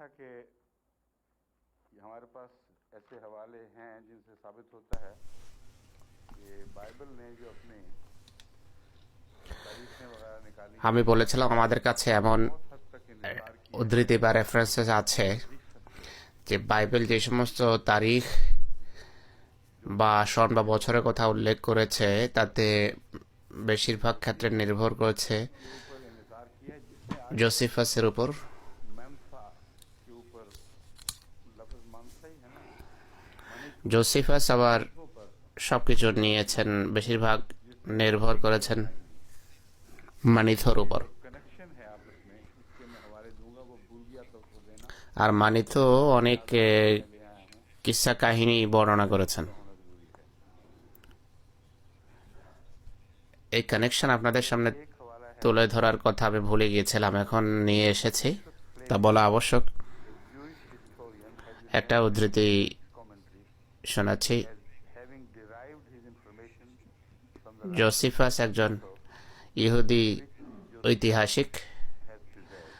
था कि हमारे पास ऐसे हवाले हैं जिनसे साबित होता है कि बाइबल ने जो अपनी तारीखें वगैरह निकाली আমি हैं বলেছিলাম আমাদের কাছে এমন बहुत हद तक इनकार किया है উদ্ধৃতি বা রেফারেন্সেস আছে अधिक हद तक যে বাইবেল যে সমস্ত তারিখ जो বা कि সন বা বছরের কথা উল্লেখ করেছে তাতে বেশিরভাগ ক্ষেত্রে নির্ভর করেছে के ऊपर इनकार किया है जिसने आज तक জোসিফাসের উপর। मैंसा के ऊपर लफ्ज मानसा ही है ना मनिथो জোসিফাস আবার मनिथो पर সবকিছু নিয়েছেন, বেশিরভাগ जिसने নির্ভর तारीखें করেছেন बनाई हैं মানিথোর ये উপর। जो कनेक्शन है आपस में इसके मैं हवाले दूंगा वो भूल गया तो उसको देना আর মানিথো অনেক लिहाजा मैं उसमें ले आया हूँ কিस्সা কাহিনী বর্ণনা করেছেন। पूरा होना जरूरी है এই কানেকশন আপনাদের সামনে एक हवाला है তুলে ধরার কথা আমি ভুলে গিয়েছিলাম, এখন নিয়ে এসেছি, Josephus তা claims বলা আবশ্যক। a Jewish historian has been একটা mentioned উদ্ধৃতি in his commentary শোনাচ্ছি। as having derived his information from the writings জোসিফাস of একজন Plato, ইহুদি which Josephus ঐতিহাসিক। has preserved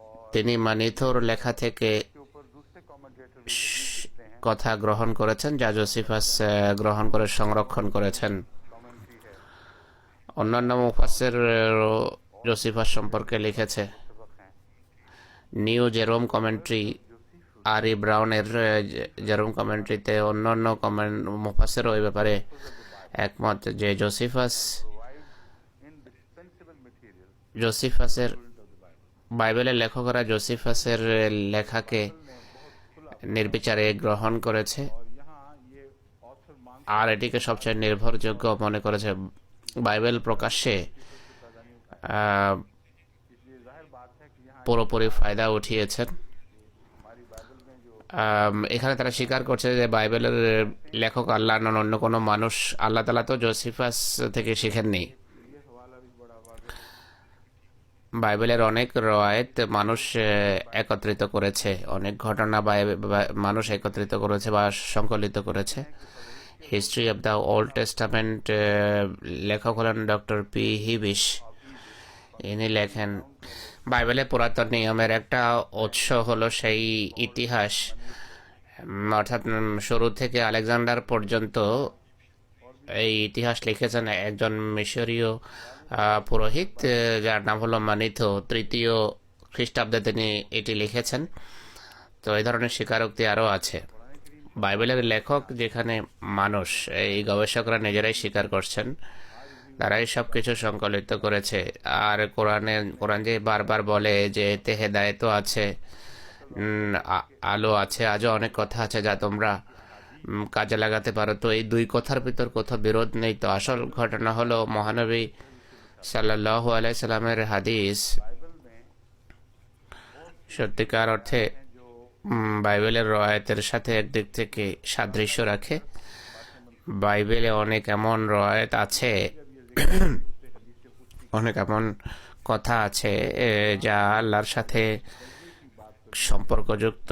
और তিনি মানিথোর লেখা থেকে इसके ऊपर दूसरे कमेंटेटर भी मजीद लिखते हैं কথা গ্রহণ করেছেন, যা জোসিফাস গ্রহণ করে সংরক্ষণ করেছেন। कमेंट्री है অন্যান্য মুফাসসির জোসিফাস সম্পর্কে লিখেছে। मुतफक हैं নিউ জেরোম কমেন্ট্রি, जोसेफुस আর ই ব্রাউনের জেরোম কমেন্ট্রিতে অন্যান্য মুফাসসিরও এই ব্যাপারে একমত যে জোসিফাস provides indispensable material জোসিফাসের of the Bible বাইবেলের লেখকরা জোসিফাসের লেখাকে ने बहुत खुला নির্বিচারে গ্রহণ করেছে और यहाँ ये ऑथर मान আর এটিকে সবচেয়ে নির্ভরযোগ্য মনে করেছে। বাইবেল প্রকাশ্যে इसलिए जाहिर बात है कि यहाँ পুরোপুরি ফায়দা উঠিয়েছেন। हमारी बाइबल में जो এখানে তারা স্বীকার করছে যে বাইবেলের লেখক আল্লাহ নন অন্য কোনো মানুষ। আল্লাহ তাআলা তো জোসিফাস থেকে শিখেননি। ये हवाला भी बड़ा वाज़ेह है বাইবেলের অনেক রওয়ায়েত মানুষ একত্রিত করেছে, অনেক ঘটনা মানুষ একত্রিত করেছে বা সংকলিত করেছে। History of the old testament লেখক হলেন ডক্টর পি হিবিশ। ইনি লেখেন বাইবেলের পুরাতন নিয়মের একটা উৎস হলো সেই ইতিহাস, অর্থাৎ শুরু থেকে আলেকজান্ডার পর্যন্ত এই ইতিহাস লিখেছেন একজন মিশরীয় পুরোহিত, যার নাম হলো মানিথো। তৃতীয় খ্রিস্টাব্দে তিনি এটি লিখেছেন। তো এই ধরনের স্বীকারোক্তি আরও আছে। বাইবেলের লেখক যেখানে মানুষ, এই গবেষকরা নিজেরাই স্বীকার করছেন, তারাই সব কিছু সংকলিত করেছে। আর কোরআন যে বারবার বলে যে এতে হেদায়েতও আছে, আলো আছে, আজও অনেক কথা আছে যা তোমরা কাজে লাগাতে পারো। তো এই দুই কথার ভিতর কোথাও বিরোধ নেই। তো আসল ঘটনা হলো মহানবী সাল্লাল্লাহু আলাইহি সাল্লামের হাদিস बाइबल में সত্যিকার অর্থে जो বাইবেলের রওয়ায়াতের সাথে একদিক থেকে সাদৃশ্য রাখে। বাইবেলে অনেক এমন রওয়ায়াত আছে, অনেক এমন কথা আছে যা আল্লাহর সাথে সম্পর্কযুক্ত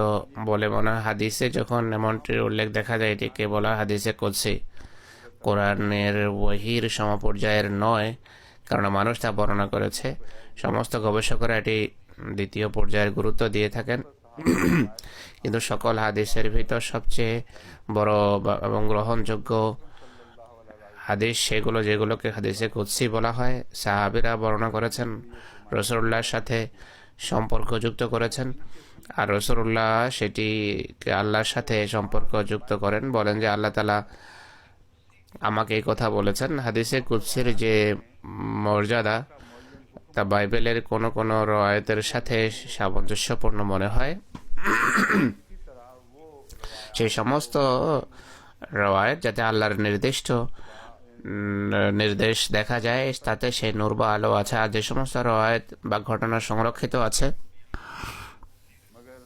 বলে মনে হয়। হাদিসে যখন এমনটির উল্লেখ দেখা যায়, এটিকে বলা হাদিসে কুদসি। কোরআনের ওহীর সমপর্যায়ের নয়, কারণ মানুষ তা বর্ণনা করেছে। সমস্ত গবেষকরা এটি দ্বিতীয় পর্যায়ের গুরুত্ব দিয়ে থাকেন। কিন্তু সকল হাদিসের ভিতর সবচেয়ে বড় এবং গ্রহণযোগ্য হাদিস সেগুলো যেগুলোকে হাদিসে কুদসি বলা হয়। সাহাবীরা বর্ণনা করেছেন, রাসূলুল্লাহর সাথে সম্পর্কযুক্ত করেছেন, আর রাসূলুল্লাহ সেটিকে আল্লাহর সাথে সম্পর্কযুক্ত করেন, বলেন যে আল্লাহ তাআলা আমাকে এই কথা বলেছেন। হাদিসে কুদসির যে মর্যাদা তা বাইবেলের কোনো কোনো রওয়ায়াতের সাথে সামঞ্জস্যপূর্ণ মনে হয়। সেই সমস্ত রওয়ায়াত যাতে আল্লাহর নির্দেশ দেখা যায়, তাতে সেই নূর বা আলো আছে। আর যে সমস্ত রওয়ায়াত বা ঘটনা সংরক্ষিত আছে मगर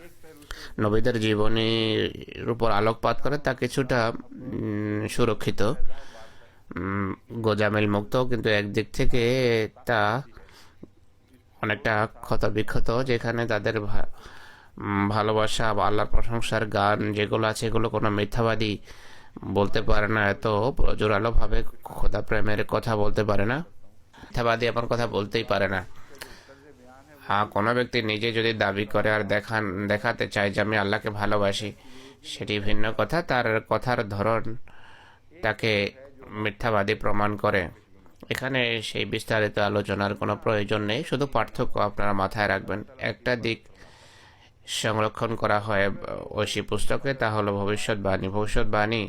एक पहलू से নবীদের জীবনীর উপর আলোকপাত করে, তা কিছুটা সুরক্ষিত, গোজামিল মুক্ত, কিন্তু একদিক থেকে তা অনেকটা ক্ষতবিক্ষত, যেখানে তাদের ভালোবাসা বা আল্লাহর প্রশংসার গান যেগুলো আছে এগুলো কোনো মিথ্যাবাদী বলতে পারে না, এত জোরালোভাবে খোদা প্রেমের কথা বলতে পারে না। মিথ্যাবাদী এমন কথা বলতেই পারে না। হ্যাঁ, কোনো ব্যক্তি নিজে যদি দাবি করে আর দেখাতে চায় যে আমি আল্লাহকে ভালোবাসি, সেটি ভিন্ন কথা। তার কথার ধরন তাকে মিথ্যাবাদী প্রমাণ করে। এখানে সেই বিস্তারিত আলোচনার কোনো প্রয়োজন নেই, শুধু পার্থক্য আপনারা মাথায় রাখবেন। একটা দিক সংরক্ষণ করা হয় ঐশী পুস্তকে, তা হলো ভবিষ্যৎবাণী। ভবিষ্যৎবাণী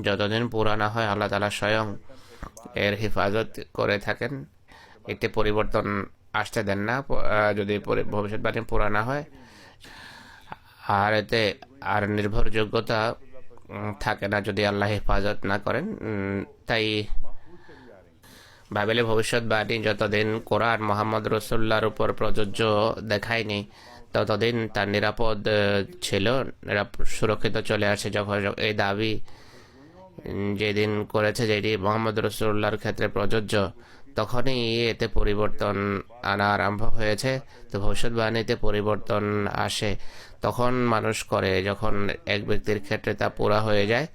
যতদিন পুরা না হয় আল্লাহ তাআলা স্বয়ং এর হেফাজত করে থাকেন, এতে পরিবর্তন আসতে দেন না। যদি ভবিষ্যৎবাণী পুরা না হয় আর এতে আর নির্ভরযোগ্যতা থাকে না যদি আল্লাহ হেফাজত না করেন। তাই বাইবেলে ভবিষ্যৎবাণী যতদিন কোরআন মোহাম্মদ রসুল্লাহর উপর প্রযোজ্য দেখায়নি, ততদিন তার নিরাপদ ছিল, সুরক্ষিত চলে আসে। যখন এই দাবি যেদিন করেছে যেটি মোহাম্মদ রসুল্লাহর ক্ষেত্রে প্রযোজ্য, তখনই এতে পরিবর্তন আনা আরম্ভ হয়েছে। তো ভবিষ্যৎবাণীতে পরিবর্তন আসে তখন মানুষ করে, যখন এক ব্যক্তির ক্ষেত্রে তা পুরা হয়ে যায়,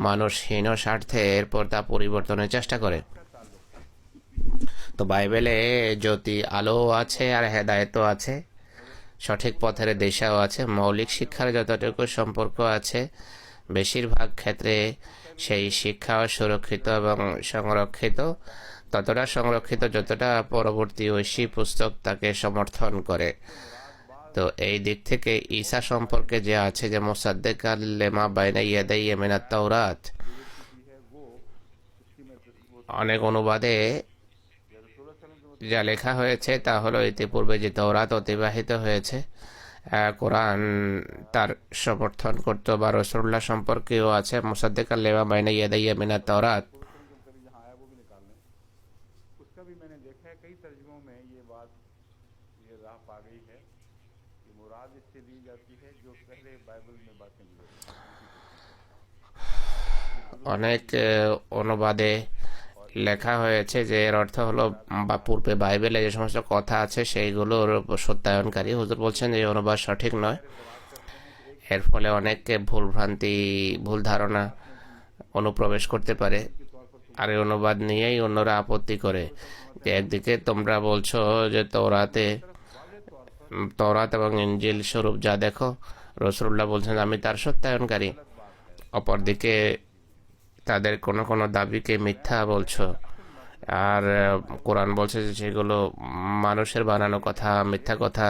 মানুষ হীন স্বার্থে এরপর তা পরিবর্তনের চেষ্টা করে। তো বাইবেলে জ্যোতি আলো আছে আর হেদায়েতও আছে, সঠিক পথের দিশাও আছে, মৌলিক শিক্ষার যতটুকু সম্পর্ক আছে, বেশিরভাগ ক্ষেত্রে সেই শিক্ষাও সুরক্ষিত এবং সংরক্ষিত, ততটা সংরক্ষিত যতটা পরবর্তী ঐশী পুস্তক তাকে সমর্থন করে। তো এই দিক থেকে ঈসা সম্পর্কে যে আছে যে মুসাদ্দিকাল লিমা বাইনা ইয়াদাইহি মিনাত তাওরাত, অনেক অনুবাদে যা লেখা হয়েছে তা হলো ইতিপূর্বে যে তওরাত অতিবাহিত হয়েছে, কোরআন তার সমর্থন করতো। বা রসুল্লাহ সম্পর্কেও আছে মুসাদ্দিকাল লিমা বাইনা ইয়াদাইহি মিনাত তাওরাত। उसका भी मैंने देखा है कई तर्जुमों में ये बात ये राह पा गई है कि मुराद इससे ली जाती है जो पहले बाइबल में बातें गुजरी। অনেক অনুবাদে লেখা হয়েছে যে এর অর্থ হলো বা পূর্বে বাইবেলে যে সমস্ত কথা আছে সেইগুলোর সত্যায়নকারী। হুজুর বলছেন যে এই অনুবাদ সঠিক নয়, এর ফলে অনেককে ভুল ধারণা অনুপ্রবেশ করতে পারে। আর এই অনুবাদ নিয়েই অন্যরা আপত্তি করে যে একদিকে তোমরা বলছো যে তওরাত এবং ইনজিল স্বরূপ যা দেখো, রসুল্লাহ বলছেন আমি তার সত্যায়নকারী, অপরদিকে তাদের কোনো কোনো দাবিকে মিথ্যা বলছো। আর কোরআন বলছে যে সেগুলো মানুষের বানানো কথা, মিথ্যা কথা,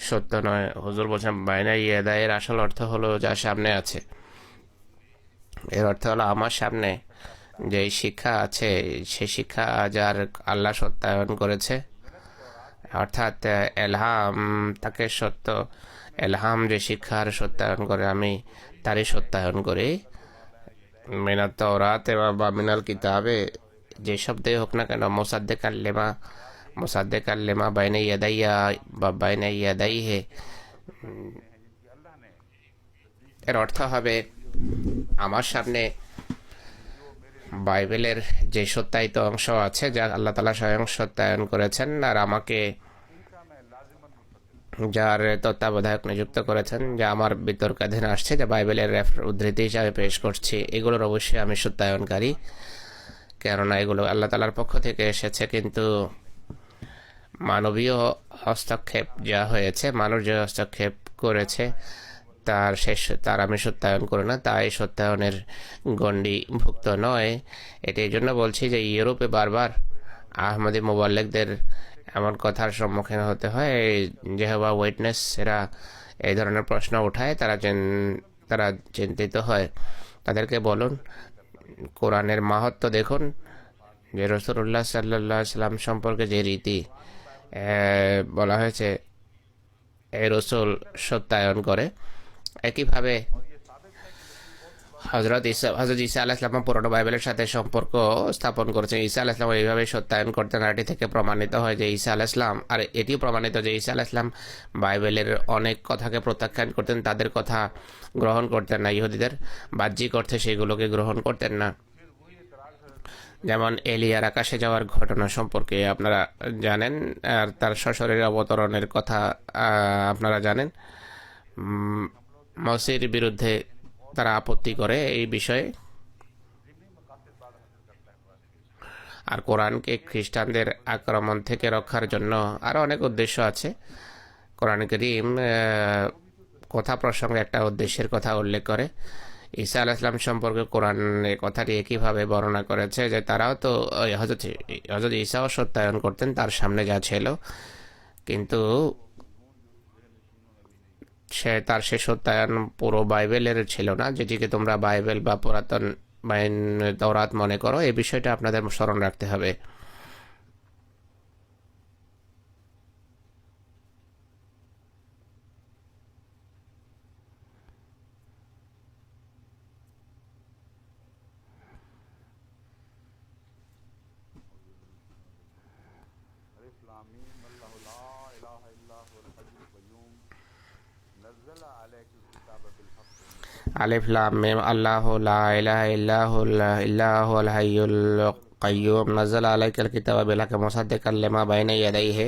সত্য নয়। হুজুর বলছেন বাইনা ইয়াদায়ের আসল অর্থ হলো যা সামনে আছে। এর অর্থ হলো আমার সামনে যে শিক্ষা আছে সেই শিক্ষা যার আল্লাহ সত্যায়ন করেছে, অর্থাৎ এলহাম তাকে সত্য, এলহাম যে শিক্ষার সত্যায়ন করে আমি তারই সত্যায়ন করি। মিনাত তাওরাত বা মিনাল কিতাবে যে শব্দে হোক না কেন, মুসাদ্দিকাল লিমা বাইনা ইয়াদাইয়া বা বাইনা ইয়াদাইহি, এর অর্থ হবে আমার সামনে বাইবেলের যে সত্যায়িত অংশ আছে যা আল্লাহ তাআলা স্বয়ং সত্যায়ন করেছেন, আর আমাকে যার তত্ত্বাবধায়ক নিযুক্ত করেছেন, যা আমার বিতর্কাধীন আসছে, যা বাইবেলের উদ্ধৃতি হিসাবে পেশ করছি, এগুলোর অবশ্যই আমি সত্যায়নকারী, কেননা এগুলো আল্লাহ তাআলার পক্ষ থেকে এসেছে। কিন্তু মানবীয় হস্তক্ষেপ যা হয়েছে, মানুষ যে হস্তক্ষেপ করেছে তার আমি সত্যায়ন করি না, তাই সত্যায়নের গণ্ডিভুক্ত নয়। এটি এই জন্য বলছি যে ইউরোপে বারবার আহমদী মুবাল্লিগদের এমন কথার সম্মুখীন হতে হয়, যেহোভা উইটনেস এরা এই ধরনের প্রশ্ন ওঠায়, তারা চিন্তিত হয়। তাদেরকে বলুন কোরআনের মাহাত্ম্য দেখুন, যে রাসূলুল্লাহ সাল্লাল্লাহু আলাইহি সাল্লাম সম্পর্কে যে রীতি বলা হয়েছে এই রসুল সত্যায়ন করে। একইভাবে হজরত ঈসা আলাইহিস সালাম পুরনো বাইবেলের সাথে সম্পর্ক স্থাপন করেছেন। ঈসা আলাইহিস সালাম এইভাবে সত্যায়ন করতেন। আর এটি থেকে প্রমাণিত হয় যে ঈসা আলাইহিস সালাম, আর এটিও প্রমাণিত যে ঈসা আলাইহিস সালাম বাইবেলের অনেক কথাকে প্রত্যাখ্যান করতেন, তাদের কথা গ্রহণ করতেন না, ইহুদিদের বাহ্যিক অর্থে সেগুলোকে গ্রহণ করতেন না। যেমন এলিয়ার আকাশে যাওয়ার ঘটনা সম্পর্কে আপনারা জানেন, আর তার সশরীরে অবতরণের কথা আপনারা জানেন। মসির বিরুদ্ধে তারা আপত্তি করে এই বিষয়ে। আর কোরআনকে খ্রিস্টানদের আক্রমণ থেকে রক্ষার জন্য আরও অনেক উদ্দেশ্য আছে। কোরআন করিম কথা প্রসঙ্গে একটা উদ্দেশ্যের কথা উল্লেখ করে। ঈসা আলাইহিস সালাম সম্পর্কে কোরআন এই কথাটি একইভাবে বর্ণনা করেছে যে তারাও তো হযরত ঈসাও সত্যায়ন করতেন তার সামনে যা ছিল, কিন্তু সে সত্যায়ন পুরো বাইবেলের ছিল না, যেটিকে তোমরা বাইবেল বা পুরাতন তওরাত মনে করো। এই বিষয়টা আপনাদের স্মরণ রাখতে হবে। अलिफ लाम मीम अल्लाहु ला इलाहा इल्ला हुवल हय्युल कय्यूम नज़्ज़ला अलैकल किताब बिल हक़्क़ আলিফ লাম মিম আল্লাহু লা ইলাহা ইল্লাহুল হাইয়ুল কাইয়্যুম নাযালা আলাইকাল কিতাবা বিল হাক্কি মুসাদ্দিকাল লিমা বাইনা ইয়াদাইহি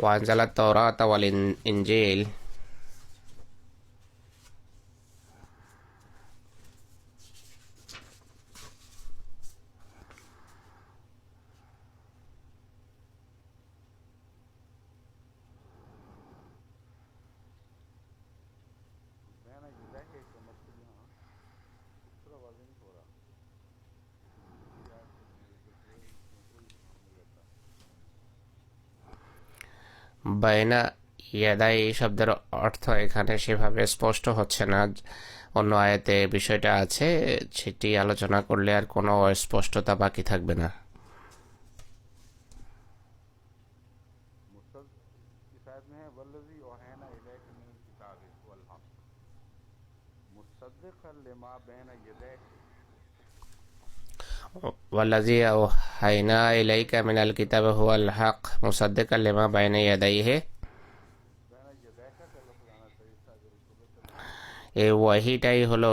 ওয়া আনজালাত তাওরাতা ওয়াল ইনজিল। मैंने यदा है का मतलब यहाँ दूसरा वाज़ नहीं हो रहा বাইনা ইয়াদাই শব্দের অর্থ এখানে সেভাবে স্পষ্ট হচ্ছে না। অন্য আয়াতে বিষয়টা আছে, সেটি আলোচনা করলে আর কোনো স্পষ্টতা বাকি থাকবে না। मुसद इस आयत में है वल्लज़ी औहैना इलैका मिनल किताबि वल हक़्क़ मुसद्दिक़न लिमा बैना यदैहि ওয়াল্লাযী আওহাইনা ইলাইকা মিনাল কিতাবি হুয়াল হক মুসাদ্দিকাল লিমা বাইনা ইয়াদাইহি। बैना यदैका का लफ्ज़ आना चाहिए था अगर रसूल এই ওয়াহিটাই হলো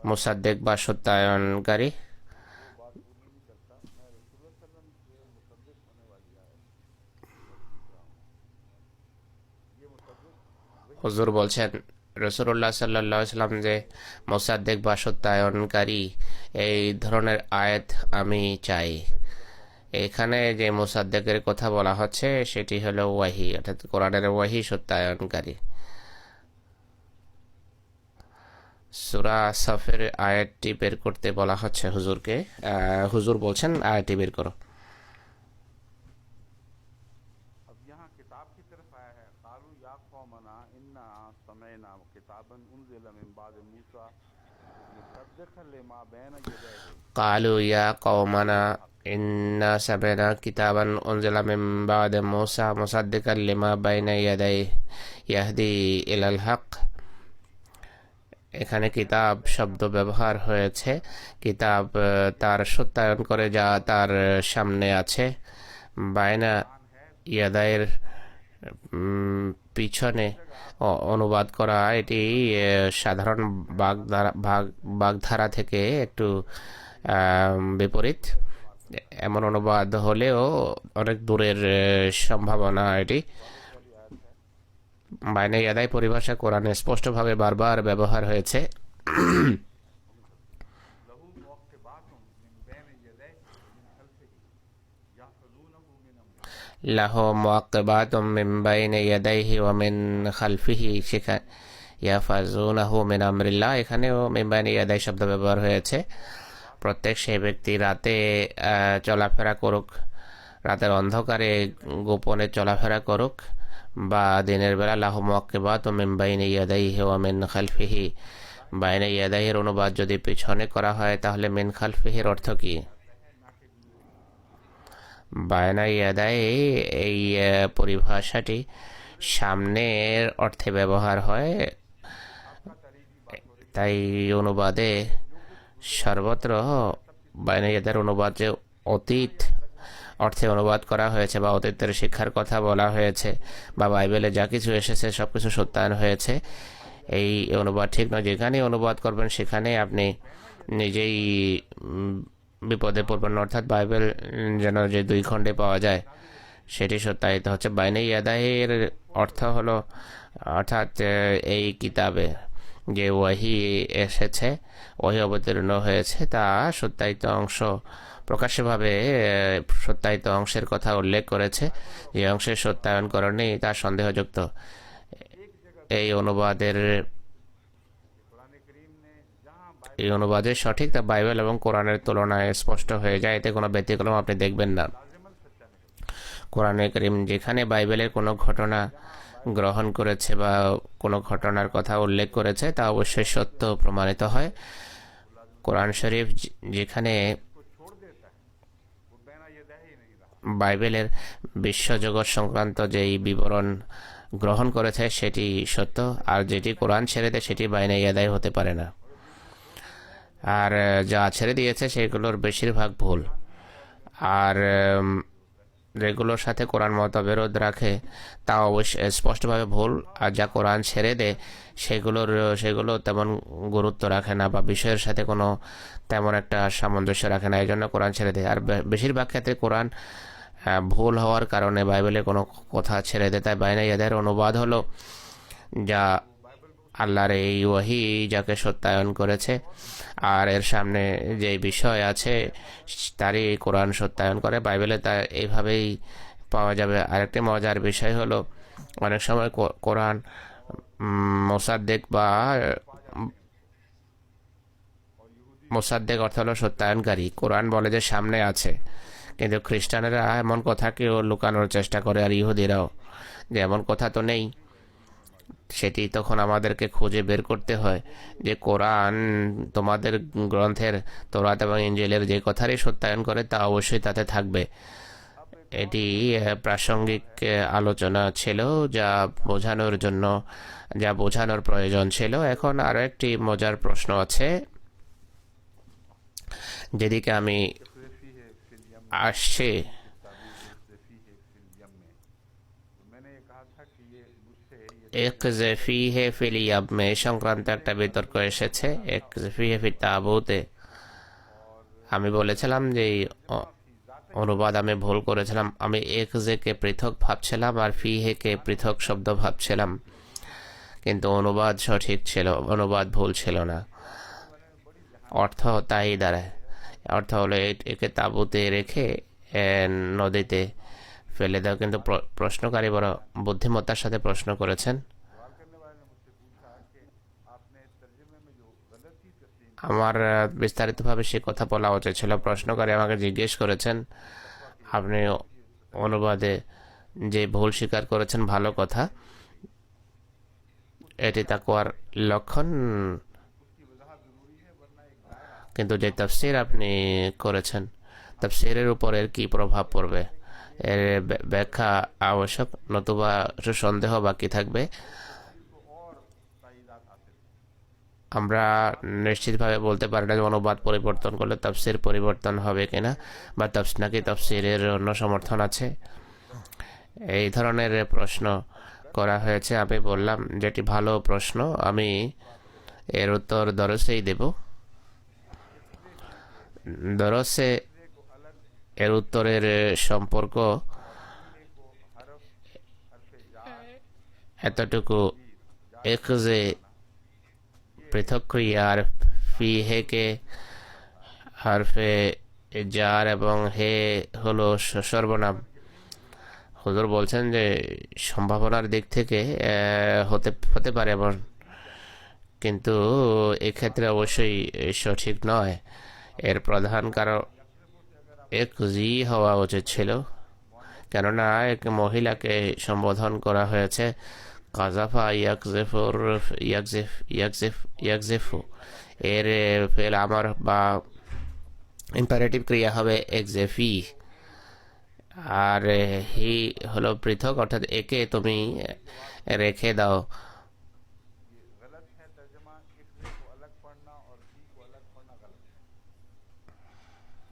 মুসাদ্দিক বা সত্যায়নকারী। वो बात पूरी नहीं करता। मैं रसूल सल्लम से मुसद्दिक़ होने वाली आयत सीख रहा हूँ। ये मुसद्दिक़ হুজুর বলছেন রাসূলুল্লাহ সাল্লাল্লাহু আলাইহি ওয়াসাল্লাম যে মুসাদ্দিক বা সত্যায়নকারী, এই ধরনের আয়াত আমি চাই। এখানে যে মুসাদ্দিকের কথা বলা হচ্ছে সেটি হলো ওয়াহি, অর্থাৎ কোরআনের ওয়াহি সত্যায়নকারী। সূরা সাফের আয়াতটি বের করতে বলা হচ্ছে হুজুরকে। হুজুর বলছেন আয়াতটি বের করো। अब यहाँ किताब की तरफ आया है कालू या कौमना इन्ना समयना किताबन उनज़िला मिन बाद मूसा मुसद्दिक़न लिमा बैना यदैहि কালু ইয়া কওমানা ইন্না সামি'না কিতাবান উনজিলা মিন বা'দি মূসা মুসাদ্দিকাল লিমা বাইনা ইয়াদাইহি ইয়াহদি ইলাল হক। এখানে কিতাব শব্দ ব্যবহার হয়েছে। কিতাব তার সত্যায়ন করে যা তার সামনে আছে। বাইনা ইয়াদাইর পিছনে অনুবাদ করা, এটি সাধারণ বাগধারা থেকে একটু বিপরীত। এমন অনুবাদ হলেও অনেক দূরের সম্ভাবনা এটি। বাইনা ইয়াদাই পরিভাষা কোরআনে স্পষ্টভাবে বারবার ব্যবহার হয়েছে। लहू मुअक्क़िबातुम मिन बैनि यदैहि मिन खल्फिही यहफ़ज़ूनहु मिन अम्रिल्लाह লাহু মুআক্কিবাতুম মিন বাইনি ইয়াদাইহি ওয়া মিন খালফিহি ইয়াহফাযুনাহু মিন আমরিল্লাহ। এখানেও মিন বাইনি ইয়াদাই শব্দ ব্যবহার হয়েছে। প্রত্যেক সেই ব্যক্তি রাতে চলাফেরা করুক, রাতের অন্ধকারে গোপনে চলাফেরা করুক, বা দিনের বেলা লাহু মুআক্কিবাতুম মিন বাইনি ইয়াদাইহি ওয়া মিন খালফিহি। বাইনি ইয়াদাইহির অনুবাদ যদি পিছনে করা হয় তাহলে মিন খালফিহির অর্থ কি? বায়না ইয়াদাই এই পরিভাষাটি সামনের অর্থে ব্যবহার হয়, তাই অনুবাদে সর্বত্র বায়না ইয়াদার অনুবাদ যে অতীত অর্থে অনুবাদ করা হয়েছে বা অতীতের শিক্ষার কথা বলা হয়েছে বা বাইবেলে যা কিছু এসেছে সব কিছু সত্যায়ন হয়েছে, এই অনুবাদ ঠিক নয়। যেখানেই অনুবাদ করবেন সেখানে আপনি নিজেই বিপদে পড়বেন। অর্থাৎ বাইবেল যেন যে 2 খণ্ডে পাওয়া যায় সেটি সত্যায়িত হচ্ছে। বাইনা ইয়াদাইয়ের অর্থ হলো অর্থাৎ এই কিতাবে, যে ওয়াহি এসেছে, ওয়াহি অবতীর্ণ হয়েছে, তা সত্যায়িত অংশ প্রকাশ্যভাবে সত্যায়িত অংশের কথা উল্লেখ করেছে। যে অংশের সত্যায়নকরণেই তা সন্দেহযুক্ত। এই অনুবাদের कुरान करीम ने जहाँ এই অনুবাদের সঠিক তা বাইবেল এবং কোরআনের তুলনায় স্পষ্ট হয়ে যায়, এতে কোনো ব্যতিক্রম আপনি দেখবেন না। लाजिमन सच्चा निकलता কোরআনে করিম যেখানে বাইবেলের কোনো ঘটনা গ্রহণ করেছে বা কোনো ঘটনার কথা উল্লেখ করেছে তা অবশ্যই সত্য প্রমাণিত হয়। কোরআন শরীফ যেখানে को छोड़ देता है वो बैना ये दह ही नहीं रहा। বাইবেলের বিশ্বজগৎ সংক্রান্ত যেই বিবরণ গ্রহণ করেছে সেটি সত্য, আর যেটি কোরআন ছেড়ে দেয় সেটি বাইনা ইয়াদাই হতে পারে না। আর যা ছেড়ে দিয়েছে সেগুলোর বেশিরভাগ ভুল, আর যেগুলোর সাথে কোরআন মতবিরোধ রাখে তা অবশ্যই স্পষ্টভাবে ভুল। আর যা কোরআন ছেড়ে দেয় সেগুলো তেমন গুরুত্ব রাখে না বা বিষয়ের সাথে কোনো তেমন একটা সামঞ্জস্য রাখে না, এই জন্য কোরআন ছেড়ে দেয়। আর বেশিরভাগ ক্ষেত্রে কোরআন ভুল হওয়ার কারণে বাইবেলে কোনো কথা ছেড়ে দেয়। তাই বাইনা ইয়াদের অনুবাদ হলো যা আল্লাহর এই ওয়াহি যাকে সত্যায়ন করেছে, আর এর সামনে যে বিষয় আছে তারই কোরআন সত্যায়ন করে। বাইবেলে তা এইভাবেই পাওয়া যাবে। আরেকটি মজার বিষয় হলো অনেক সময় কোরআন মোসাদ্দেক বা মোসাদ্দেক অর্থ হলো সত্যায়নকারী। কোরআন বলে যে সামনে আছে, কিন্তু খ্রিস্টানেরা এমন কথাকেও লুকানোর চেষ্টা করে, আর ইহুদিরাও, যে এমন কথা তো নেই। সেটি তখন আমাদেরকে খুঁজে বের করতে হয় যে কোরআন তোমাদের গ্রন্থের তৌরাত এবং ইনজিলের যে কথারই সত্যায়ন করে তা অবশ্যই তাতে থাকবে। এটি প্রাসঙ্গিক আলোচনা ছিল যা বোঝানোর প্রয়োজন ছিল। এখন আরও একটি মজার প্রশ্ন আছে যেদিকে আমি ज़फ़ी है फिल यम আসছি। ज़फ़ी है फिल यम में। तो मैंने ये कहा था कि ये मुझसे ये এক যে ফি হে ফিল ইয়ামে সংক্রান্ত একটা বিতর্ক এসেছে। এক যে ফি হে ফি তাবুতে, আমি বলেছিলাম যে এই অনুবাদ আমি ভুল করেছিলাম। আমি এক জেকে পৃথক ভাবছিলাম আর ফি হেকে পৃথক শব্দ ভাবছিলাম, কিন্তু অনুবাদ সঠিক ছিল, অনুবাদ ভুল ছিল না। অর্থ তাই দাঁড়ায়। অর্থ হলো একে তাঁবুতে রেখে নদীতে ফেলে দাও। কিন্তু প্রশ্নকারী বড় বুদ্ধিমত্তার সাথে প্রশ্ন করেছেন। सवाल करने वाले ने मुझसे पूछा कि आपने तर्जुमे में जो गलती तस्लीम আমার বিস্তারিতভাবে সে কথা বলা উচিত ছিল। প্রশ্নকারী আমাকে জিজ্ঞেস করেছেন আপনি অনুবাদে যে ভুল স্বীকার করেছেন, ভালো কথা, এটি তাকওয়ার লক্ষণ, কিন্তু যে তাফসীর আপনি করেছেন তাফসীরের উপর এর কী প্রভাব পড়বে এর ব্যাখ্যা আবশ্যক, নতুবা সন্দেহ বাকি থাকবে। আমরা নিশ্চিতভাবে বলতে পারি না যে অনুবাদ পরিবর্তন করলে তাফসীর পরিবর্তন হবে কিনা, বা নাকি তাফসীরের অন্য সমর্থন আছে। এই ধরনের প্রশ্ন করা হয়েছে। আমি বললাম যেটি ভালো প্রশ্ন, আমি এর উত্তর দরসেই দেব। দরসে এর উত্তরের সম্পর্ক এতটুকু, এক যে পৃথক ক্রিয়া আর ফি হেকে হারফে জার এবং হে হলো সর্বনাম। হুজুর বলছেন যে সম্ভাবনার দিক থেকে হতে পারে এমন, কিন্তু এক্ষেত্রে অবশ্যই সঠিক নয়। এর প্রধান কারণ এক জি হওয়া উচিত ছিল, কেননা এক মহিলাকে সম্বোধন করা হয়েছে কাজাফা ইয়াকজেফু। এর ফেল আমার বা ইম্পারেটিভ ক্রিয়া হবে এক্সেফি, আর হি হলো পৃথক, অর্থাৎ একে তুমি রেখে দাও। गलत है तर्जमा, एक से को अलग पढ़ना और फी को अलग पढ़ना गलत है।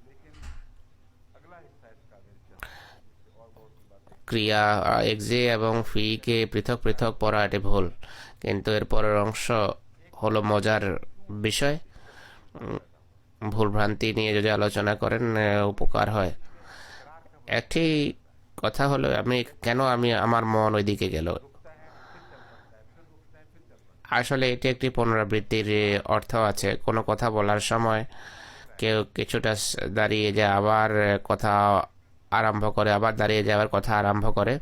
लेकिन अगला हिस्सा इसका दिलचस्प है, जिससे और बहुत सी बातें ক্রিয়া এক্সে এবং ফিকে পৃথক পৃথক পড়া এটি ভুল, কিন্তু এর পরের অংশ হলো মজার বিষয়। ভুল ভ্রান্তি নিয়ে যদি আলোচনা করেন উপকার হয়। একটি কথা হলো আমি আমার মন ওই দিকে গেল। रुकता है फिर चल पड़ता है, फिर रुकता है फिर चल पड़ता আসলে এটি একটি পুনরাবৃত্তির অর্থ আছে। কোনো কথা বলার সময় কেউ কিছুটা দাঁড়িয়ে যায়, আবার কথা আরম্ভ করে, আবার দাঁড়িয়ে যায়, আবার কথা আরম্ভ করে।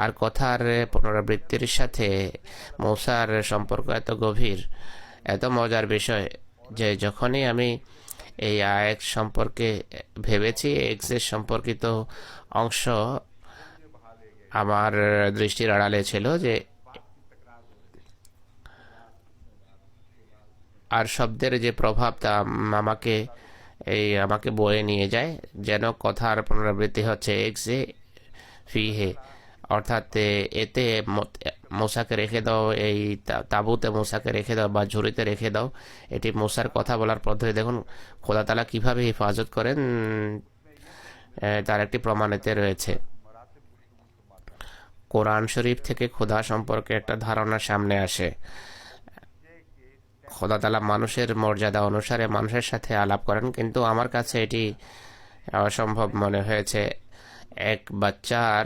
আর কথার পুনরাবৃত্তির সাথে মৌসার সম্পর্ক এত গভীর, এত মজার বিষয় যে যখনই আমি এই আয়াত সম্পর্কে ভেবেছি, এক্সের সম্পর্কিত অংশ আমার দৃষ্টির আড়ালে ছিল, যে আর শব্দের যে প্রভাব তা আমাকে বয়ে নিয়ে যায়, যেন কথার পুনরাবৃত্তি হচ্ছে এক্সে ফি হে, অর্থাৎ এতে মূসাকে রেখে দাও, এই তাঁবুতে মূসাকে রেখে দাও বা ঝুড়িতে রেখে দাও। এটি মূসার কথা বলার পদ্ধতি। দেখুন খোদা তাআলা কিভাবে হেফাজত করেন, তার একটি প্রমাণ এতে রয়েছে। কোরআন শরীফ থেকে খোদা সম্পর্কে একটা ধারণা সামনে আসে। খোদা তাআলা মানুষের মর্যাদা অনুসারে মানুষের সাথে আলাপ করেন, কিন্তু আমার কাছে এটি অসম্ভব মনে হয়েছে। এক বাচ্চার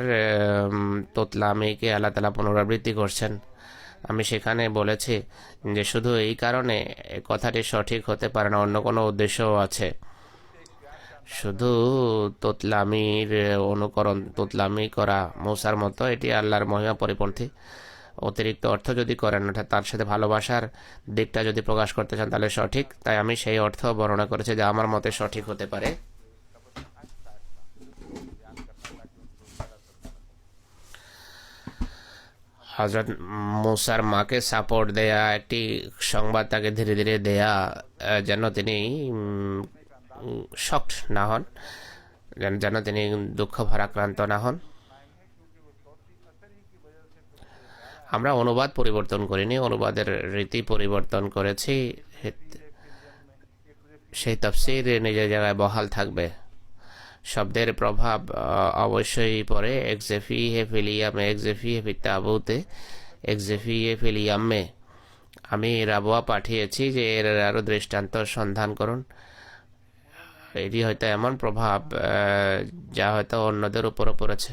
তোতলামিকে আল্লাহ তাআলা পুনরাবৃত্তি করছেন। আমি সেখানে বলেছি যে শুধু এই কারণে কথাটি সঠিক হতে পারে না, অন্য কোনো উদ্দেশ্যও আছে। শুধু তোতলামির অনুকরণ, তোতলামি করা মূসার মতো, এটি আল্লাহর মহিমা পরিপন্থী। অতিরিক্ত অর্থ যদি করেন, অর্থাৎ তার সাথে ভালোবাসার দিকটা যদি প্রকাশ করতে চান, তাহলে সঠিক। তাই আমি সেই অর্থ বর্ণনা করেছি যা আমার মতে সঠিক হতে পারে। হজরত মুসার মাকে সাপোর্ট দেয়া, একটি সংবাদ তাকে ধীরে ধীরে দেয়া, যেন তিনি শকড না হন, যেন তিনি দুঃখ ভারাক্রান্ত না হন। আমরা অনুবাদ পরিবর্তন করিনি, অনুবাদের রীতি পরিবর্তন করেছি। সেই তাফসীর নিজের জায়গায় বহাল থাকবে। শব্দের প্রভাব অবশ্যই পড়ে। এক্সেফি হে ফিলিয়ামে, এক্সেফি হে ফিতাবুতে, এক্সেফি হে ফিলিয়ামে। আমি রাবোয়া পাঠিয়েছি যে এর আরও দৃষ্টান্ত সন্ধান করুন। এটি হয়তো এমন প্রভাব যা হয়তো অন্যদের উপরও পড়েছে।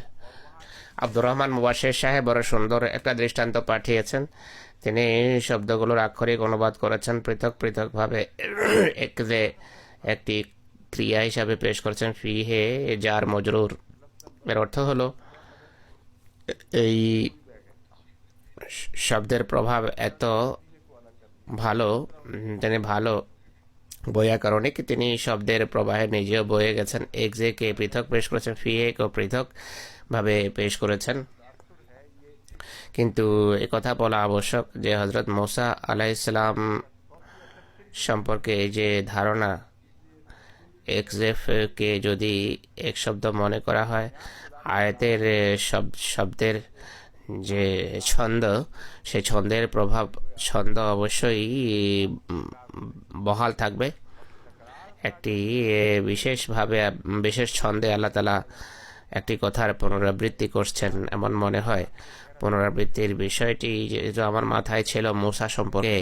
আব্দুর রহমান মুবাশশির সাহেব বড় সুন্দর একটা দৃষ্টান্ত পাঠিয়েছেন। তিনি শব্দগুলোর আক্ষরিক অনুবাদ করেছেন পৃথক পৃথকভাবে, একটি ক্রিয়া হিসাবে পেশ করেছেন ফি হে জার মজরুর। এর অর্থ হলো এই শব্দের প্রভাব এত ভালো, তিনি ভালো বৈয়াকরণিক, তিনি শব্দের প্রবাহে নিজেও বয়ে গেছেন। এক্সে কে পৃথক পেশ করেছেন, ফি হে কেও পৃথক ভাবে পেশ করেছেন। কিন্তু একথা বলা আবশ্যক যে হজরত মুসা আলাইহিসসালাম সম্পর্কে এই যে ধারণা, এক্সেফকে যদি এক শব্দ মনে করা হয়, আয়াতের শব্দের যে ছন্দ, সেই ছন্দের প্রভাব, ছন্দ অবশ্যই বহাল থাকবে। একটি বিশেষ ছন্দে আল্লাহ তাআলা একটি কথার পুনরাবৃত্তি করছেন এমন মনে হয়। পুনরাবৃত্তির বিষয়টি যেহেতু আমার মাথায় ছিল মূসা সম্পর্কে,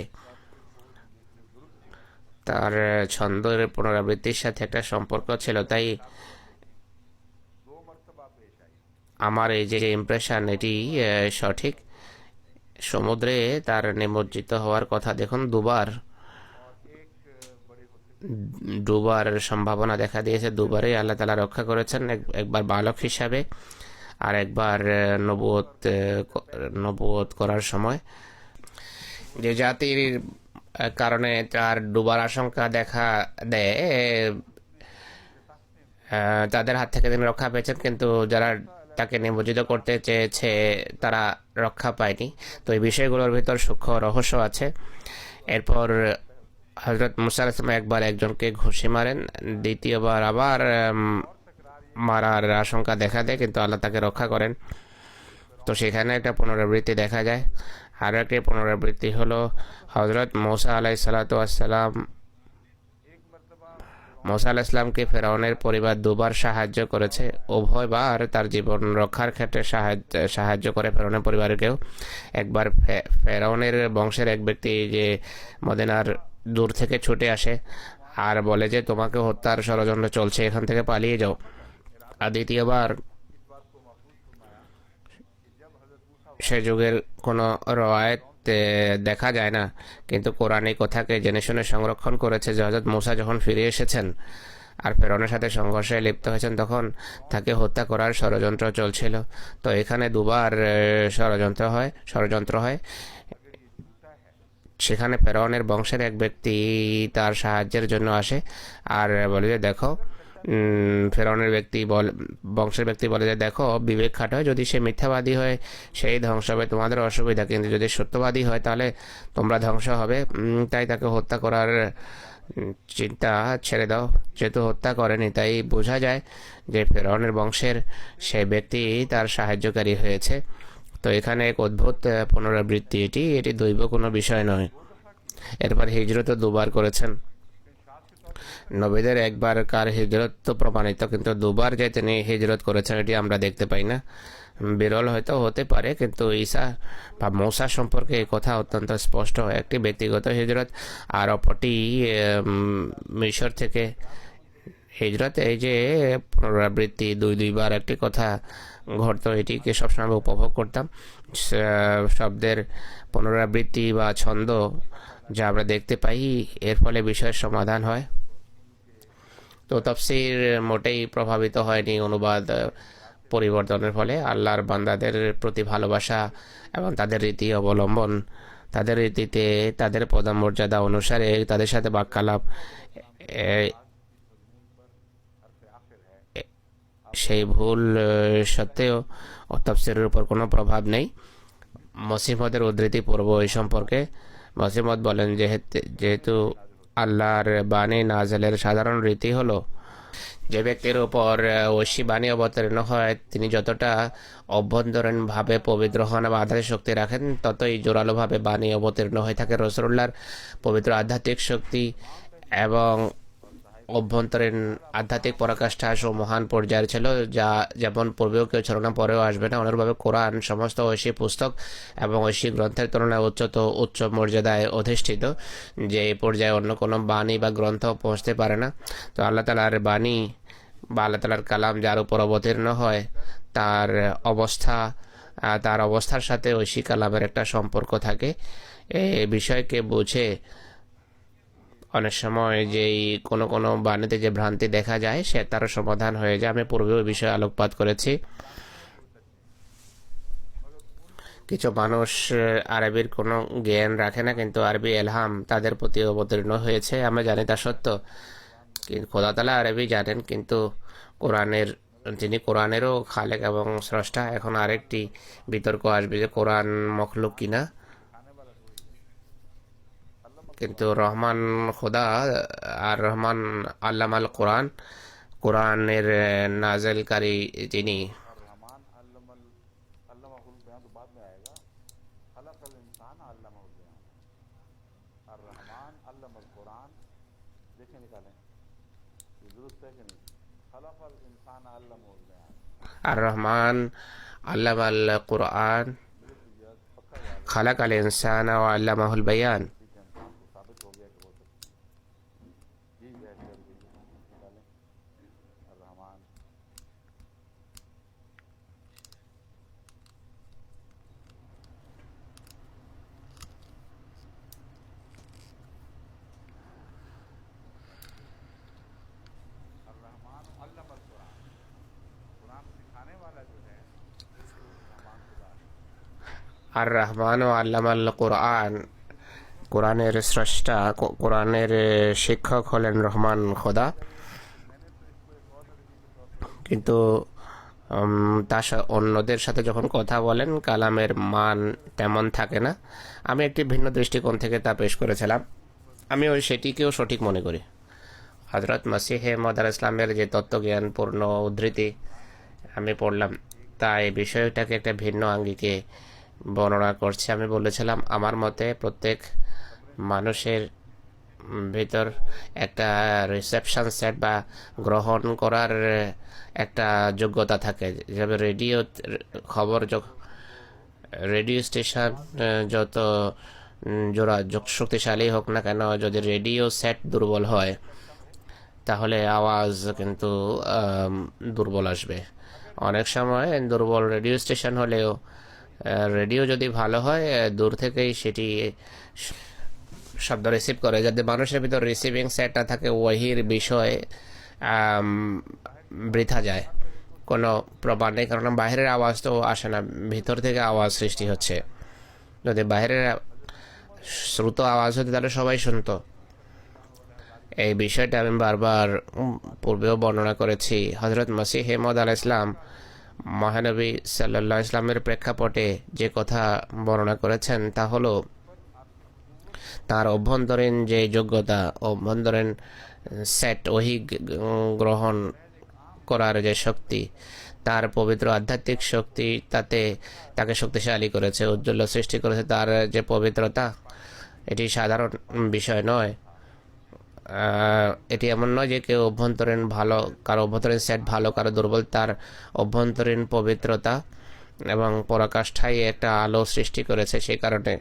তার ছন্দের পুনরাবৃত্তির সাথে একটা সম্পর্ক ছিল, তাই আমার এই যে ইমপ্রেশন এটি সঠিক। সমুদ্রে তার নিমজ্জিত হওয়ার কথা দেখুন, দুবার সম্ভাবনা দেখা দিয়েছে, দুবারই আল্লাহ তাআলা রক্ষা করেছেন। একবার বালক হিসাবে, আর একবার নবুয়ত করার সময়। যে জাতির কারণে তার ডুবার আশঙ্কা দেখা দেয়, তাদের হাত থেকে তিনি রক্ষা পেয়েছেন, কিন্তু যারা তাকে নিমজ্জিত করতে চেয়েছে তারা রক্ষা পায়নি। তো এই বিষয়গুলোর ভিতর সূক্ষ্ম রহস্য আছে। এরপর হজরত মুসা আলাইহিস সালাম একবার একজনকে ঘুষি মারেন, দ্বিতীয়বার আবার মারার আশঙ্কা দেখা দেয়, কিন্তু আল্লাহ তাকে রক্ষা করেন। তো সেখানে একটা পুনরাবৃত্তি দেখা যায়। আরও একটি পুনরাবৃত্তি হলো হজরত মুসা আলাইহিসসালাম ইসলামকে ফেরাউনের পরিবার দুবার সাহায্য করেছে। উভয়বার তার জীবন রক্ষার ক্ষেত্রে সাহায্য করে ফেরাউনের পরিবারকেও। একবার ফেরাউনের বংশের এক ব্যক্তি যে মদিনার দূর থেকে ছুটে আসে আর বলে যে তোমাকে হত্যার ষড়যন্ত্র চলছে, এখান থেকে পালিয়ে যাও। আর দ্বিতীয়বার সে যুগের কোনো রওয়ায়েত দেখা যায় না, কিন্তু কোরআন এই কথাকে জেনে শুনে সংরক্ষণ করেছে যে হযরত মুসা যখন ফিরে এসেছেন আর ফেরৌনের সাথে সংঘর্ষে লিপ্ত হয়েছেন তখন তাকে হত্যা করার ষড়যন্ত্র চলছিল। তো এখানে দুবার ষড়যন্ত্র হয়। সেখানে ফেরাউনের বংশের এক ব্যক্তি তার সাহায্যের জন্য আসে আর বলে যে দেখো, বংশের ব্যক্তি বলে যে দেখো, বিবেক খাটায়, যদি সে মিথ্যাবাদী হয় সেই ধ্বংস হবে, তোমাদের অসুবিধা, কিন্তু যদি সত্যবাদী হয় তাহলে তোমরা ধ্বংস হবে। তাই তাকে হত্যা করার চিন্তা ছেড়ে দাও। যেহেতু হত্যা করেনি তাই বোঝা যায় যে ফেরাউনের বংশের সেই ব্যক্তি তার সাহায্যকারী হয়েছে। তো এখানে এক অদ্ভুত পুনরাবৃত্তি, এটি দৈব কোনো বিষয় নয়। এরপর হিজরতও দুবার করেছেন। নবীদের একবার কার হিজরত তো প্রমাণিত, কিন্তু দুবার যে তিনি হিজরত করেছেন এটি আমরা দেখতে পাই না। বিরল হয়তো হতে পারে, কিন্তু ঈসা বা মূসা সম্পর্কে এই কথা অত্যন্ত স্পষ্ট। একটি ব্যক্তিগত হিজরত আর অপরটি মিশর থেকে হিজরত। এই যে পুনরাবৃত্তি দুইবার একটি কথা ঘটতো, এটিকে সবসময় আমি উপভোগ করতাম। শব্দের পুনরাবৃত্তি বা ছন্দ যা আমরা দেখতে পাই, এর ফলে বিষয়ের সমাধান হয়। তো তাফসীর মোটেই প্রভাবিত হয়নি অনুবাদ পরিবর্তনের ফলে। আল্লাহর বান্দাদের প্রতি ভালোবাসা এবং তাদের রীতি অবলম্বন, তাদের রীতিতে তাদের পদমর্যাদা অনুসারে তাদের সাথে বাক্যালাপ, সেই ভুল সত্ত্বেও তাফসীরের উপর কোনো প্রভাব নেই। মসিমদের উদ্ধৃতি পূর্ব এই সম্পর্কে। মসিমদ বলেন, যেহেতু আল্লাহর বাণী নাজেলের সাধারণ রীতি হলো, যে ব্যক্তির উপর ঐশী বাণী অবতীর্ণ হয় তিনি যতটা অভ্যন্তরীণভাবে পবিত্র হন বা আধ্যাত্মিক শক্তি রাখেন ততই জোরালোভাবে বাণী অবতীর্ণ হয়ে থাকে। রাসূলুল্লাহর পবিত্র আধ্যাত্মিক শক্তি এবং অভ্যন্তরীণ আধ্যাত্মিক পরাকাষ্ঠা মহান পর্যায়ের ছিল, যা যেমন পূর্বেও কেউ ছিল না, পরেও আসবে না। অনুরূপভাবে কোরআন সমস্ত ঐশী পুস্তক এবং ঐশী গ্রন্থের তুলনায় উচ্চ মর্যাদায় অধিষ্ঠিত, যে এই পর্যায়ে অন্য কোনো বাণী বা গ্রন্থ পৌঁছতে পারে না। তো আল্লাহ তাআলার বাণী বা আল্লাহ তাআলার কালাম যার উপর অবতীর্ণ হয় তার অবস্থার সাথে ঐশী কালামের একটা সম্পর্ক থাকে। এই বিষয়কে বুঝে অনেক সময় যেই কোনো বাণীতে যে ভ্রান্তি দেখা যায় সে তার সমাধান হয়ে যায়। আমি পূর্বেও এই বিষয়ে আলোকপাত করেছি। কিছু মানুষ আরবির কোনো জ্ঞান রাখে না, কিন্তু আরবি এলহাম তাদের প্রতি অবতীর্ণ হয়েছে, আমরা জানি তা সত্য। খোদা তাআলা আরবি জানেন, কিন্তু তিনি কোরআনেরও খালেক এবং স্রষ্টা। এখন আরেকটি বিতর্ক আসবে যে কোরআন মখলুক কিনা, কিন্তু রহমান খোদা আর রহমান আল্লামাল কোরআনের নাজেলকারী তিনি। আর রহমান আল্লামাল কুরআন খালাকাল ইনসান ওয়া আল্লামাহুল বায়ান। আর রহমান ও আল্লামাল কুরআন, কোরআনের স্রষ্টা, কোরআনের শিক্ষক হলেন রহমান খোদা। কিন্তু অন্যদের সাথে যখন কথা বলেন কালামের মান তেমন থাকে না। আমি একটি ভিন্ন দৃষ্টিকোণ থেকে তা পেশ করেছিলাম। আমি সেটিকেও সঠিক মনে করি। হযরত মসিহে মওউদ ইসলামের যে তত্ত্বজ্ঞানপূর্ণ উদ্ধৃতি আমি পড়লাম তা এই বিষয়টাকে একটা ভিন্ন আঙ্গিকে বর্ণনা করছে। আমি বলেছিলাম, আমার মতে প্রত্যেক মানুষের ভিতর একটা রিসেপশন সেট বা গ্রহণ করার একটা যোগ্যতা থাকে। যেভাবে রেডিও স্টেশন যত জোড়া শক্তিশালী হোক না কেন, যদি রেডিও সেট দুর্বল হয় তাহলে আওয়াজ কিন্তু দুর্বল আসবে। অনেক সময় দুর্বল রেডিও স্টেশন হলেও রেডিও যদি ভালো হয় দূর থেকেই সেটি শব্দ রিসিভ করে। যদি মানুষের ভিতর রিসিভিং সেট না থাকে ওয়াহির বিষয়ে আম, বৃথা যায়, কোনো প্রমাণ নেই, কারণ বাইরের আওয়াজ তো আসে না, ভিতর থেকে আওয়াজ সৃষ্টি হচ্ছে। যদি বাইরের শ্রুত আওয়াজ হতো তাহলে সবাই শুনতো। এই বিষয়টা আমি বারবার পূর্বেও বর্ণনা করেছি। হজরত মসিহ মউদ আলাইহিস সালাম মহানবী সাল্লাল্লাহু আলাইহি ইসলামের প্রেক্ষাপটে যে কথা বর্ণনা করেছেন তা হলো তার অভ্যন্তরীণ যে যোগ্যতা, অভ্যন্তরীণ সেট ওহি গ্রহণ করার যে শক্তি, তার পবিত্র আধ্যাত্মিক শক্তি তাতে তাকে শক্তিশালী করেছে, উজ্জ্বল সৃষ্টি করেছে। তার যে পবিত্রতা এটি সাধারণ বিষয় নয়। এটি এমন নয় যে কেউ অভ্যন্তরীণ ভালো, কারো অভ্যন্তরীণ সেট ভালো, কারো দুর্বল। তার অভ্যন্তরীণ পবিত্রতা এবং পরাকাষ্ঠায় একটা আলো সৃষ্টি করেছে। সেই কারণে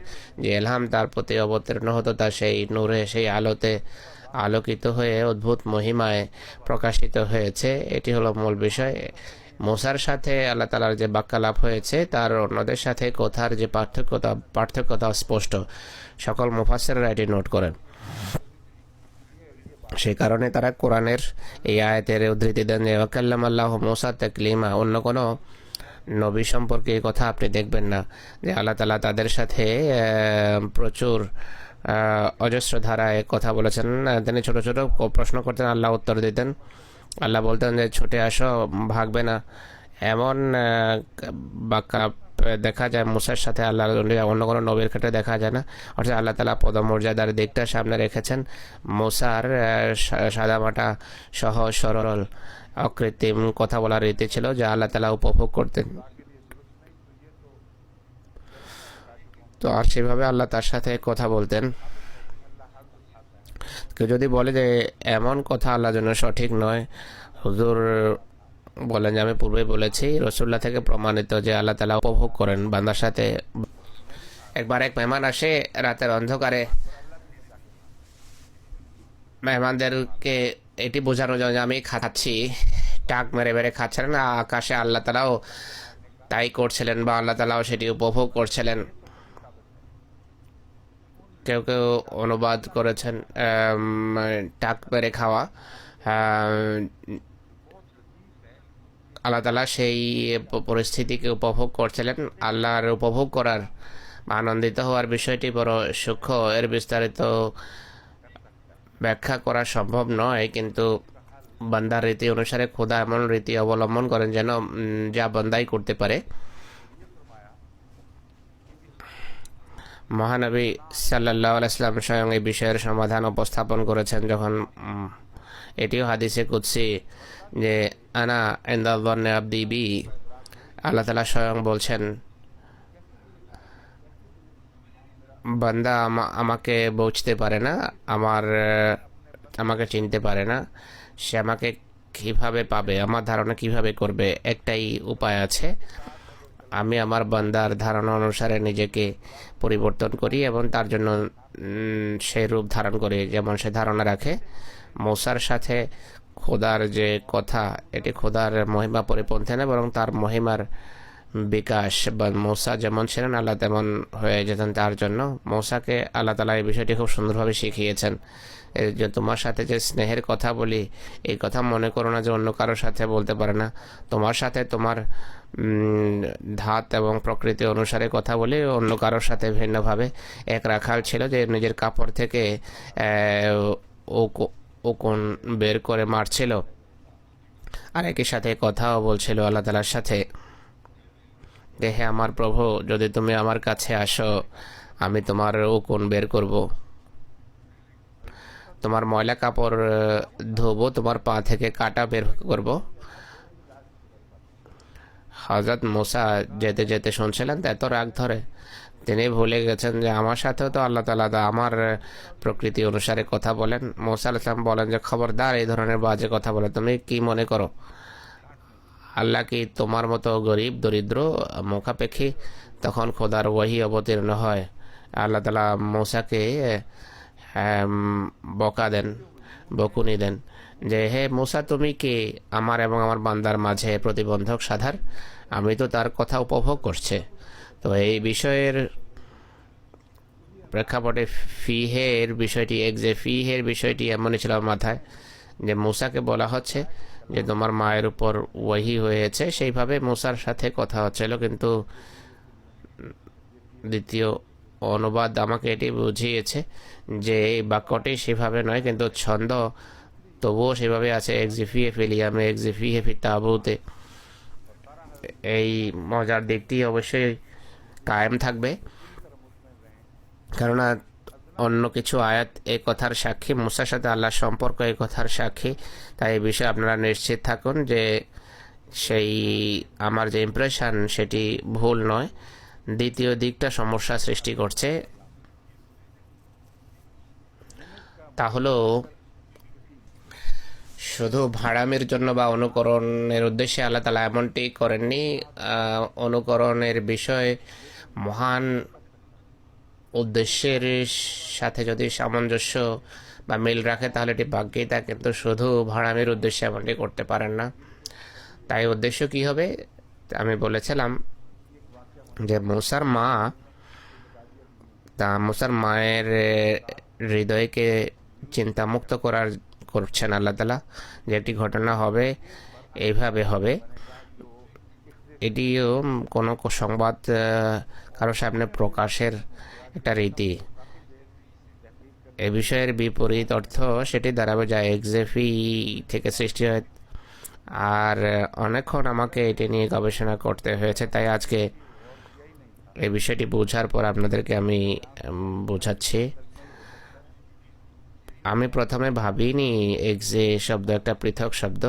যে এলহাম তার প্রতি অবতীর্ণ হতো তা সেই নূরে, সেই আলোতে আলোকিত হয়ে অদ্ভুত মহিমায় প্রকাশিত হয়েছে। এটি হলো মূল বিষয়। মুসার সাথে আল্লাহ তালার যে বাক্যালাপ হয়েছে তার অন্যদের সাথে কথার যে পার্থক্যতা স্পষ্ট। সকল মুফাসসিররা এটি নোট করেন। সেই কারণে তারা কোরআনের এই আয়াতের উদ্ধৃতি দেন যে ওয়াকাল্লাম আল্লাহ মুসা তাকলিমা। অন্য কোনো নবী সম্পর্কে এই কথা আপনি দেখবেন না যে আল্লাহ তালা তাদের সাথে প্রচুর অজস্র ধারায় কথা বলেছেন। তিনি ছোট ছোট প্রশ্ন করতেন, আল্লাহ উত্তর দিতেন। আল্লাহ বলতেন যে ছুটে আসো, ভাগবে না। এমন বাক্যা দেখা যায় মুসার সাথে আল্লাহ, অন্য কোনো নবীর ক্ষেত্রে দেখা যায় না। অর্থাৎ আল্লাহ তালা পদমর্যাদার দিকটা সামনে রেখেছেন। মুসার সাদামাটা সহজ সরল অকৃত্রিম কথা বলার রীতি ছিল যা আল্লাহ তালা উপভোগ করতেন। তো আর সেভাবে আল্লাহ তার সাথে কথা বলতেন। কেউ যদি বলে যে এমন কথা আল্লাহর জন্য সঠিক নয়, হুজুর বলেন যে আমি পূর্বে বলেছি রসুল্লাহ থেকে প্রমাণিত যে আল্লাহ তালা উপভোগ করেন বান্দার সাথে। একবার এক মেহমান আসে রাতের অন্ধকারে, মেহমানদেরকে এটি বোঝানো যায় যে আমি খাচ্ছি, টাক মেরে মেরে খাচ্ছেন না। আকাশে আল্লাহ তালাও তাই করছিলেন বা আল্লাহ তালাও সেটি উপভোগ করছিলেন। কেউ কেউ অনুবাদ করেছেন টাক মেরে খাওয়া। আল্লাহ তালা সেই পরিস্থিতিকে উপভোগ করছিলেন। আল্লাহর উপভোগ করার বা আনন্দিত হওয়ার বিষয়টি বড় সূক্ষ্ম, এর বিস্তারিত ব্যাখ্যা করা সম্ভব নয়। কিন্তু বান্দার রীতি অনুসারে খোদা এমন রীতি অবলম্বন করেন যেন যা বান্দাই করতে পারে। মহানবী সাল্লাল্লাহু আলাইহি ওয়াসাল্লাম স্বয়ং এই বিষয়ের সমাধান উপস্থাপন করেছেন যখন এটিও হাদিসে কুদসি যে আনা ইনদা যান্নি আবদি বি। আল্লাহ তাআলা স্বয়ং বলছেন বান্দা আমাকে বুঝতে পারে না, আমাকে চিনতে পারে না, সে আমাকে কিভাবে পাবে, আমার ধারণা কিভাবে করবে। একটাই উপায় আছে, আমি আমার বান্দার ধারণা অনুসারে নিজেকে পরিবর্তন করি এবং তার জন্য সেই রূপ ধারণ করি যেমন সে ধারণা রাখে। মূসার সাথে খোদার যে কথা, এটি খোদার মহিমা পরিপন্থী না, বরং তার মহিমার বিকাশ। বা মূসা যেমন ছিলেন আল্লাহ তেমন হয়ে যেতেন তার জন্য। মূসাকে আল্লাহ তাআলা এই বিষয়টি খুব সুন্দরভাবে শিখিয়েছেন যে তোমার সাথে যে স্নেহের কথা বলি, এই কথা মনে করো না যে অন্য কারোর সাথে বলতে পারে না। তোমার সাথে তোমার ধাত এবং প্রকৃতি অনুসারে কথা বলি, অন্য কারোর সাথে ভিন্নভাবে। এক রাখাল ছিল যে নিজের কাপড় থেকে উকুন বের করে মারছিল, আর একই সাথে কথাও বলছিল আল্লাহ তাআলার সাথে যে হে আমার প্রভু, যদি তুমি আমার কাছে আসো আমি তোমার উকুন বের করব, তোমার ময়লা কাপড় ধোবো, তোমার পা থেকে কাটা বের করব। হযরত মূসা যেতে যেতে শুনছিলেন, এত রাগ ধরে তিনি ভুলে গেছেন যে আমার সাথেও তো আল্লাহ তাআলা আমার প্রকৃতি অনুসারে কথা বলেন। মূসা আলাইহিস সালাম বলেন যে খবরদার, এই ধরনের বাজে কথা বলে, তুমি কি মনে করো আল্লাহ কি তোমার মতো গরিব দরিদ্র মুখাপেক্ষী? তখন খোদার ওয়াহি অবতীর্ণ হয়। আল্লাহ তাআলা মূসাকে বকা দেন, বকুনি দেন যে হে মূসা, তুমি কি আমার এবং আমার বান্দার মাঝে প্রতিবন্ধক সাধার? আমি তো তার কথা উপভোগ করছে, তো এই বিষয়ের প্রেক্ষাপটে ফিহের বিষয়টি ফিহের বিষয়টি এমনই ছিল আমার মাথায় যে মুসাকে বলা হচ্ছে যে তোমার মায়ের উপর ওয়াহি হয়েছে, সেইভাবে মুসার সাথে কথা হচ্ছিল, কিন্তু দ্বিতীয় অনুবাদ আমাকে এটি বুঝিয়েছে যে এই বাক্যটি সেভাবে নয়, কিন্তু ছন্দ তবুও সেভাবে আছে, এক্সিফিয়ে ফেলিয়ামে এক্সিফিয়ে ফি তাবুতে। এই মজার দিকটি অবশ্যই কায়েম থাকবে, কেননা অন্য কিছু আয়াত এই কথার সাক্ষী, মুসার সাথে আল্লাহর সম্পর্ক এই কথার সাক্ষী। তাই এই বিষয়ে আপনারা নিশ্চিত থাকুন যে সেই আমার যে ইমপ্রেশন সেটি ভুল নয়। দ্বিতীয় দিকটা সমস্যা সৃষ্টি করছে, তা হলো শুধু ভাড়ামির জন্য বা অনুকরণের উদ্দেশ্যে আল্লাহ তালা এমনটি করেননি। অনুকরণের বিষয় মহান উদ্দেশ্যের সাথে যদি সামঞ্জস্য বা মিল রাখে তাহলে এটি ভাগ্যেই তা, কিন্তু শুধু ভাড়ামির উদ্দেশ্যে এমনটি করতে পারেন না। তাই উদ্দেশ্য কি হবে? আমি বলেছিলাম যে মুসার মায়ের হৃদয়কে চিন্তামুক্ত করছেন আল্লাহ তালা, যে একটি ঘটনা হবে এইভাবে হবে। এটিও কোনো সংবাদ কারো সামনে প্রকাশের একটা রীতি। এ বিষয়ের বিপরীত অর্থ সেটি দাঁড়াবে যা এক্সেফি থেকে সৃষ্টি হয়, আর অনেকক্ষণ আমাকে এটি নিয়ে গবেষণা করতে হয়েছে। তাই আজকে এই বিষয়টি বোঝার পর আপনাদেরকে আমি বোঝাচ্ছি। আমি প্রথমে ভাবিনি এক্সে শব্দ একটা পৃথক শব্দ।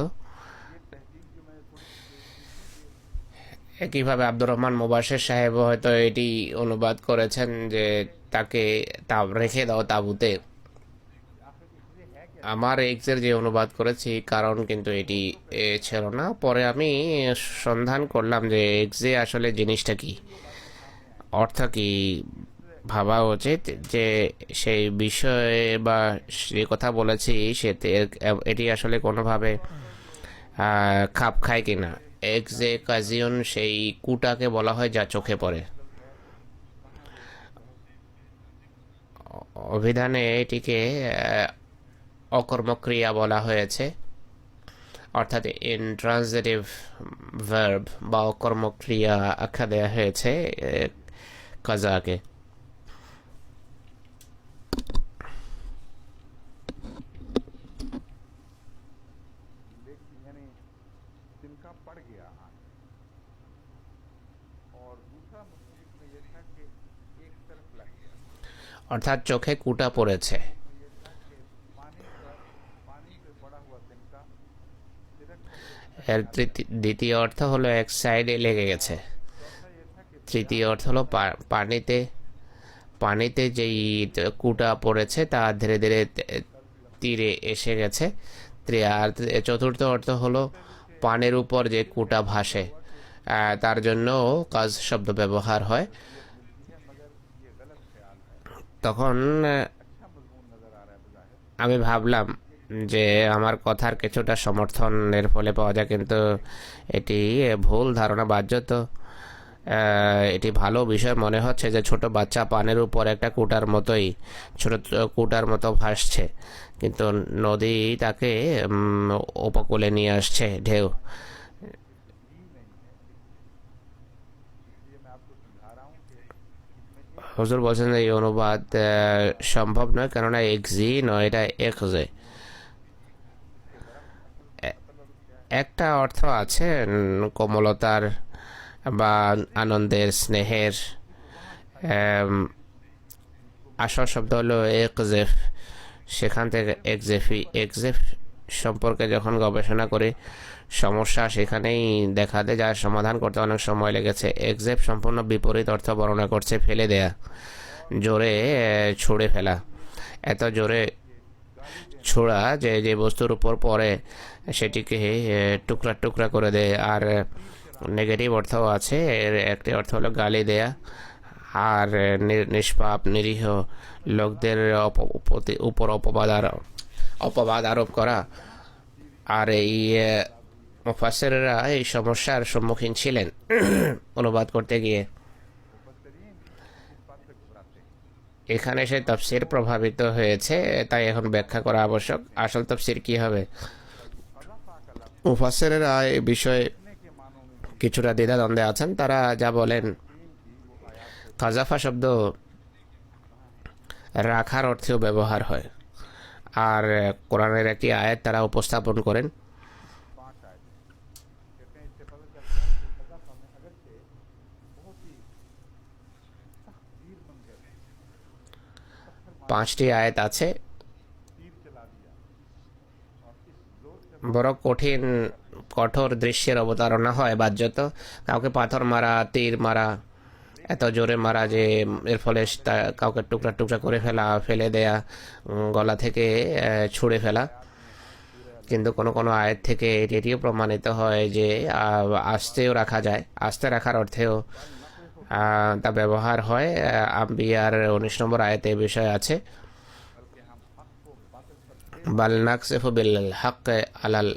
একইভাবে আব্দুর রহমান মুবাশির সাহেব হয়তো এটি অনুবাদ করেছেন যে তাকে রেখে দাও তাঁবুতে। আমার এক্সের যে অনুবাদ করেছি কারণ কিন্তু এটি ছিল না। পরে আমি সন্ধান করলাম যে এক্সে আসলে জিনিসটা কি, অর্থ কি ভাবা উচিত, যে সেই বিষয়ে বা যে কথা বলেছি সেতে এটি আসলে কোনোভাবে খাপ খায় কিনা। এক্সেকাজিয়ন সেই কুটাকে বলা হয় যা চোখে পড়ে। অভিধানে এটিকে অকর্মক্রিয়া বলা হয়েছে, অর্থাৎ ইনট্রান্সিটিভ ভার্ব বা অকর্মক্রিয়া আখ্যা দেওয়া হয়েছে কাজাকে। यानी तिनका पड़ गया आंख। और दूसरा मुस्लिम में यह था कि एक तरफ लग गया, অর্থাৎ চোখে কুটা পড়েছে। में यह था कि पानी पे पड़ा हुआ तिनका तिरक এর দ্বিতীয় অর্থ হলো এক সাইডে লেগে গেছে। चौथा यह था कि তৃতীয় অর্থ হলো পানিতে যেই কুটা পড়েছে তা ধীরে ধীরে তীরে এসে গেছে। আর চতুর্থ অর্থ হলো পানির উপর যে কুটা ভাসে, তার জন্য কাজ শব্দ ব্যবহার হয়। তখন আমি ভাবলাম যে আমার কথার কিছুটা সমর্থনের ফলে পাওয়া যায়, কিন্তু এটি ভুল ধারণা। বাহ্যত এটি ভালো বিষয় মনে হচ্ছে যে ছোট বাচ্চা পানির উপর একটা ছোট কুটার মতো ভাসছে, কিন্তু নদী তাকে উপকূলে নিয়ে আসছে ঢেউ। হুজুর বলছেন এই অনুবাদ সম্ভব নয়, কেননা এক্সি নয়, এটা এক্সে। একটা অর্থ আছে কোমলতার বা আনন্দের, স্নেহের। আসল শব্দ হলো একজেফ, সেখান থেকে এক্সেফ সম্পর্কে যখন গবেষণা করি সমস্যা সেখানেই দেখা দেয়, যার সমাধান করতে অনেক সময় লেগেছে। এক্সেফ সম্পূর্ণ বিপরীত অর্থ বর্ণনা করছে, ফেলে দেয়া, জোরে ছুঁড়ে ফেলা। এত জোরে ছোড়া যে বস্তুর উপর পড়ে সেটিকে টুকরা টুকরা করে দেয়। আর নেগেটিভ অর্থও আছে, এর একটি অর্থ হলো গালি দেয়া আর নিষ্পাপ নিরীহ লোকদের উপর অপবাদ আরোপ করা। আর এই মুফাসসিররা এই সমস্যার সম্মুখীন ছিলেন অনুবাদ করতে গিয়ে। এখানে এসে তাফসির প্রভাবিত হয়েছে, তাই এখন ব্যাখ্যা করা আবশ্যক। আসল তাফসির কি হবে? कज़फ़ा का लफ्ज़ মুফাসসিরেরা এই বিষয়ে रखने के मानों में भी কিছুটা দ্বিধাদ্বন্দ্বে আছেন। তারা যা বলেন, तीन की वो आयात से কাজাফা শব্দ রাখার অর্থেও ব্যবহার হয়। আর কোরআনের একটি আয়াত তারা উপস্থাপন করেন, 5 आयत कहते हैं। इससे पता चलता है कि कज़फ़ा में अगरचे बहुत ही सख्त तीर मंजर है, पत्थर मार 5টি আয়াত আছে। तीर चला दिया और इस जोर से বড় কঠিন কঠোর দৃশ্যের অবতারণা হয় বাহ্যত। কাউকে পাথর মারা, তীর মারা, এত জোরে মারা যে এর ফলে কাউকে টুকরা টুকরা করে ফেলে দেয়া, গলা থেকে ছুঁড়ে ফেলা। কিন্তু কোনো কোনো আয়াত থেকে এটিও প্রমাণিত হয় যে আস্তেও রাখা যায়, আস্তে রাখার অর্থেও তা ব্যবহার হয়। আম্বিয়ার 19 নম্বর আয়াতে এ বিষয় আছে। बल्कि हम हक को बातिल पर বাল নাকসিফু বিল হক আলাল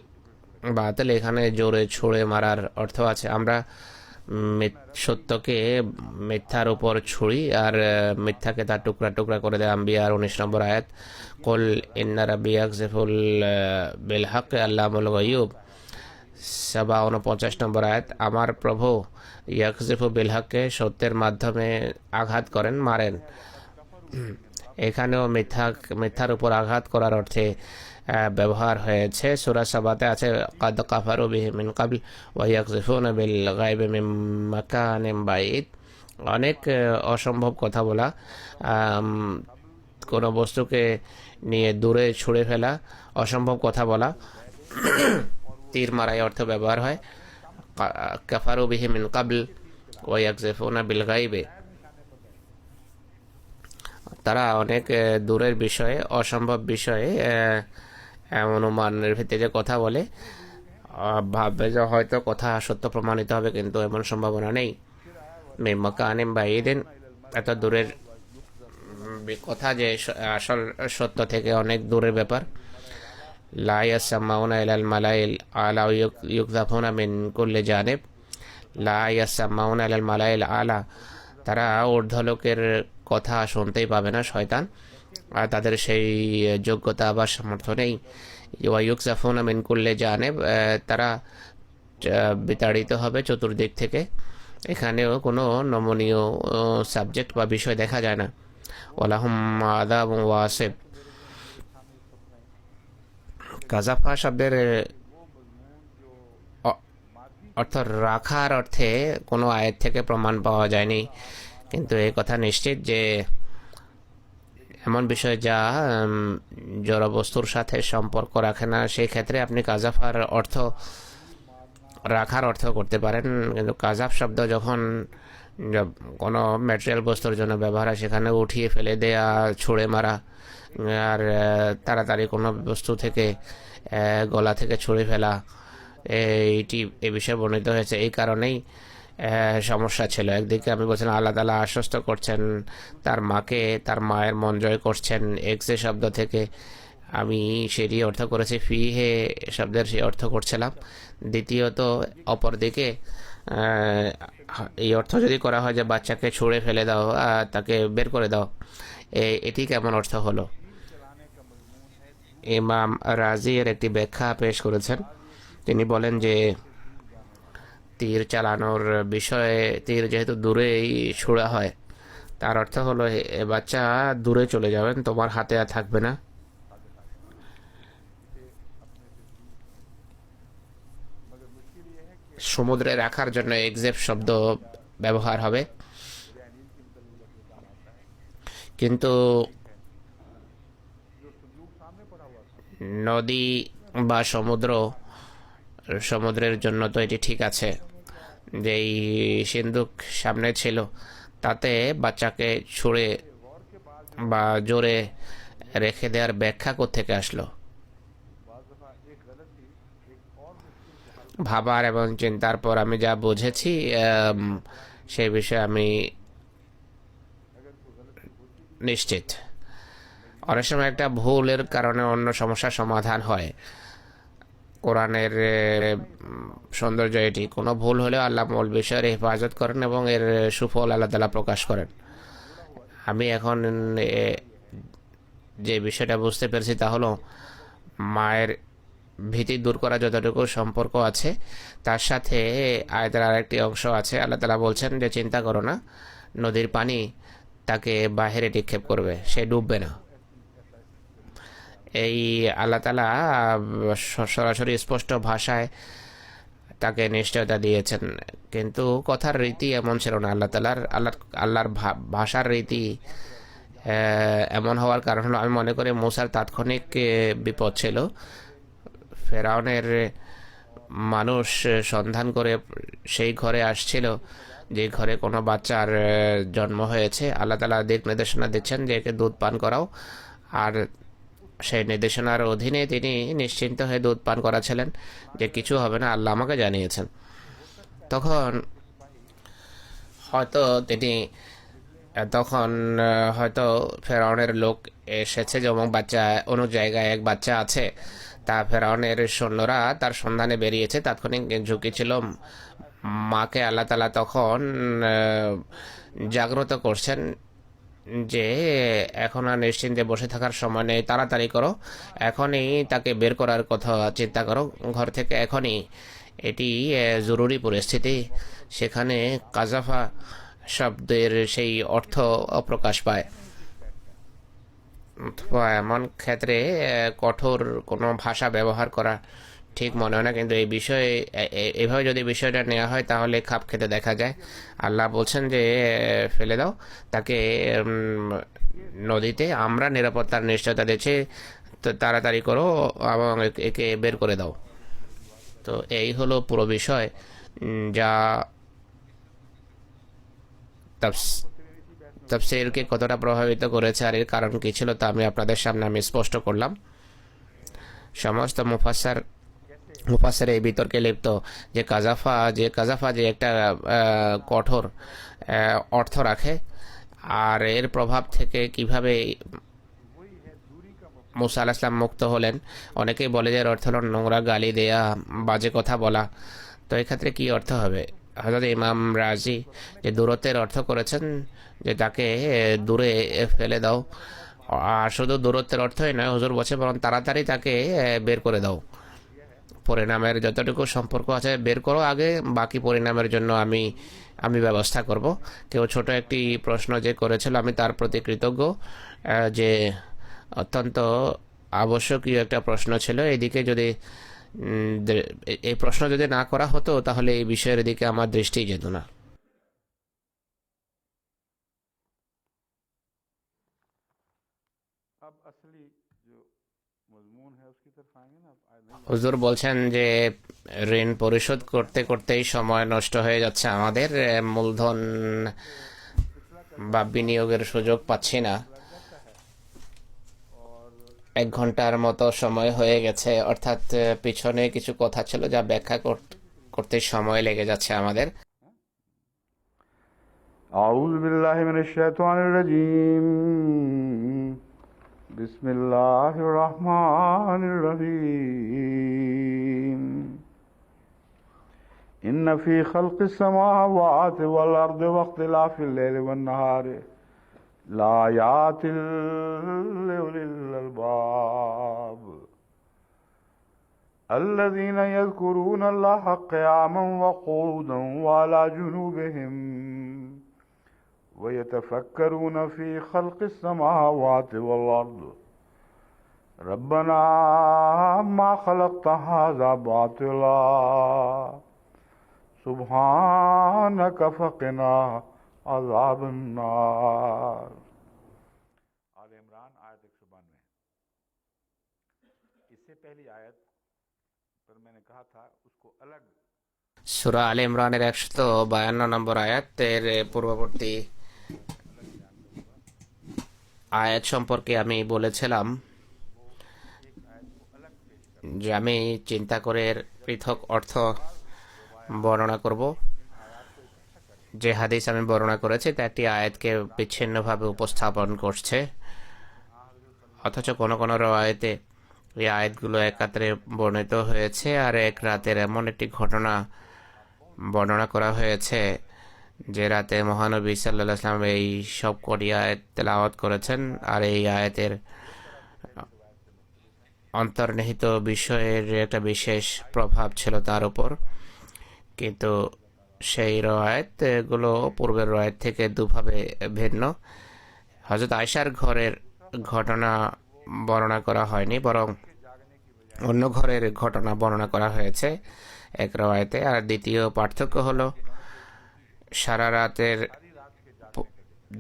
বাতিল, এখানে জোরে ছুঁড়ে মারার অর্থ আছে। আমরা সত্যকে মিথ্যার উপর ছুঁড়ি আর মিথ্যাকে তার টুকরা টুকরা করে দেয়। আম্বিয়ার 19 নম্বর আয়াত, কুল ইন্না রাব্বি ইয়াকযিফুল বিল হক আল্লামুল গায়ুব। সাবা 49 নম্বর আয়াত, আমার প্রভু ইয়াকযিফু বিল হককে সত্যের মাধ্যমে আঘাত করেন, মারেন। এখানেও মিথ্যার উপর আঘাত করার অর্থে ব্যবহার হয়েছে। সূরা সাবাতে আছে, কাদ কাফারু বিহি মিন ক্বাবল ওয়া ইয়াকযিফুনা বিল গায়বি মিন মাকানিন বাঈদ। অনেক অসম্ভব কথা বলা, কোনো বস্তুকে নিয়ে দূরে ছুঁড়ে ফেলা, অসম্ভব কথা বলা, তীর মারাই অর্থ ব্যবহার হয়। কাফারু বিহি মিন ক্বাবল ওয়া ইয়াকযিফুনা বিল গায়বি, তারা অনেক দূরের বিষয়ে, অসম্ভব বিষয়ে অনুমানের ভিত্তিতে কথা বলে, ভাববে যে হয়তো কথা সত্য প্রমাণিত হবে, কিন্তু এমন সম্ভাবনা নেই। মিম্মাকানিম বাঈদিন, এত দূরের কথা যে আসল সত্য থেকে অনেক দূরের ব্যাপার। লা ইয়াসমাউনা ইলাল মালাইল আলা ইউকযাফুনা মিন কুল্লি জানিব। লা ইয়াসমাউনা ইলাল মালাইল আলা, তারা ঊর্ধ্বলোকের কথা শুনতেই পাবে না, শয়তান, আর তাদের সেই যোগ্যতা বা সামর্থ্য নেই। ইউকযাফুনা মিন কুল্লি জানিব, তারা বিতাড়িত হবে চতুর্দিক থেকে। এখানেও কোনো নমনীয় সাবজেক্ট বা বিষয় দেখা যায় না। ওয়ালাহুম আযাবুন ওয়াসিব। কাজাফা শব্দের অর্থ রাখার অর্থে কোনো আয়াত থেকে প্রমাণ পাওয়া যায়নি, কিন্তু এই কথা নিশ্চিত যে এমন বিষয় যা জড়বস্তুর সাথে সম্পর্ক রাখে না, সেই ক্ষেত্রে আপনি কাজাফার অর্থ রাখার অর্থ করতে পারেন। কিন্তু কাজাফ শব্দ যখন কোনো ম্যাটেরিয়াল বস্তুর জন্য ব্যবহার হয়, সেখানে উঠিয়ে ফেলে দেয়া, ছুঁড়ে মারা, আর তাড়াতাড়ি কোনো বস্তু থেকে গলা থেকে ছুঁড়ে ফেলা, এই বিষয়ে বর্ণিত হয়েছে। এই কারণেই সমস্যা ছিল। একদিকে আমি বলছিলাম আল্লাহ তাআলা আশ্বস্ত করছেন তার মাকে, তার মায়ের মন জয় করছেন এক্সে শব্দ থেকে, আমি সেটি অর্থ করেছি, ফিহে শব্দের সেই অর্থ করছিলাম। দ্বিতীয়ত অপরদিকে এই অর্থ যদি করা হয় যে বাচ্চাকে ছুঁড়ে ফেলে দাও, তাকে বের করে দাও, এটি কেমন অর্থ হলো? ইমাম রাজি এর একটি ব্যাখ্যা পেশ করেছেন। তিনি বলেন যে তীর চালানোর বিষয়ে, তীর যেহেতু দূরেই ছোড়া হয়, তার অর্থ হলো বাচ্চা দূরে চলে যাবেন, তোমার হাতে আর থাকবে না। সমুদ্রে রাখার জন্য এক্সেপ শব্দ ব্যবহার হবে, কিন্তু নদী বা সমুদ্রের জন্য তো এটি ঠিক আছে। যেই সিন্ধুক সামনে ছিল তাতে বাচ্চাকে ছুঁড়ে বা জোরে রেখে দেওয়ার ব্যাখ্যা কোত্থেকে আসলো? ভাবার এবং চিন্তার পর আমি যা বুঝেছি সেই বিষয়ে আমি নিশ্চিত। অনেক সময় একটা ভুলের কারণে অন্য সমস্যার সমাধান হয়। কোরআনের সৌন্দর্য এটি, কোনো ভুল হলেও আল্লাহ মূল বিষয়ের হেফাজত করেন এবং এর সুফল আল্লাহ তাআলা প্রকাশ করেন। আমি এখন এ, যে বিষয়টা বুঝতে পেরেছি তা হলো মায়ের ভীতি দূর করা যতটুকু সম্পর্ক আছে তার সাথে আয়াতের আরেকটি অংশ আছে। আল্লাহ তাআলা বলছেন যে চিন্তা করো না, নদীর পানি তাকে বাহিরে নিক্ষেপ করবে, সে ডুববে না। এই আল্লাহ তাআলা সরাসরি স্পষ্ট ভাষায় তাকে নিশ্চয়তা দিয়েছেন, কিন্তু কথার রীতি এমন ছিল না। আল্লাহর ভাষার রীতি এমন হওয়ার কারণ হলো, আমি মনে করি মূসার তাৎক্ষণিক বিপদ ছিল। ফেরাউনের মানুষ সন্ধান করে সেই ঘরে আসছিল যে ঘরে কোনো বাচ্চার জন্ম হয়েছে। আল্লাহ তাআলা দিক নির্দেশনা দিচ্ছেন যে একে দুধ পান করাও, আর সেই নির্দেশনার অধীনে তিনি নিশ্চিন্ত হয়ে দুধ পান করাছিলেন যে কিছু হবে না, আল্লাহ আমাকে জানিয়েছেন। তখন হয়তো তিনি তখন হয়তো ফেরাউনের লোক এসেছে যে অমুক বাচ্চা, অন্য জায়গায় এক বাচ্চা আছে, তা ফেরাউনের সৈন্যরা তার সন্ধানে বেরিয়েছে। তাৎক্ষণিক ঝুঁকি ছিল। মাকে আল্লাহ তাআলা তখন জাগ্রত করছেন যে এখন আর নিশ্চিন্তে বসে থাকার সময় নেই, তাড়াতাড়ি করো, এখনই তাকে বের করার কথা চিন্তা করো ঘর থেকে, এখনই। এটি জরুরি পরিস্থিতি। সেখানে কাজাফা শব্দের সেই অর্থ অপ্রকাশ পায়। অথবা এমন ক্ষেত্রে কঠোর কোনো ভাষা ব্যবহার করা ঠিক মনে হয় না, কিন্তু এই বিষয়ে এভাবে যদি বিষয়টা নেওয়া হয় তাহলে খাপ খেতে দেখা যায়। আল্লাহ বলছেন যে ফেলে দাও তাকে নদীতে, আমরা নিরাপত্তার নিশ্চয়তা দিচ্ছি, তো তাড়াতাড়ি করো এবং একে বের করে দাও। তো এই হলো পুরো বিষয়, যা তাফসীরকে কতটা প্রভাবিত করেছে আর এর কারণ কী ছিল তা আমি আপনাদের সামনে স্পষ্ট করলাম। সমস্ত মুফাসসির এই বিতর্কে লিপ্ত যে কাজাফা যে একটা কঠোর অর্থ রাখে, আর এর প্রভাব থেকে কিভাবে মুসা আলাইহিস সালাম মুক্ত হলেন। অনেকেই বলে যে এর অর্থ হলো নোংরা গালি দেয়া, বাজে কথা বলা। তো এক্ষেত্রে কি অর্থ হবে? হযরত ইমাম রাজি যে দূরত্বের অর্থ করেছেন যে তাকে দূরে ফেলে দাও, আর শুধু দূরত্বের অর্থই নয়, হুজুর বলছে বরং তাড়াতাড়ি তাকে বের করে দাও। পরিণামের যতটুকু সম্পর্ক আছে বের করো আগে, বাকি পরিণামের জন্য আমি ব্যবস্থা করব। কেউ ছোট একটি প্রশ্ন যে করেছিল, আমি তার প্রতি কৃতজ্ঞ, যে অত্যন্ত আবশ্যকীয় একটা প্রশ্ন ছিল। এদিকে যদি এই প্রশ্ন যদি না করা হতো তাহলে এই বিষয়ের দিকে আমার দৃষ্টিই যেত না। अब असली जो मजमून है उसकी तरफ आएंगे ना। হুজুর বলছেন যে ঋণ পরিশোধ করতে করতেই সময় নষ্ট হয়ে যাচ্ছে আমাদের, মূলধন বা বিনিয়োগের সুযোগ পাচ্ছি না। 1 ঘন্টার মতো সময় হয়ে গেছে, অর্থাৎ পিছনে কিছু কথা ছিল যা ব্যাখ্যা করতে সময় লেগে যাচ্ছে আমাদের। أعوذ بالله من الشيطان الرجيم بسم الله الرحمن الرحيم إن في خلق السماوات والأرض واختلاف الليل والنهار لآيات لأولي الألباب الذين يذكرون الله قياما وقعودا وعلى جنوبهم ويتفكرون في خلق السماوات والأرض ربنا ما خلقت هذا باطلا سبحانك فقنا عذاب النار। आल इमरान आयत 192। इससे पहली आयत पर मैंने कहा था उसको अलग। সূরা আলে ইমরানের 152 নম্বর আয়াতের পূর্ববর্তী আয়াত সম্পর্কে আমি বলেছিলাম যে আমি চিন্তা করে এর পৃথক অর্থ বর্ণনা করব। যে হাদিস আমি বর্ণনা করেছি তা একটি আয়াতকে বিচ্ছিন্নভাবে উপস্থাপন করছে, অথচ কোনো কোনো আয়াতে এই আয়াতগুলো একাত্রে বর্ণিত হয়েছে, আর এক রাতের এমন একটি ঘটনা বর্ণনা করা হয়েছে যে রাতে মহানবী সাল্লাল্লাহু আলাইহি সাল্লাম এই সব কটি আয়াত তেলাওয়াত করেছেন, আর এই আয়াতের অন্তর্নিহিত বিষয়ের একটা বিশেষ প্রভাব ছিল তার উপর। কিন্তু সেই রওয়ায়াতগুলো পূর্বের রওয়ায়াত থেকে দুভাবে ভিন্ন। হযরত আয়েশার ঘরের ঘটনা বর্ণনা করা হয়নি, বরং অন্য ঘরের ঘটনা বর্ণনা করা হয়েছে এক রওয়ায়াতে। আর দ্বিতীয় পার্থক্য হলো সারা রাতের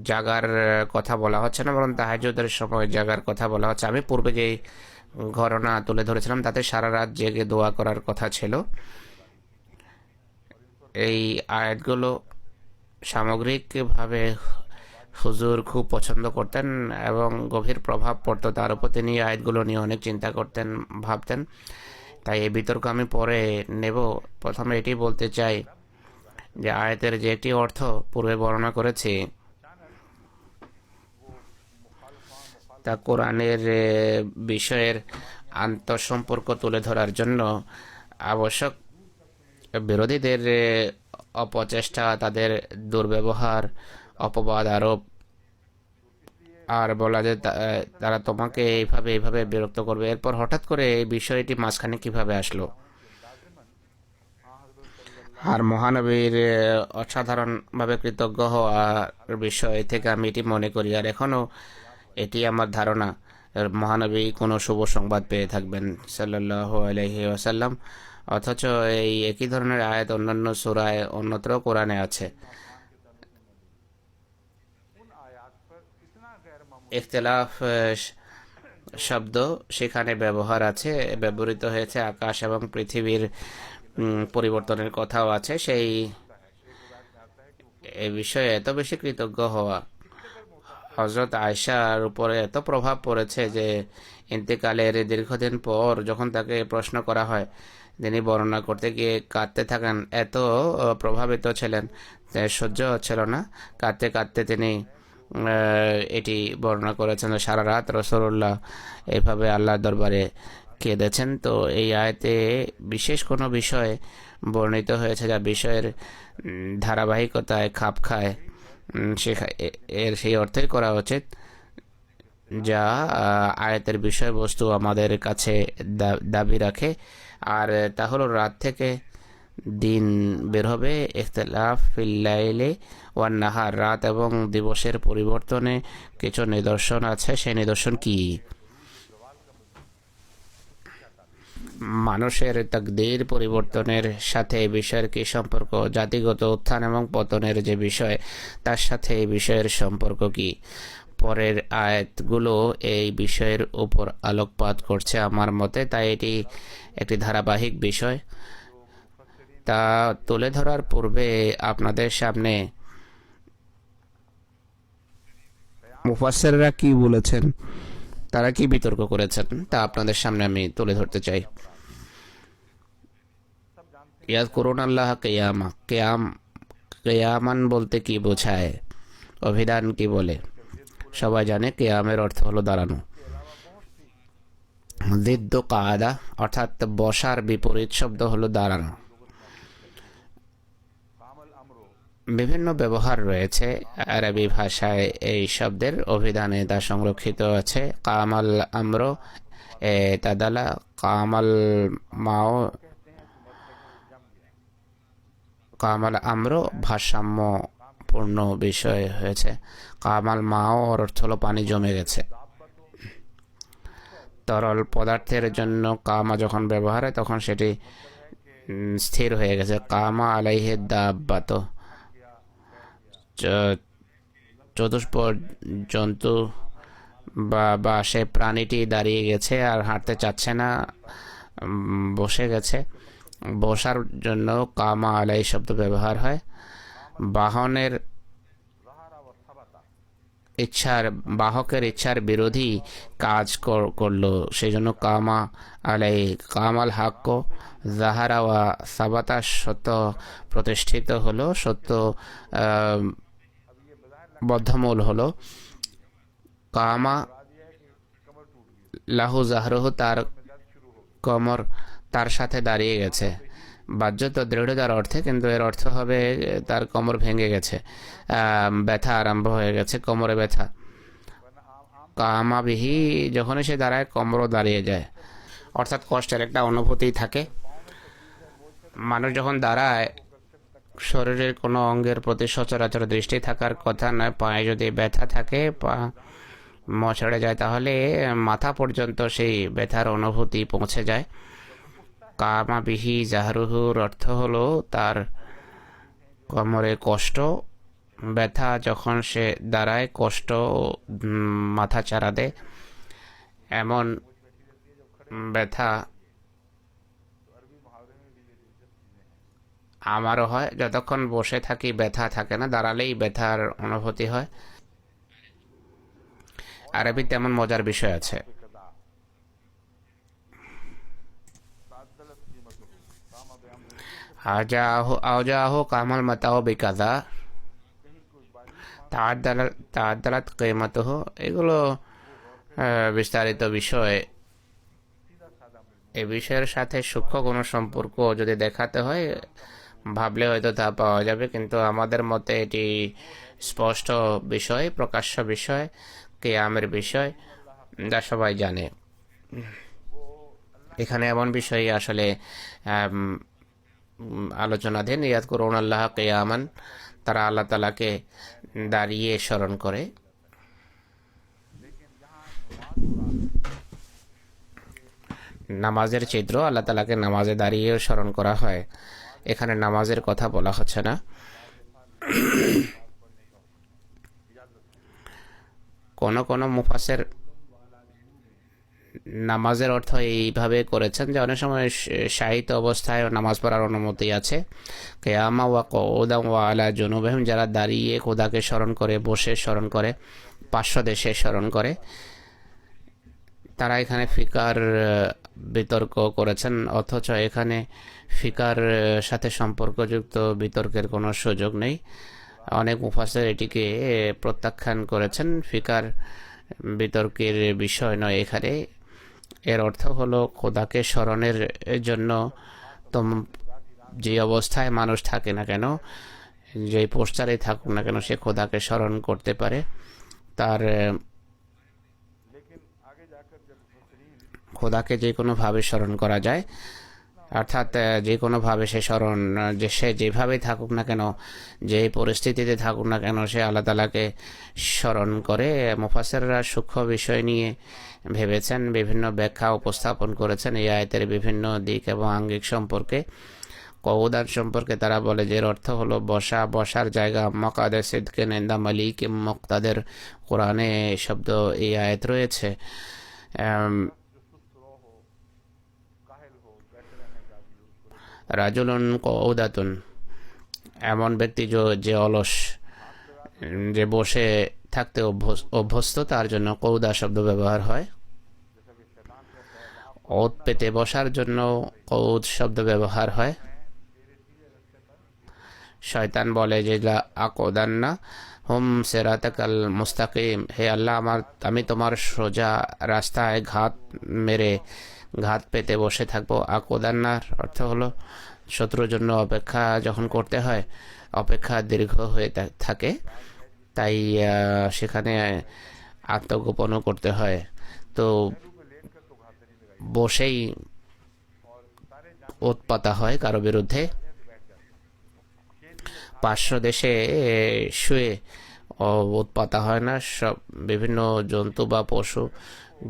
জাগার কথা বলা হচ্ছে না, বরং তাহাজ্জুদের সময় জাগার কথা বলা হচ্ছে। আমি পূর্বে যে ঘটনা তুলে ধরেছিলাম তাতে সারা রাত জেগে দোয়া করার কথা ছিল। এই আয়াতগুলো সামগ্রিকভাবে হুজুর খুব পছন্দ করতেন এবং গভীর প্রভাব পড়তো তার উপর। তিনি আয়াতগুলো নিয়ে অনেক চিন্তা করতেন, ভাবতেন। তাই এই বিতর্ক আমি পরে নেব। প্রথমে এটি বলতে চাই যে আয়াতের যে একটি অর্থ পূর্বে বর্ণনা করেছি তা কোরআনের বিষয়ের আন্তঃসম্পর্ক তুলে ধরার জন্য আবশ্যক। বিরোধীদের অপচেষ্টা, তাদের দুর্ব্যবহার, অপবাদ আরোপ, আর বলা যে তারা তোমাকে এইভাবে এইভাবে বিরক্ত করবে, এরপর হঠাৎ করে এই বিষয়টি মাঝখানে কিভাবে আসলো। আর মহানবীর অসাধারণভাবে কৃতজ্ঞ হওয়ার বিষয় থেকে আমি এটি মনে করি, আর এখনও এটি আমার ধারণা, মহানবী কোনো শুভ সংবাদ পেয়ে থাকবেন সাল্লাল্লাহু আলাইহি ওয়াসাল্লাম। অথচ এই একই ধরনের আয়াত অন্যান্য সূরায় অন্যত্র কোরআনে আছে। ইখতিলাফ শব্দ সেখানে ব্যবহার আছে, ব্যবহৃত হয়েছে। আকাশ এবং পৃথিবীর পরিবর্তনের কথাও আছে। সেই এ বিষয়ে এত বেশি কৃতজ্ঞ হওয়া হযরত আয়েশার উপরে এত প্রভাব পড়েছে যে ইন্তেকালের দীর্ঘদিন পর যখন তাকে প্রশ্ন করা হয়, তিনি বর্ণনা করতে গিয়ে কাঁদতে থাকেন। এত প্রভাবিত ছিলেন, সহ্য হচ্ছিল না। কাঁদতে কাঁদতে তিনি এটি বর্ণনা করেছেন। সারা রাত রাসূলুল্লাহ এইভাবে আল্লাহর দরবারে কেঁদেছেন। তো এই আয়াতে বিশেষ কোনো বিষয় বর্ণিত হয়েছে যা বিষয়ের ধারাবাহিকতায় খাপ খায়, এর সেই অর্থই করা উচিত যা আয়াতের বিষয়বস্তু আমাদের কাছে দাবি রাখে। আর তা হলো রাত থেকে দিন বের হবে। ইখতিলাফ ফিল লাইলি ওয়ান নাহার, রাত এবং দিবসের পরিবর্তনে কিছু নিদর্শন আছে। সেই নিদর্শন কি? মানুষের তাকদীর পরিবর্তনের সাথে এই বিষয়ের কি সম্পর্ক? জাতিগত উত্থান এবং পতনের যে বিষয়, তার সাথে এই বিষয়ের সম্পর্ক কি? পরের আয়াতগুলো এই বিষয়ের উপর আলোকপাত করছে আমার মতে। তাই এটি একটি ধারাবাহিক বিষয়। তা তুলে ধরার পূর্বে আপনাদের সামনে মুফাসসিররা কি বলেছেন, তারা কি বিতর্ক করেছেন, তা আপনাদের সামনে আমি তুলে ধরতে চাই। ইয়াজকুরুন আল্লাহ কিয়ামা, কিয়ামান বলতে কি বোঝায়, অভিধান কি বলে? সবাই জানে কিয়ামের অর্থ হলো দাঁড়ানো। জিদ্দু কাদা অর্থাৎ বসার বিপরীত শব্দ হলো দাঁড়ানো। বিভিন্ন ব্যবহার রয়েছে আরবি ভাষায় এই শব্দের। অভিধানে তা সংরক্ষিত আছে। কামাল আমর, তাদালা, কামাল মাও, কামাল আমর ভারসাম্যপূর্ণ বিষয় হয়েছে। কামাল মাও অর্থ হলো পানি জমে গেছে। তরল পদার্থের জন্য কামা যখন ব্যবহার হয় তখন সেটি স্থির হয়ে গেছে। কামা আলাইহি দাব্বাত, চতুষ্পদ জন্তু বা সে প্রাণীটি দাঁড়িয়ে গেছে আর হাঁটতে চাচ্ছে না, বসে গেছে। বসার জন্য কামা আলাই শব্দ ব্যবহার হয়। বাহনের বাহকের ইচ্ছার বিরোধী কাজ করলো, সেই জন্য কামা আলাই। কামাল হাক্ক জাহারা ওয়া সাবাতা, সত্য প্রতিষ্ঠিত হলো, সত্য বদ্ধমূল হলো। কামা লাহু জাহরহু, তার কমর তার সাথে দাঁড়িয়ে গেছে। বাহ্যত দৃঢ়তার অর্থে, কিন্তু এর অর্থ হবে তার কোমর ভেঙে গেছে, ব্যথা আরম্ভ হয়ে গেছে, কোমরে ব্যথা। কামাবিহি, যখনই সে দাঁড়ায় কোমরও দাঁড়িয়ে যায়, অর্থাৎ কষ্টের একটা অনুভূতি থাকে। মানুষ যখন দাঁড়ায়, শরীরের কোনো অঙ্গের প্রতি সচরাচর দৃষ্টি থাকার কথা নয়। পায়ে যদি ব্যথা থাকে, পা মচড়ে যায়, তাহলে মাথা পর্যন্ত সেই ব্যথার অনুভূতি পৌঁছে যায়। কামাবিহি জাহরুহুর অর্থ হলো তার কোমরে কষ্ট, ব্যথা, যখন সে দাঁড়ায় কষ্ট, মাথা চারা দেয়, এমন ব্যথা আমারও হয়। যতক্ষণ বসে থাকি ব্যথা থাকে না, দাঁড়ালেই ব্যথার অনুভূতি হয়। আরবিতে এমন মজার বিষয় আছে। बिकदा ताद्दलत कीमतहु काम बेअमरिन, আওজাহু কামাল মাতাও বিকাদা कहीं कोई बारिश मांग তাআদ্দালাত কিমাতুহু। এগুলো বিস্তারিত বিষয়। सीधा साधा मिल এই বিষয়ের সাথে সূক্ষ্ম কোনো সম্পর্ক যদি দেখাতে হয়, ভাবলে হয়তো তা পাওয়া যাবে, কিন্তু আমাদের মতে এটি স্পষ্ট বিষয়, প্রকাশ্য বিষয়, কিয়ামের বিষয়, যা সবাই জানে। এখানে এমন বিষয় আসলে আলোচনাধীন। ইয়াদ করুন আল্লাহ কিয়ামান, তারা আল্লাহ তালাকে দাঁড়িয়ে স্মরণ করে। लेकिन यहाँ नमाज নামাজের চিত্র, আল্লাহ তালাকে নামাজে দাঁড়িয়েও স্মরণ করা হয়। এখানে নামাজের কথা বলা হচ্ছে না। কোন কোন মুফাসের নামাজের অর্থ এইভাবে করেছেন যে অনেক সময় শায়িত অবস্থায় নামাজ পড়ার অনুমতি আছে। কিয়ামা ওয়া কউদাম ওয়া আলা জুনুবিহিম, যারা দাঁড়িয়ে খোদাকে স্মরণ করে, বসে স্মরণ করে, পার্শ্বদেশে স্মরণ করে, তারা এখানে ফিকার বিতর্ক করেছেন, অথচ এখানে ফিকার সাথে সম্পর্কযুক্ত বিতর্কের কোনো সুযোগ নেই। অনেক মুফাসসির এটিকে প্রত্যাখ্যান করেছেন। ফিকার বিতর্কের বিষয় নয় এখানে। এর অর্থ হলো খোদাকে স্মরণের জন্য যে অবস্থায় মানুষ থাকে না কেন, যেই পোস্টারে থাকুক না কেন, সে খোদাকে স্মরণ করতে পারে। তার लेकिन आगे जाकर जब मुफस्सिरीन খোদাকে যে কোনোভাবে স্মরণ করা যায়, অর্থাৎ যে কোনোভাবে সে স্মরণ, যে সে যেভাবেই থাকুক না কেন, যে পরিস্থিতিতে থাকুক না কেন, সে আল্লাহ তালাকে স্মরণ করে। মুফাসসিররা সূক্ষ্ম বিষয় নিয়ে ভেবেছেন, বিভিন্ন ব্যাখ্যা উপস্থাপন করেছেন এই আয়াতের বিভিন্ন দিক এবং আঙ্গিক সম্পর্কে। কউদান সম্পর্কে তারা বলে যে এর অর্থ হলো বসা, বসার জায়গা। মকাদে সিদকে নেন্দা মালিক মুক্তাদের, কোরআনে শব্দ এই আয়াত রয়েছে। काहिल हो बैठे रहने का भी यूज करो। রাজুলুন কউদাতুন, এমন ব্যক্তি যে অলস, যে বসে থাকতে অভ্যস্ত, তার জন্য কৌদা শব্দ ব্যবহার হয়। जैसा कि शैतान कहता है ওত পেতে বসার জন্য কৌদ শব্দ ব্যবহার হয়। শয়তান বলে যে লা আকোদান্না হুম সিরাতাকাল মুস্তাকিম, হে আল্লাহ, আমি তোমার সোজা রাস্তায় ঘাত পেতে বসে থাকবো। আকোদান্নার অর্থ হলো শত্রুর জন্য অপেক্ষা যখন করতে হয়, অপেক্ষা দীর্ঘ হয়ে থাকে, তাই সেখানে আত্মগোপনও করতে হয়। তো বসেই উৎপাতা হয় কারো বিরুদ্ধে। পার্শ্ব দেশে শুয়ে উৎপাতা হয় না। সব বিভিন্ন জন্তু বা পশু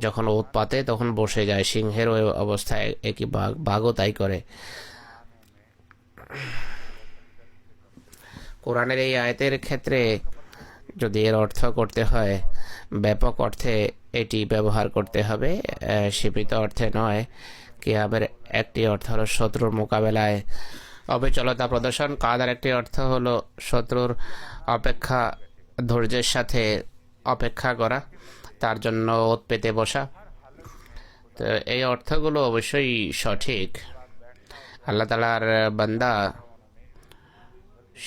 যখন উৎপাতে তখন বসে যায়। সিংহের ওই অবস্থায় একই বাঘও তাই করে। কোরআনের এই আয়াতের ক্ষেত্রে যদি এর অর্থ করতে হয়, ব্যাপক অর্থে এটি ব্যবহার করতে হবে, সীমিত অর্থে নয়। কিয়ামের একটি অর্থ হলো শত্রুর মোকাবেলায় অবিচলতা প্রদর্শন। কাদার একটি অর্থ হলো শত্রুর অপেক্ষা, ধৈর্যের সাথে অপেক্ষা করা, তার জন্য ওত পেতে বসা। তো এই অর্থগুলো অবশ্যই সঠিক। আল্লাহ তাআলার বান্দা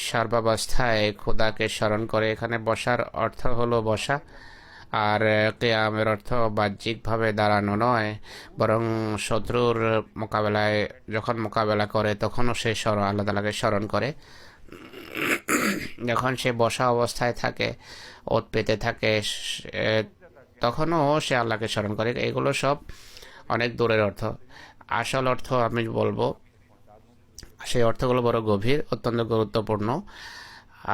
সর্বাবস্থায় খোদাকে স্মরণ করে। এখানে বসার অর্থ হলো বসা, আর কিয়ামের অর্থ বাহ্যিকভাবে দাঁড়ানো নয়, বরং শত্রুর মোকাবেলায় যখন মোকাবেলা করে তখনও সে আল্লাহ তাআলাকে স্মরণ করে। যখন সে বসা অবস্থায় থাকে, ওত পেতে থাকে, তখনও সে আল্লাহকে স্মরণ করে। এগুলো সব অনেক দূরের অর্থ। আসল অর্থ আমি বলবো, সেই অর্থগুলো বড় গভীর, অত্যন্ত গুরুত্বপূর্ণ।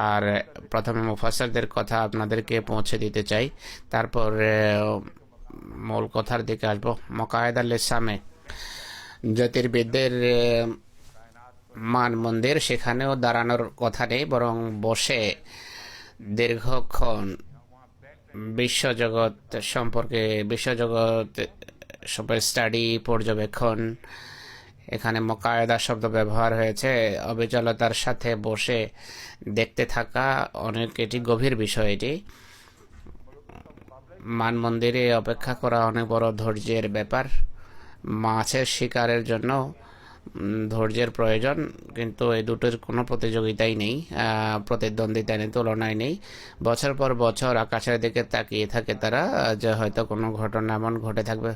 আর প্রথমে মুফাসসিরদের কথা আপনাদেরকে পৌঁছে দিতে চাই, তারপর মূল কথার দিকে আসবো। মকায়েদ আল ইসলামে জ্যোতির্বিদদের মান মন্দির, সেখানেও দাঁড়ানোর কথা নেই, বরং বসে দীর্ঘক্ষণ বিশ্বজগৎ সম্পর্কে স্টাডি, পর্যবেক্ষণ। এখানে মকায়দা শব্দ ব্যবহার হয়েছে, অবিচলতার সাথে বসে দেখতে থাকা, অনেক এটি গভীর বিষয়। এটি মান মন্দিরে অপেক্ষা করা অনেক বড় ধৈর্যের ব্যাপার। মাছের শিকারের জন্য ধৈর্যের প্রয়োজন, কিন্তু এই দুটোর কোনো প্রতিযোগিতাই নেই, প্রতিদ্বন্দ্বিতা নেই, তুলনায় নেই। বছর পর বছর আকাশের দিকে তাকিয়ে থাকে তারা, যে হয়তো কোনো ঘটনা এমন ঘটে থাকবে।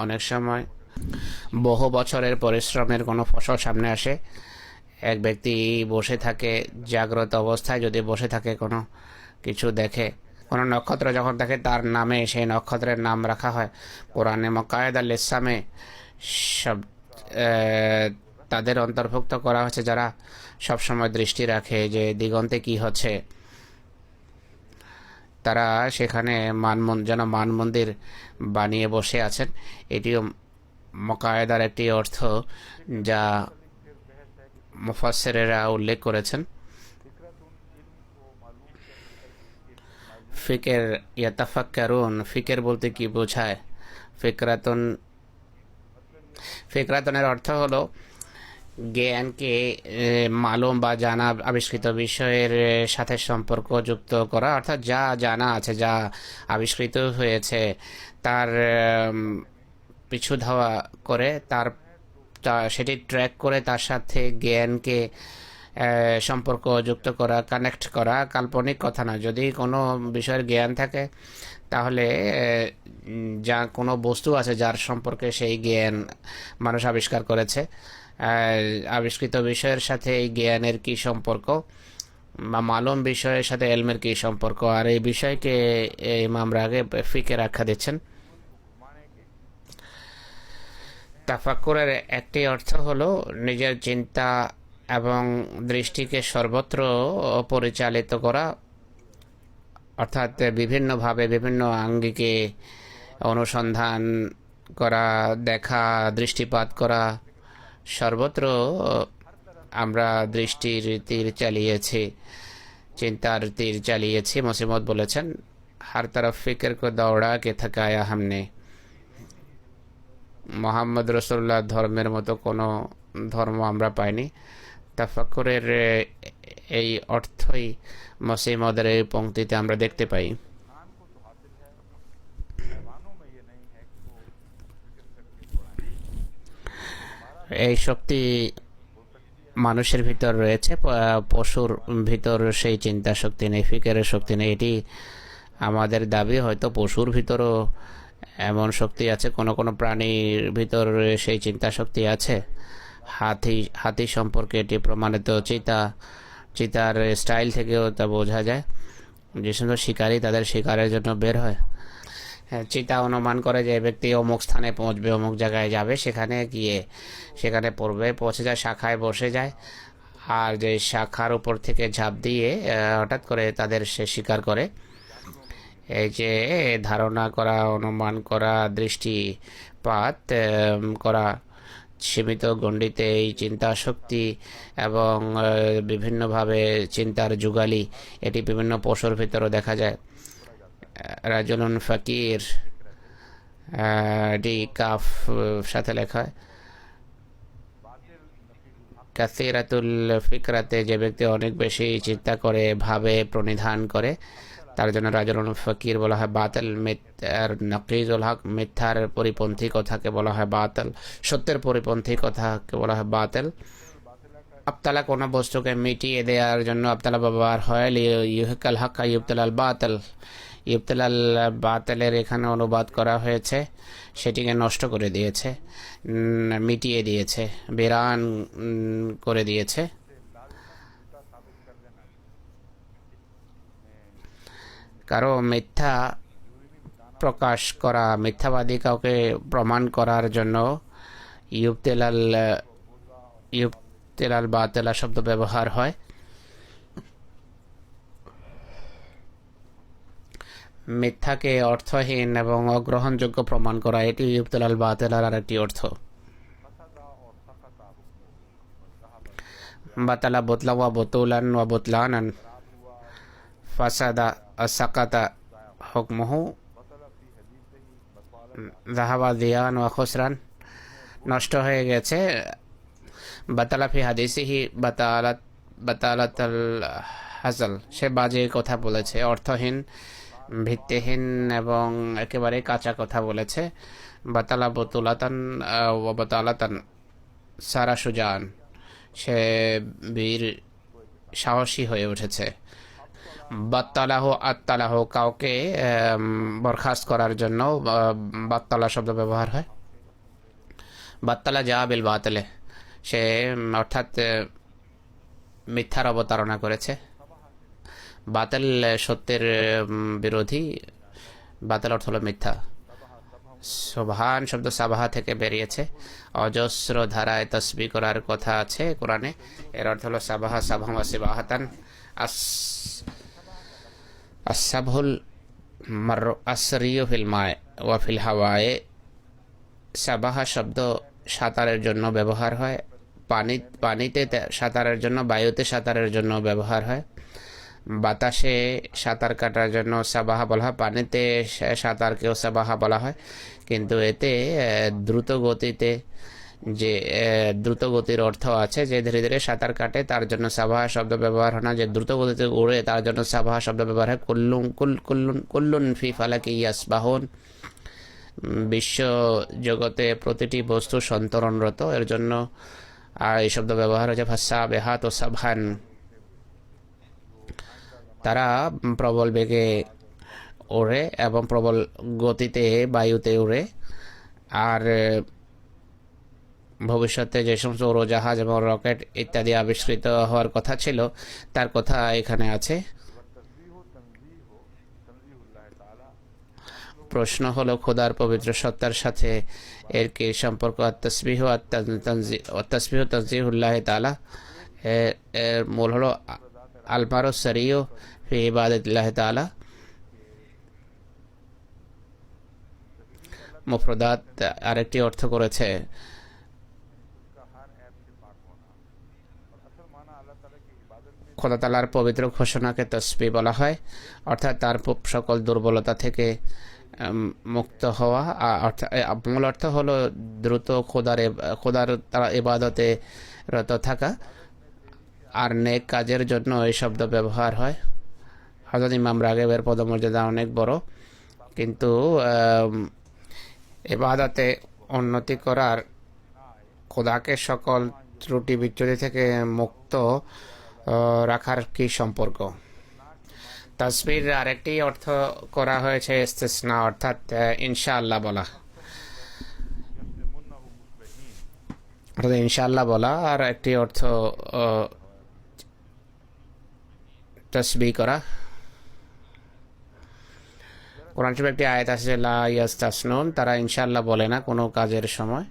অনেক সময় বহু বছরের পরিশ্রমের কোনো ফসল সামনে আসে। এক ব্যক্তি বসে থাকে, জাগ্রত অবস্থায় যদি বসে থাকে, কোনো কিছু দেখে, কোনো নক্ষত্র যখন দেখে, তার নামে সেই নক্ষত্রের নাম রাখা হয়। কোরআনে মকায়েদ আল ইসলামে সব তাদের অন্তর্ভুক্ত করা হয়েছে যারা সবসময় দৃষ্টি রাখে যে দিগন্তে কি হচ্ছে। তারা সেখানে যেন মান মন্দির বানিয়ে বসে আছেন। এটিও মকায়েদার একটি অর্থ যা মুফাসসিরেরা উল্লেখ করেছেন। ফিকের ইয়াতাফাক্কারুন, ফিকের বলতে কি বোঝায়? ফিকরাতনের অর্থ হলো জ্ঞানকে মালুম বা জানা, আবিষ্কৃত বিষয়ের সাথে সম্পর্ক যুক্ত করা, অর্থাৎ যা জানা আছে, যা আবিষ্কৃত হয়েছে, তার পিছু ধাওয়া করে, সেটি ট্র্যাক করে তার সাথে জ্ঞানকে সম্পর্ক যুক্ত করা, কানেক্ট করা। কাল্পনিক কথা না। যদি কোনো বিষয়ের জ্ঞান থাকে, তাহলে যা কোনো বস্তু আছে যার সম্পর্কে সেই জ্ঞান মানুষ আবিষ্কার করেছে, আবিষ্কৃত বিষয়ের সাথে এই জ্ঞানের কি সম্পর্ক, বা মালুম বিষয়ের সাথে এলমের কি সম্পর্ক, আর এই বিষয়কে ইমামরা আগে ফিকের আখ্যা দিচ্ছেন। তাফাক্কুরের একটি অর্থ হলো নিজের চিন্তা এবং দৃষ্টিকে সর্বত্র পরিচালিত করা, অর্থাৎ বিভিন্নভাবে বিভিন্ন আঙ্গিকে অনুসন্ধান করা, দেখা, দৃষ্টিপাত করা। সর্বত্র আমরা দৃষ্টির তীর চালিয়েছি, চিন্তার তীর চালিয়েছি। মুসিমত বলেছেন, হর তরফ ফিক্র কো দৌড়া কে থকায়া হামনে। মোহাম্মদ রসুল্লাহ ধর্মের মতো কোনো ধর্ম আমরা পাইনি। তাফাক্কুরের এই অর্থই মুসিমদের এই পংক্তিতে আমরা দেখতে পাই। এই শক্তি মানুষের ভিতর রয়েছে, পশুর ভিতর সেই চিন্তা শক্তি নেই, ফিকেরের শক্তি নেই। এটি আমাদের দাবি। হয়তো পশুর ভিতরও এমন শক্তি আছে, কোনো কোনো প্রাণীর ভিতর সেই চিন্তা শক্তি আছে। হাতি সম্পর্কে এটি প্রমাণিত। চিতার স্টাইল থেকেও তা বোঝা যায়। যে সমস্ত শিকারী তাদের শিকারের জন্য বের হয়, চিতা অনুমান করে যে ব্যক্তি অমুক স্থানে পৌঁছবে, অমুক জায়গায় যাবে, সেখানে গিয়ে সেখানে পৌঁছে যায়, শাখায় বসে যায়, আর যে শাখার উপর থেকে ঝাঁপ দিয়ে হঠাৎ করে তাদের সে শিকার করে। এই যে ধারণা করা, অনুমান করা, দৃষ্টিপাত করা, সীমিত গণ্ডিতে এই চিন্তা শক্তি এবং বিভিন্নভাবে চিন্তার যুগালি, এটি বিভিন্ন পশুর ভিতরেও দেখা যায়। রাজুলুন ফকির, এটি কাফ সাথে লেখা হয়। কাসিরাতুল ফিকরাতে, যে ব্যক্তি অনেক বেশি চিন্তা করে, ভাবে, প্রণিধান করে, তার জন্য রাজুলুন ফকির বলা হয়। বাতিল, আর নকিজুল হক, মিথ্যার পরিপন্থী কথাকে বলা হয় বাতিল, সত্যের পরিপন্থী কথাকে বলা হয় বাতিল। আবতালা কোনো বস্তুকে মিটিয়ে দেওয়ার জন্য আবতালা ব্যবহার হয়। ইউহিকাল হক ইউবতালাল বাতিল, ইবতিলাল বাতিলের এখানে অনুবাদ করা হয়েছে, সেটিকে নষ্ট করে দিয়েছে, মিটিয়ে দিয়েছে, বিরান করে দিয়েছে। কারো মিথ্যা প্রকাশ করা, মিথ্যাবাদী কাউকে প্রমাণ করার জন্য ইউবতিলাল বাতিলা শব্দ ব্যবহার হয়। মিথ্যাকে অর্থহীন এবং অগ্রহণযোগ্য প্রমাণ করা, এটি ইবতিলাল বাতিলার আরেকটি অর্থ। বাতালা বতলা ওয়া বতুলান ওয়া বতলানান, ফাসাদা সাকাতা হুকমুহু, যাহাবা দিয়ান ওয়া খুসরান, নষ্ট হয়ে গেছে। বাতালা ফি হাদিসিহি বাতালাতাল হাসাল, সে বাজে কথা বলেছে, অর্থহীন, ভিত্তিহীন এবং একেবারে কাঁচা কথা বলেছে। বাতালা বতুলাতান ওয়া বাতালাতান সারা সুজান, সে বীর সাহসী হয়ে উঠেছে। বাত্তালাহ আত্তালাহ, কাউকে বরখাস্ত করার জন্য বাত্তালা শব্দ ব্যবহার হয়। বাত্তালা যা বিল বাতলে, সে অর্থাৎ মিথ্যার অবতারণা করেছে। বাতিল সত্যের বিরোধী, বাতিল অর্থ হল মিথ্যা। সুবহান শব্দ সাবাহা থেকে বেরিয়েছে। অজস্র ধারায় তসবিহ করার কথা আছে কোরআনে, এর অর্থ হল সাবাহা সাবহা সিবাহাতান। আসসাবহুল আসরিয়ু ফিল মায়ে ওয়া ফিল হাওয়ায়ে, সাবাহা শব্দ সাঁতারের জন্য ব্যবহার হয়, পানিতে সাঁতারের জন্য, বায়ুতে সাঁতারের জন্য ব্যবহার হয়। বাতাসে সাঁতার কাটার জন্য সাবাহা বলা হয়, পানিতে সাঁতারকেও সাবাহা বলা হয়। কিন্তু এতে দ্রুত গতির অর্থ আছে, যে ধীরে ধীরে সাঁতার কাটে তার জন্য সাবাহা শব্দ ব্যবহার হয় না, যে দ্রুত গতিতে উড়ে তার জন্য সাবাহা শব্দ ব্যবহার হয়। কুল্লুন ফি ফালাকি ইয়াসবাহুন, বিশ্ব জগতে প্রতিটি বস্তু সন্তরণরত, এর জন্য এই শব্দ ব্যবহার হয়েছে। ফাসাবেহাত ও সাবহান, তারা প্রবল বেগে ওড়ে এবং প্রবল গতিতে বায়ুতে উড়ে। আর ভবিষ্যতে যে সমস্ত উড়োজাহাজ এবং রকেট ইত্যাদি আবিষ্কৃত হওয়ার কথা ছিল, তার কথা এখানে আছে। প্রশ্ন হলো, খোদার পবিত্র সত্তার সাথে এর কি সম্পর্ক? তসবিহ তানজিহুল্লাহ তাআলা, এর মূল হলো আলমারু সারিয়ু ফি ইবাদাতিল্লাহ তাআলা। মুফরদাত আরেকটি অর্থ করেছে, খোদা তাআলার পবিত্র ঘোষণাকে তসবিহ বলা হয়, অর্থাৎ তার সকল দুর্বলতা থেকে মুক্ত হওয়া। মূল অর্থ হলো দ্রুত খোদার তারা ইবাদতে রত থাকা। আর নেক কাজের জন্য এই শব্দ ব্যবহার হয়। হযরত ইমাম রাগিবের পদমর্যাদা অনেক বড়, কিন্তু ইবাদতে উন্নতি করার, খোদাকে সকল ত্রুটি বিচ্যুতি থেকে মুক্ত রাখার কি সম্পর্ক? তাসবির আরেকটি অর্থ করা হয়েছে ইস্তিসনা, অর্থাৎ ইনশাআল্লাহ বলা, ইনশাআল্লাহ বলা। আর একটি অর্থ তাসবিহ করা। কোরআন শরীফে একটি আয়াত আছে, লা ইয়াস্তাসনুন, তারা ইনশাআল্লাহ বলে না কোনো কাজের সময়,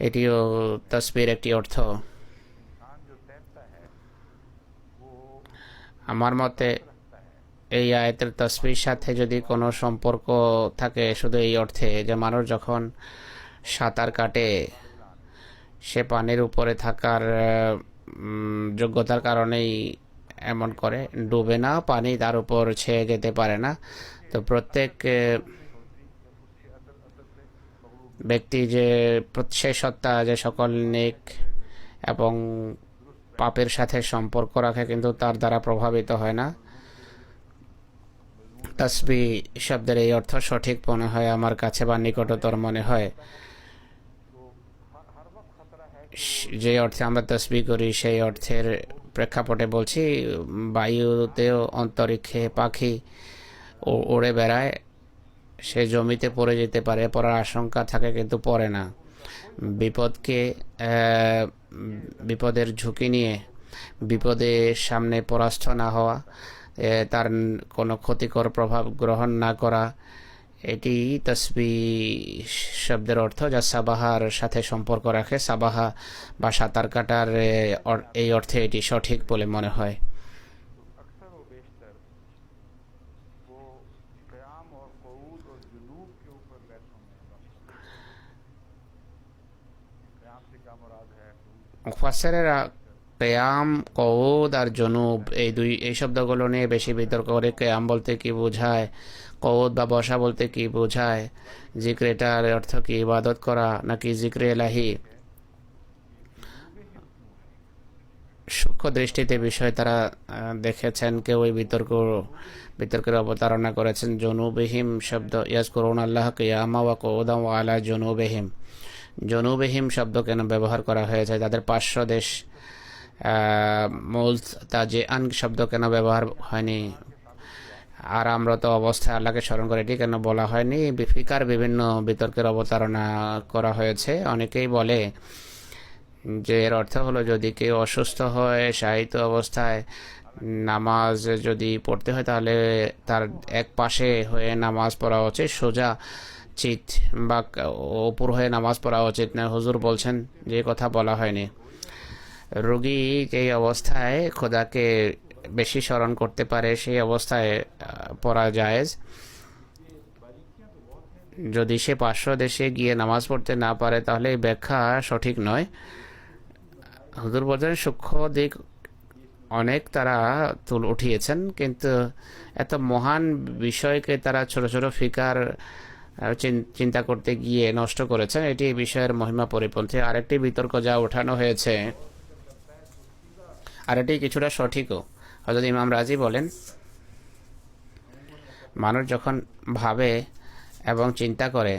এটিও তাসবির একটি অর্থ। আমার মতে এই আয়াতের তাসবিহর সাথে যদি কোনো সম্পর্ক থাকে, শুধু এই অর্থে যে মানুষ যখন সাঁতার কাটে, সে পানির উপরে থাকার যোগ্যতার কারণেই এমন করে, ডুবে না, পানি তার উপর ছেয়ে যেতে পারে না। তো প্রত্যেক ব্যক্তি যে সে সত্তা যে সকল নেক এবং পাপের সাথে সম্পর্ক রাখে কিন্তু তার দ্বারা প্রভাবিত হয় না। তাসবিহ শব্দের এই অর্থ সঠিক মনে হয় আমার কাছে, বা নিকটতর মনে হয়। যে অর্থে আমরা তাসবিহ করি সেই অর্থের প্রেক্ষাপটে বলছি। বায়ুতেও, অন্তরিক্ষে পাখি উড়ে বেড়ায়, সে জমিতে পড়ে যেতে পারে, পড়ার আশঙ্কা থাকে কিন্তু পড়ে না। বিপদকে বিপদের ঝুঁকি নিয়ে বিপদের সামনে পরাস্ত না হওয়া, তার কোনো ক্ষতিকর প্রভাব গ্রহণ না করা, এটি তসবি শব্দের অর্থ, যা সাবাহার সাথে সম্পর্ক রাখে। সাবাহা বা সাঁতার কাটার এই অর্থে এটি সঠিক বলে মনে হয়। तो अक्सर व बेशतर वो क़याम और क़ऊद और जुनूब के ऊपर बैठों में वक्त क़याम से क्या मुराद है মুফাসসিরেরা কেয়াম, কউদ আর জনুব এই শব্দগুলো নিয়ে বেশি বিতর্ক করে। কেয়াম বলতে কি বোঝায়, কউদ বা বসা বলতে কি বোঝায়, জিক্র এটার অর্থ কি ইবাদত করা নাকি জিক্রে এলাহি। সূক্ষ্ম দৃষ্টিতে বিষয় তারা দেখেছেন। কেউ এই বিতর্কের অবতারণা করেছেন। জনুবিহিম শব্দ ইয়াজকুরুন আল্লাহ কিয়ামা ওয়া কুউদান ওয়া আলা জুনুবিহিম, জনুবিহিম শব্দ কেন ব্যবহার করা হয়েছে, তাদের পার্শ্ব দেশ। মূল তাজে আন শব্দ কেন ব্যবহার হয়নি, আরামরত অবস্থায় আল্লাহকে স্মরণ করে, এটি কেন বলা হয়নি। ফিকার বিভিন্ন বিতর্কের অবতারণা করা হয়েছে। অনেকেই বলে যে এর অর্থ হলো, যদি কেউ অসুস্থ হয়, শায়িত অবস্থায় নামাজ যদি পড়তে হয়, তাহলে তার এক পাশে হয়ে নামাজ পড়া উচিত, সোজা চিত বা উপর হয়ে নামাজ পড়া উচিত না। হুজুর বলছেন যে কথা বলা হয়নি। রোগী যেই অবস্থায় খোদাকে বেশি স্মরণ করতে পারে, সেই অবস্থায় পড়া জায়েজ। যদি সে পার্শ্ব দেশে গিয়ে নামাজ পড়তে না পারে, তাহলে এই ব্যাখ্যা সঠিক নয়। হুজুর বলছেন সূক্ষ্ম দিক অনেক তারা উঠিয়েছেন, কিন্তু এত মহান বিষয়কে তারা ছোট ছোট ফিকার চিন্তা করতে গিয়ে নষ্ট করেছেন। এটি এই বিষয়ের মহিমা পরিপন্থী। আরেকটি বিতর্ক যা ওঠানো হয়েছে, আর এটি কিছুটা সঠিকও। হযরত ইমাম রাজি বলেন, মানুষ যখন ভাবে এবং চিন্তা করে,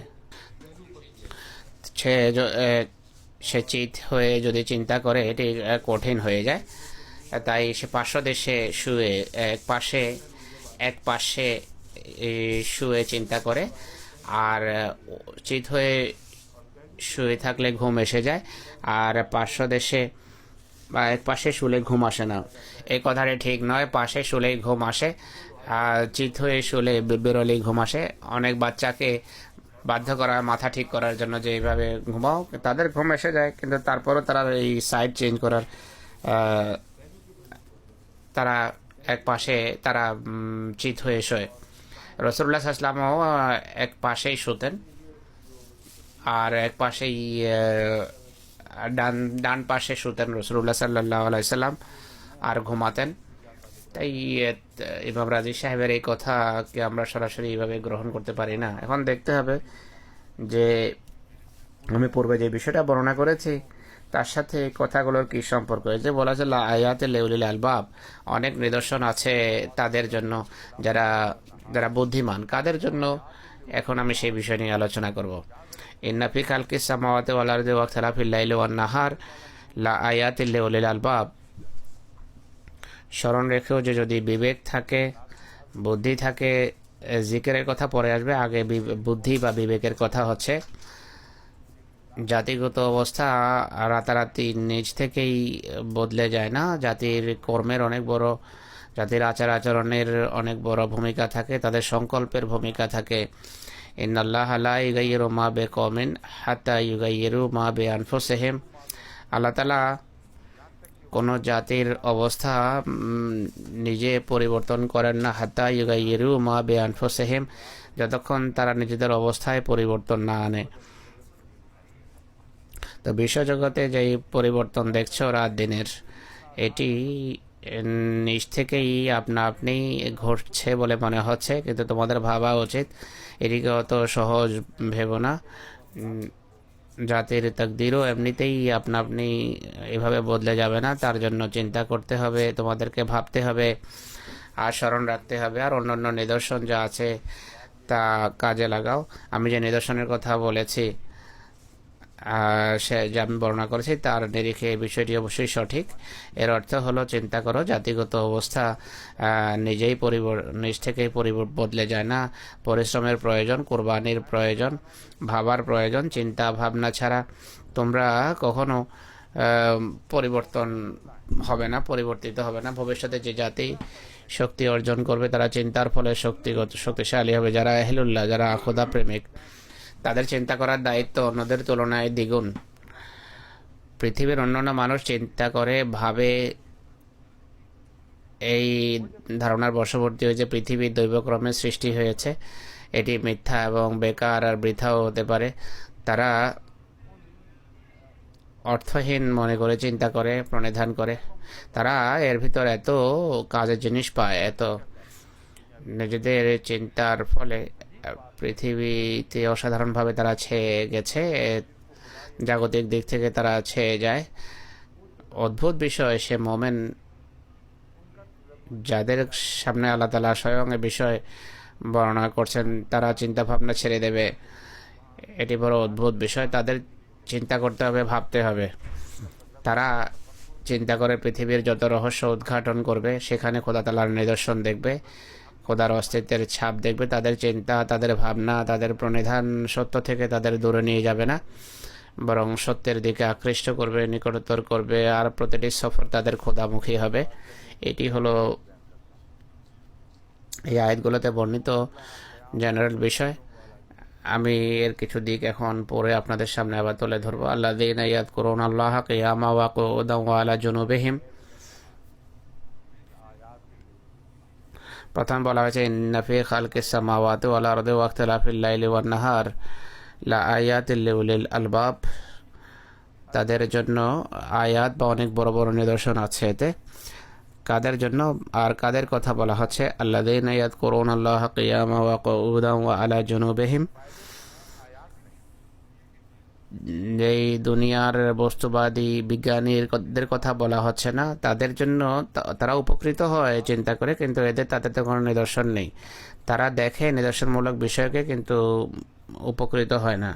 সে চিত হয়ে যদি চিন্তা করে, এটি কঠিন হয়ে যায়। তাই সে পার্শ্ব দেশে শুয়ে এক পাশে শুয়ে চিন্তা করে, আর চিত হয়ে শুয়ে থাকলে ঘুম এসে যায়, আর পার্শ্ব দেশে বা এক পাশে শুলে ঘুম আসে না। এই কথাটা ঠিক নয়। পাশে শুলেই ঘুম আসে, আর চিত হয়ে শুলে বেরোলেই ঘুম আসে। অনেক বাচ্চাকে বাধ্য করা, মাথা ঠিক করার জন্য যে এইভাবে ঘুমাও, তাদের ঘুম এসে যায়, কিন্তু তারপরও তারা এই সাইড চেঞ্জ করার, তারা এক পাশে তারা চিত হয়ে শোয়। রাসূলুল্লাহ সাল্লাল্লাহু আলাইহি ওয়াসাল্লামও এক পাশেই শুতেন, আর এক পাশেই ডান পাশে শুতেন রাসূলুল্লাহ সাল্লাল্লাহু আলাইহি সাল্লাম, আর ঘুমাতেন। তাই ইমাম রাজি সাহেবের এই কথাকে আমরা সরাসরি এইভাবে গ্রহণ করতে পারি না। এখন দেখতে হবে যে আমি পূর্বে যে বিষয়টা বর্ণনা করেছি তার সাথে কথাগুলোর কি সম্পর্ক। এই যে বলা যায় আয়াতে লিউলিল আলবাব, অনেক নিদর্শন আছে তাদের জন্য যারা বুদ্ধিমান। কাদের জন্য? এখন আমি সেই বিষয় নিয়ে আলোচনা করব। ইন্না ফি খালকিস সামাওয়াতি ওয়াল আরদি ওয়া ইখতিলাফিল লাইলি ওয়ান নাহার লা আয়াতিল লিউলিল আলবাব। স্মরণ রেখেও যে যদি বিবেক থাকে, বুদ্ধি থাকে, জিকিরের কথা পরে আসবে, আগে বুদ্ধি বা বিবেকের কথা হচ্ছে। জাতিগত অবস্থা রাতারাতি নিজ থেকেই বদলে যায় না। জাতির কর্মের অনেক বড়, জাতির আচার আচরণের অনেক বড় ভূমিকা থাকে, তাদের সংকল্পের ভূমিকা থাকে। ইন্নাল্লাহা লা ইউগাইয়িরু মা বিকওমিন হাত্তা ইউগাইয়িরু মা বিআনফুসিহিম। আল্লাহ তাআলা কোনো জাতির অবস্থা নিজে পরিবর্তন করেন না, হাত্তা ইউগাইয়িরু মা বিআনফুসিহিম, যতক্ষণ তারা নিজেদের অবস্থায় পরিবর্তন না আনে। তো বিশ্বজগতে যেই পরিবর্তন দেখছো রাত দিনের, এটি নিজ থেকেই আপনি ঘটছে বলে মনে হচ্ছে, কিন্তু তোমাদের ভাবা উচিত এটিকে অত সহজ ভেবো না। জাতির তাকদিরও এমনিতেই আপনি এভাবে বদলে যাবে না। তার জন্য চিন্তা করতে হবে, তোমাদেরকে ভাবতে হবে, আর স্মরণ রাখতে হবে। আর অন্যান্য নিদর্শন যা আছে তা কাজে লাগাও। আমি যে নিদর্শনের কথা বলেছি, সে যে আমি বর্ণনা করেছি তার নিরিখে এই বিষয়টি অবশ্যই সঠিক। এর অর্থ হলো চিন্তা করো, জাতিগত অবস্থা নিজ থেকেই বদলে যায় না। পরিশ্রমের প্রয়োজন, কোরবানির প্রয়োজন, ভাবার প্রয়োজন। চিন্তা ভাবনা ছাড়া তোমরা কখনো পরিবর্তন পরিবর্তিত হবে না। ভবিষ্যতে যে জাতি শক্তি অর্জন করবে তারা চিন্তার ফলে শক্তিশালী হবে। যারা এহলুল্লাহ, যারা খোদা প্রেমিক, তাদের চিন্তা করার দায়িত্ব অন্যদের তুলনায় দ্বিগুণ। পৃথিবীর অন্যান্য মানুষ চিন্তা করে, ভাবে, এই ধারণার বশবর্তী হয়ে যে পৃথিবী দৈবক্রমে সৃষ্টি হয়েছে, এটি মিথ্যা এবং বেকার আর বৃথাও হতে পারে। তারা অর্থহীন মনে করে চিন্তা করে, প্রণিধান করে। তারা এর ভিতর এত কাজের জিনিস পায়, এত নিজেদের চিন্তার ফলে পৃথিবীতে অসাধারণভাবে তারা ছেয়ে গেছে। জাগতিক দিক থেকে তারা ছেয়ে যায়। অদ্ভুত বিষয়, সে মোমেন যাদের সামনে আল্লাহ তাআলা স্বয়ং এ বিষয় বর্ণনা করছেন, তারা চিন্তা ভাবনা ছেড়ে দেবে। এটি বড় অদ্ভুত বিষয়। তাদের চিন্তা করতে হবে, ভাবতে হবে। তারা চিন্তা করে পৃথিবীর যত রহস্য উদ্ঘাটন করবে, সেখানে খোদা তাআলার নিদর্শন দেখবে, খোদার অস্তিত্বের ছাপ দেখবে। তাদের চিন্তা, তাদের ভাবনা, তাদের প্রণিধান সত্য থেকে তাদের দূরে নিয়ে যাবে না, বরং সত্যের দিকে আকৃষ্ট করবে, নিকটতর করবে। আর প্রতিটি সফর তাদের খোদামুখী হবে। এটি হলো এই আয়াতগুলোতে বর্ণিত জেনারেল বিষয়। আমি এর কিছু দিক এখন পরে আপনাদের সামনে আবার তুলে ধরবো। আল্লাযীনা ইয়াযকুরুনাল্লাহা কিয়ামান ওয়া কুউদান ওয়া আলা জুনুবিহিম। প্রথম বলা হয়েছে ইন্না ফি খালকিস সামাওয়াতি ওয়াল আরদি ওয়া ইখতিলাফিল লাইলি ওয়ান নাহার লা আয়াতিল লিউলিল আলবাব। তাদের জন্য আয়াত বা অনেক বড় বড় নিদর্শন আছে এতে। কাদের জন্য আর কাদের কথা বলা হচ্ছে? আল্লাযীনা ইয়াযকুরুনাল্লাহা কিয়ামান ওয়া কুউদান ওয়া আলা জুনুবিহিম। এই দুনিয়ার বস্তুবাদী বিজ্ঞানীদের কথা বলা হচ্ছে না। তাদের জন্য তারা উপকৃত হয় চিন্তা করে, কিন্তু এদের তাতে তো কোনো নিদর্শন নেই। তারা দেখে নিদর্শনমূলক বিষয়কে, কিন্তু উপকৃত হয় না।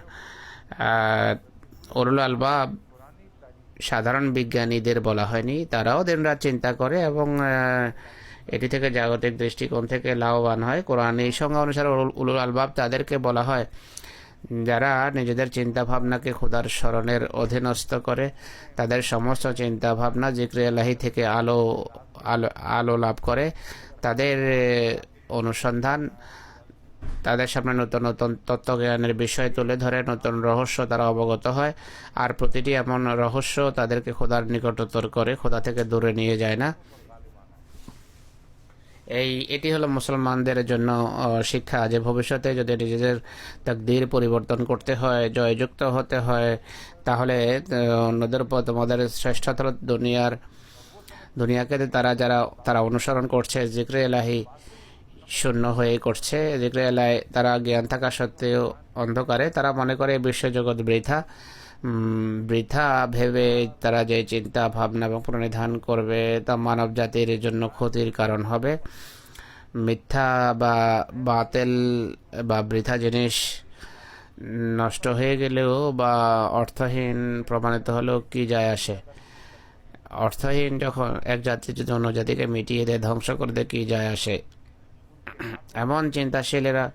আর উলুল আলবাব সাধারণ বিজ্ঞানীদের বলা হয়নি। তারাও দিনরাত চিন্তা করে এবং এটি থেকে জাগতিক দৃষ্টিকোণ থেকে লাভবান হয়। কোরআন এই সংজ্ঞা অনুসারে উলুল আলবাব তাদেরকে বলা হয় যারা নিজেদের চিন্তা ভাবনাকে খোদার স্মরণের অধীনস্থ করে। তাদের সমস্ত চিন্তা ভাবনা জিক্রে ইলাহি থেকে আলো লাভ করে। তাদের অনুসন্ধান তাদের সামনে নতুন নতুন তত্ত্বজ্ঞানের বিষয় তুলে ধরে, নতুন রহস্য তারা অবগত হয়। আর প্রতিটি এমন রহস্য তাদেরকে খোদার নিকটতর করে, খোদা থেকে দূরে নিয়ে যায় না। এটি হলো মুসলমানদের জন্য শিক্ষা, যে ভবিষ্যতে যদি নিজেদের তাকদীর পরিবর্তন করতে হয়, জয়যুক্ত হতে হয়, তাহলে অন্যদের উপর তোমাদের শ্রেষ্ঠতর দুনিয়াকে তারা অনুসরণ করছে, জিক্রে ইলাহি শূন্য হয়ে করছে। জিক্রে ইলাহি তারা জ্ঞান থাকা সত্ত্বেও অন্ধকারে, তারা মনে করে বিশ্বজগৎ বৃথা ভেবে তারা যে চিন্তা ভাবনা এবং প্রণিধান করবে তা মানব জাতির জন্য ক্ষতির কারণ হবে। মিথ্যা বা বাতেল বা বৃথা জিনিস নষ্ট হয়ে গেলেও বা অর্থহীন প্রমাণিত হলেও কি যায় আসে? অর্থহীন যখন এক জাতি যদি অন্য জাতিকে মিটিয়ে দেয়, ধ্বংস করে দেয়, কি যায় আসে? এমন চিন্তাশীলেরা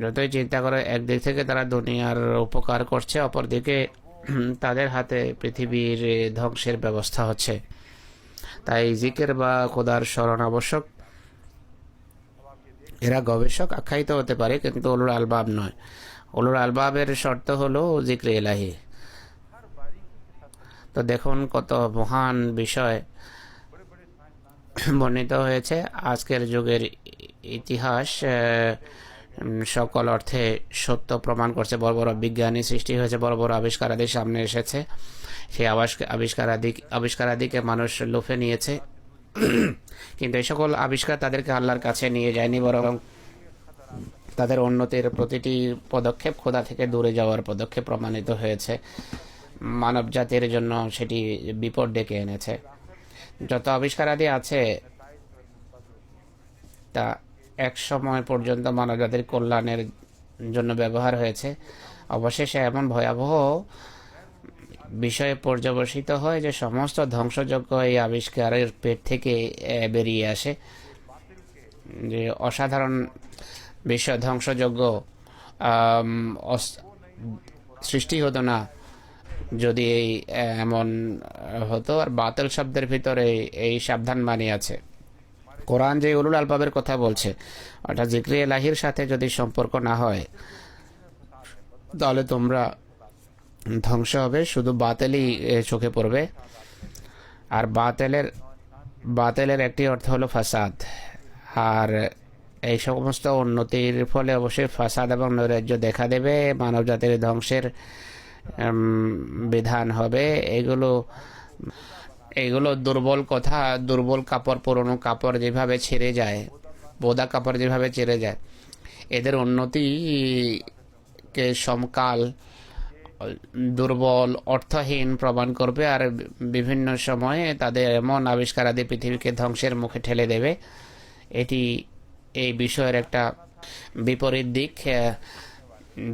যতই চিন্তা করে, একদিক থেকে তারা দুনিয়ার উপকার করছে, অপরদিকে তাদের হাতে পৃথিবীর ধ্বংসের ব্যবস্থা হচ্ছে। তাই জিকির বা খোদার স্মরণ আবশ্যক। এরা গবেষক আখ্যায়িত হতে পারে, কিন্তু উলুল আলবাব নয়। উলুল আলবাবের শর্ত হলো জিক্রে ইলাহি। তো দেখুন কত মহান বিষয় বর্ণিত হয়েছে। আজকের যুগের ইতিহাস সকল অর্থে সত্য প্রমাণ করছে। বড় বড় বিজ্ঞানী সৃষ্টি হয়েছে, বড় বড় আবিষ্কারাদি সামনে এসেছে। সেই আবিষ্কারাদিকে মানুষ লুফে নিয়েছে, কিন্তু এই সকল আবিষ্কার তাদেরকে আল্লাহর কাছে নিয়ে যায়নি, বরং তাদের উন্নতির প্রতিটি পদক্ষেপ খোদা থেকে দূরে যাওয়ার পদক্ষেপ প্রমাণিত হয়েছে। মানব জাতির জন্য সেটি বিপদ ডেকে এনেছে। যত আবিষ্কারাদি আছে তা এক সময় পর্যন্ত মানব জাতির কল্যাণের জন্য ব্যবহার হয়েছে। অবশেষে এমন ভয়াবহ বিষয়ে পর্যবসিত হয় যে সমস্ত ধ্বংসযজ্ঞ এই আবিষ্কারের পেট থেকে বেরিয়ে আসে, যে অসাধারণ বিশ্ব ধ্বংসযজ্ঞ সৃষ্টি হতো না যদি এই এমন হতো। আর বাতিল শব্দের ভিতরে এই সাবধান বাণী আছে। কোরআন যে উলুল আলবাবের কথা বলছে, অর্থাৎ জিক্রে এলাহির সাথে যদি সম্পর্ক না হয় তাহলে তোমরা ধ্বংস হবে, শুধু বাতিলই চোখে পড়বে। আর বাতিলের একটি অর্থ হলো ফাসাদ। আর এই সমস্ত উন্নতির ফলে অবশ্যই ফাসাদ এবং নৈরাজ্য দেখা দেবে, মানব জাতির ধ্বংসের বিধান হবে। এগুলো দুর্বল কথা, দুর্বল কাপড়, পুরনো কাপড় যেভাবে ছেড়ে যায়, বোদা কাপড় যেভাবে ছেড়ে যায়, এদের উন্নতিকে সমকাল দুর্বল, অর্থহীন প্রমাণ করবে। আর বিভিন্ন সময়ে তাদের এমন আবিষ্কার আদি পৃথিবীকে ধ্বংসের মুখে ঠেলে দেবে। এটি এই বিষয়ের একটা বিপরীত দিক,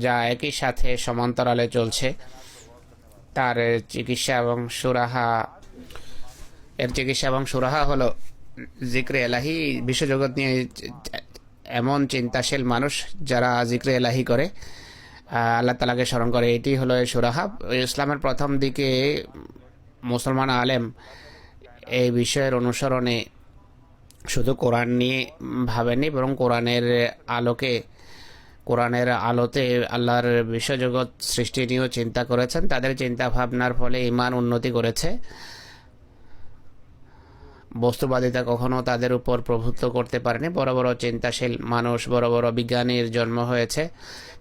যা একই সাথে সমান্তরালে চলছে। তার চিকিৎসা এবং সুরাহা হলো জিক্রে এলাহি। বিশ্বজগৎ নিয়ে এমন চিন্তাশীল মানুষ যারা জিক্রে এলাহি করে, আল্লাহ তালাকে স্মরণ করে, এটি হলো সুরাহা। ইসলামের প্রথম দিকে মুসলমান আলেম এই বিষয়ের অনুসরণে শুধু কোরআন নিয়ে ভাবেনি, বরং কোরআনের আলোতে আল্লাহর বিশ্বজগৎ সৃষ্টি নিয়েও চিন্তা করেছেন। তাদের চিন্তা ভাবনার ফলে ইমান উন্নতি করেছে। বস্তুবাদিতা কখনো তাদের উপর প্রভুত্ব করতে পারেনি। বড় বড় চিন্তাশীল মানুষ, বড় বড় বিজ্ঞানীর জন্ম হয়েছে,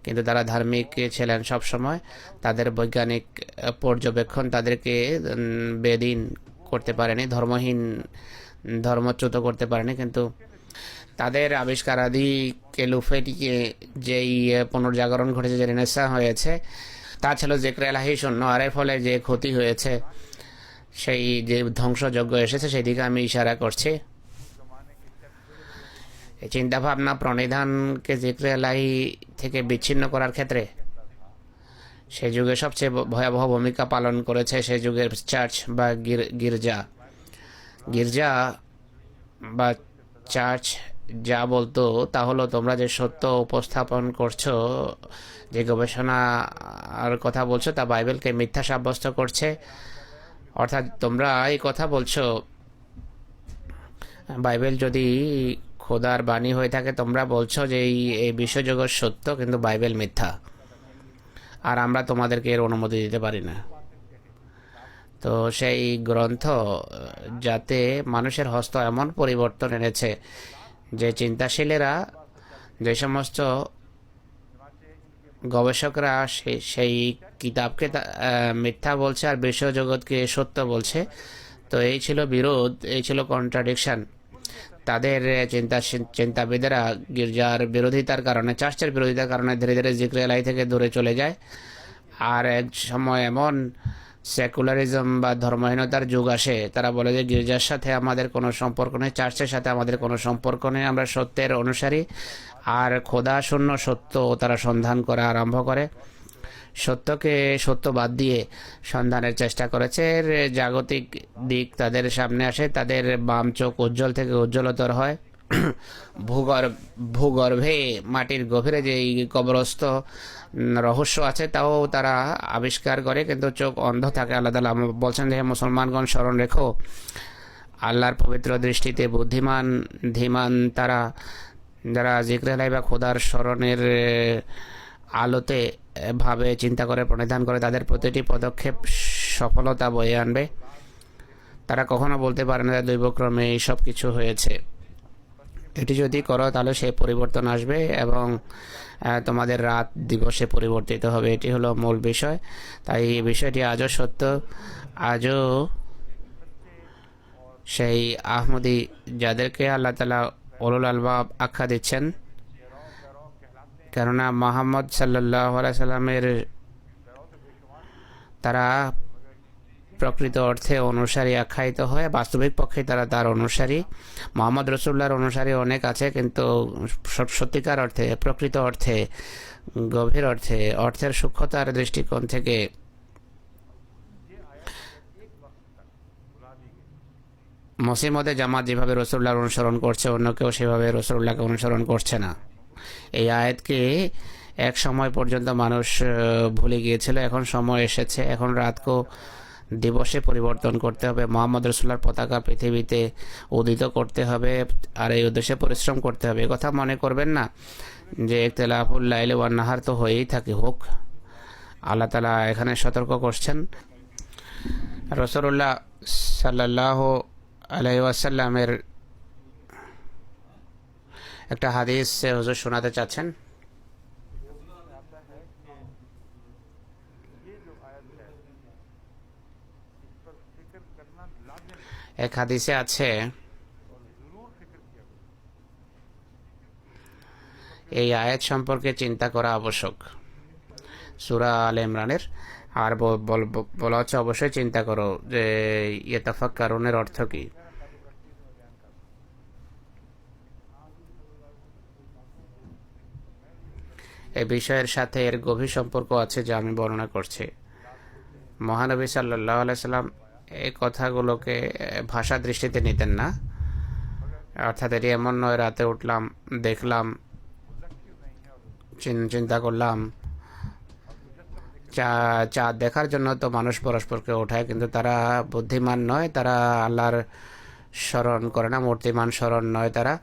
কিন্তু তারা ধার্মিক ছিলেন সবসময়। তাদের বৈজ্ঞানিক পর্যবেক্ষণ তাদেরকে বেদিন করতে পারেনি, ধর্মচ্যুত করতে পারেনি। কিন্তু তাদের আবিষ্কারাদিকে লুফেটিকে যেই পুনর্জাগরণ ঘটেছে, যে রেনেসাঁ হয়েছে, তা ছিল জিক্রে এলাহি শূন্য। আর এর ফলে যে ক্ষতি হয়েছে, সেই যে ধ্বংসযজ্ঞ এসেছে, সেই দিকে আমি ইশারা করছি। এই চিন্তাভাবনা প্রণিধানকে জিক্রে এলাহি থেকে বিচ্ছিন্ন করার ক্ষেত্রে সেই যুগে সবচেয়ে ভয়াবহ ভূমিকা পালন করেছে সেই যুগের চার্চ বা গির্জা বা চার্চ। যা বলতো তা হলো, তোমরা যে সত্য উপস্থাপন করছো, যে গবেষণার কথা বলছো, তা বাইবেলকে মিথ্যা সাব্যস্ত করছে। অর্থাৎ তোমরা এই কথা বলছো, বাইবেল যদি খোদার বাণী হয়ে থাকে, তোমরা বলছো যে এই বিশ্বজগৎ সত্য, কিন্তু বাইবেল মিথ্যা, আর আমরা তোমাদেরকে এর অনুমতি দিতে পারি না। তো সেই গ্রন্থ যাতে মানুষের হস্ত এমন পরিবর্তন এনেছে যে চিন্তাশীলেরা, যে সমস্ত গবেষকরা সেই কিতাবকে মিথ্যা বলছে আর বিশ্বজগৎকে সত্য বলছে। তো এই ছিল বিরোধ, এই ছিল কন্ট্রাডিকশন। তাদের চিন্তাবিদেরা গির্জার বিরোধিতার কারণে, চার্চের বিরোধিতার কারণে ধীরে ধীরে জিক্রে এলাহি থেকে দূরে চলে যায়। আর এক সময় এমন সেকুলারিজম বা ধর্মহীনতার যুগ আসে, তারা বলে যে গির্জার সাথে আমাদের কোনো সম্পর্ক নেই, চার্চের সাথে আমাদের কোনো সম্পর্ক নেই, আমরা সত্যের অনুসারী। আর খোদা শূন্য সত্য তারা সন্ধান করা আরম্ভ করে। সত্যকে সত্য বাদ দিয়ে সন্ধানের চেষ্টা করেছে। জাগতিক দিক তাদের সামনে আসে, তাদের বাম চোখ উজ্জ্বল থেকে উজ্জ্বলতর হয়। ভূগর্ভে মাটির গভীরে যে কবরস্থ রহস্য আছে তাও তারা আবিষ্কার করে, কিন্তু চোখ অন্ধ থাকে। আল্লাহ তাআলা বলছেন যে, মুসলমানগণ স্মরণ রেখো, আল্লাহর পবিত্র দৃষ্টিতে বুদ্ধিমান ধীমান তারা, যারা জিক্রে এলাহি বা খোদার স্মরণের আলোতে ভাবে, চিন্তা করে, প্রণিধান করে, তাদের প্রতিটি পদক্ষেপ সফলতা বয়ে আনবে। তারা কখনো বলতে পারে না দৈবক্রমে এই সব কিছু হয়েছে। এটি যদি করো তাহলে সেই পরিবর্তন আসবে এবং তোমাদের রাত দিবসে পরিবর্তিত হবে। এটি হলো মূল বিষয়। তাই এই বিষয়টি আজও সত্য, আজও সেই আহমদি যাদেরকে আল্লাহ তাআলা উলুল আলবাব আখ্যা দিচ্ছেন, কেননা মুহাম্মদ সাল্লাল্লাহু আলাইহি সাল্লামের তারা প্রকৃত অর্থে অনুসারী আখ্যায়িত হয়, বাস্তবিক পক্ষে তারা তার অনুসারী। মোহাম্মদ রসুল্লাহর অনুসারী অনেক আছে, কিন্তু সত্যিকার অর্থে, প্রকৃত অর্থে, গভীর অর্থে, অর্থের সূক্ষ্মতার দৃষ্টিকোণ থেকে মসিমদে জামাত যেভাবে রসুল্লাহর অনুসরণ করছে, অন্য কেউ সেভাবে রসুল্লাহকে অনুসরণ করছে না। এই আয়াতকে এক সময় পর্যন্ত মানুষ ভুলে গিয়েছিল, এখন সময় এসেছে, এখন রাতকে দিবসে পরিবর্তন করতে হবে। মোহাম্মদ রসুল্লাহর পতাকা পৃথিবীতে উদিত করতে হবে, আর এই উদ্দেশ্যে পরিশ্রম করতে হবে। কথা মনে করবেন না যে ইখতিলাফুল লাইল ওয়ান নাহার তো হয়েই থাকে, হোক। আল্লাহ তাআলা এখানে সতর্ক করছেন। রাসূলুল্লাহ সাল্লাল্লাহু আলাইহি ওয়াসাল্লামের একটা হাদিস হুজুর শোনাতে চাচ্ছেন। आता है कि ये जो आयत है इस पर फिक्र करना लाजिम है এক হাদিসে আছে, और जरूर फिक्र किया करो। এই আয়াত সম্পর্কে চিন্তা করা আবশ্যক। সূরা আলে ইমরানের। আর বলা হচ্ছে অবশ্যই চিন্তা করো যে ইয়াতাফাক্কারুনের অর্থ কি। এই বিষয়ের সাথে এর গভীর সম্পর্ক আছে যা আমি বর্ণনা করছি। মহানবী সাল্লাল্লাহু আলাইহি সাল্লাম এই কথাগুলোকে ভাষা দৃষ্টিতে নিতেন না। অর্থাৎ এটি এমন নয় রাতে উঠলাম, দেখলাম, চিন্তা করলাম। চাঁদ দেখার জন্য তো মানুষ পরস্পরকে ওঠায়, কিন্তু তারা বুদ্ধিমান নয়, তারা আল্লাহর স্মরণ করে না, মূর্তিমান স্মরণ নয় তারা।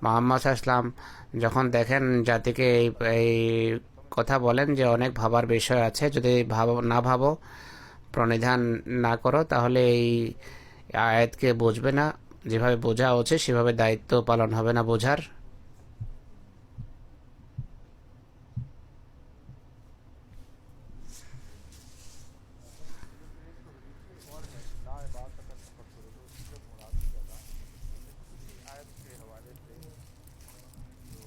মুহাম্মদ সাল্লাল্লাহু আলাইহি ওয়াসাল্লাম যখন দেখেন জাতিকে এই কথা বলেন যে অনেক ভাবার বিষয় আছে, যদি না ভাবো, প্রণিধান না করো, তাহলে এই আয়াতকে বুঝবে না, যেভাবে বোঝা উচিত সেভাবে দায়িত্ব পালন হবে না বোঝার। और है ला बात का तफक्कुर तो उसकी जब मुराद किया था इसी आयत के हवाले से जो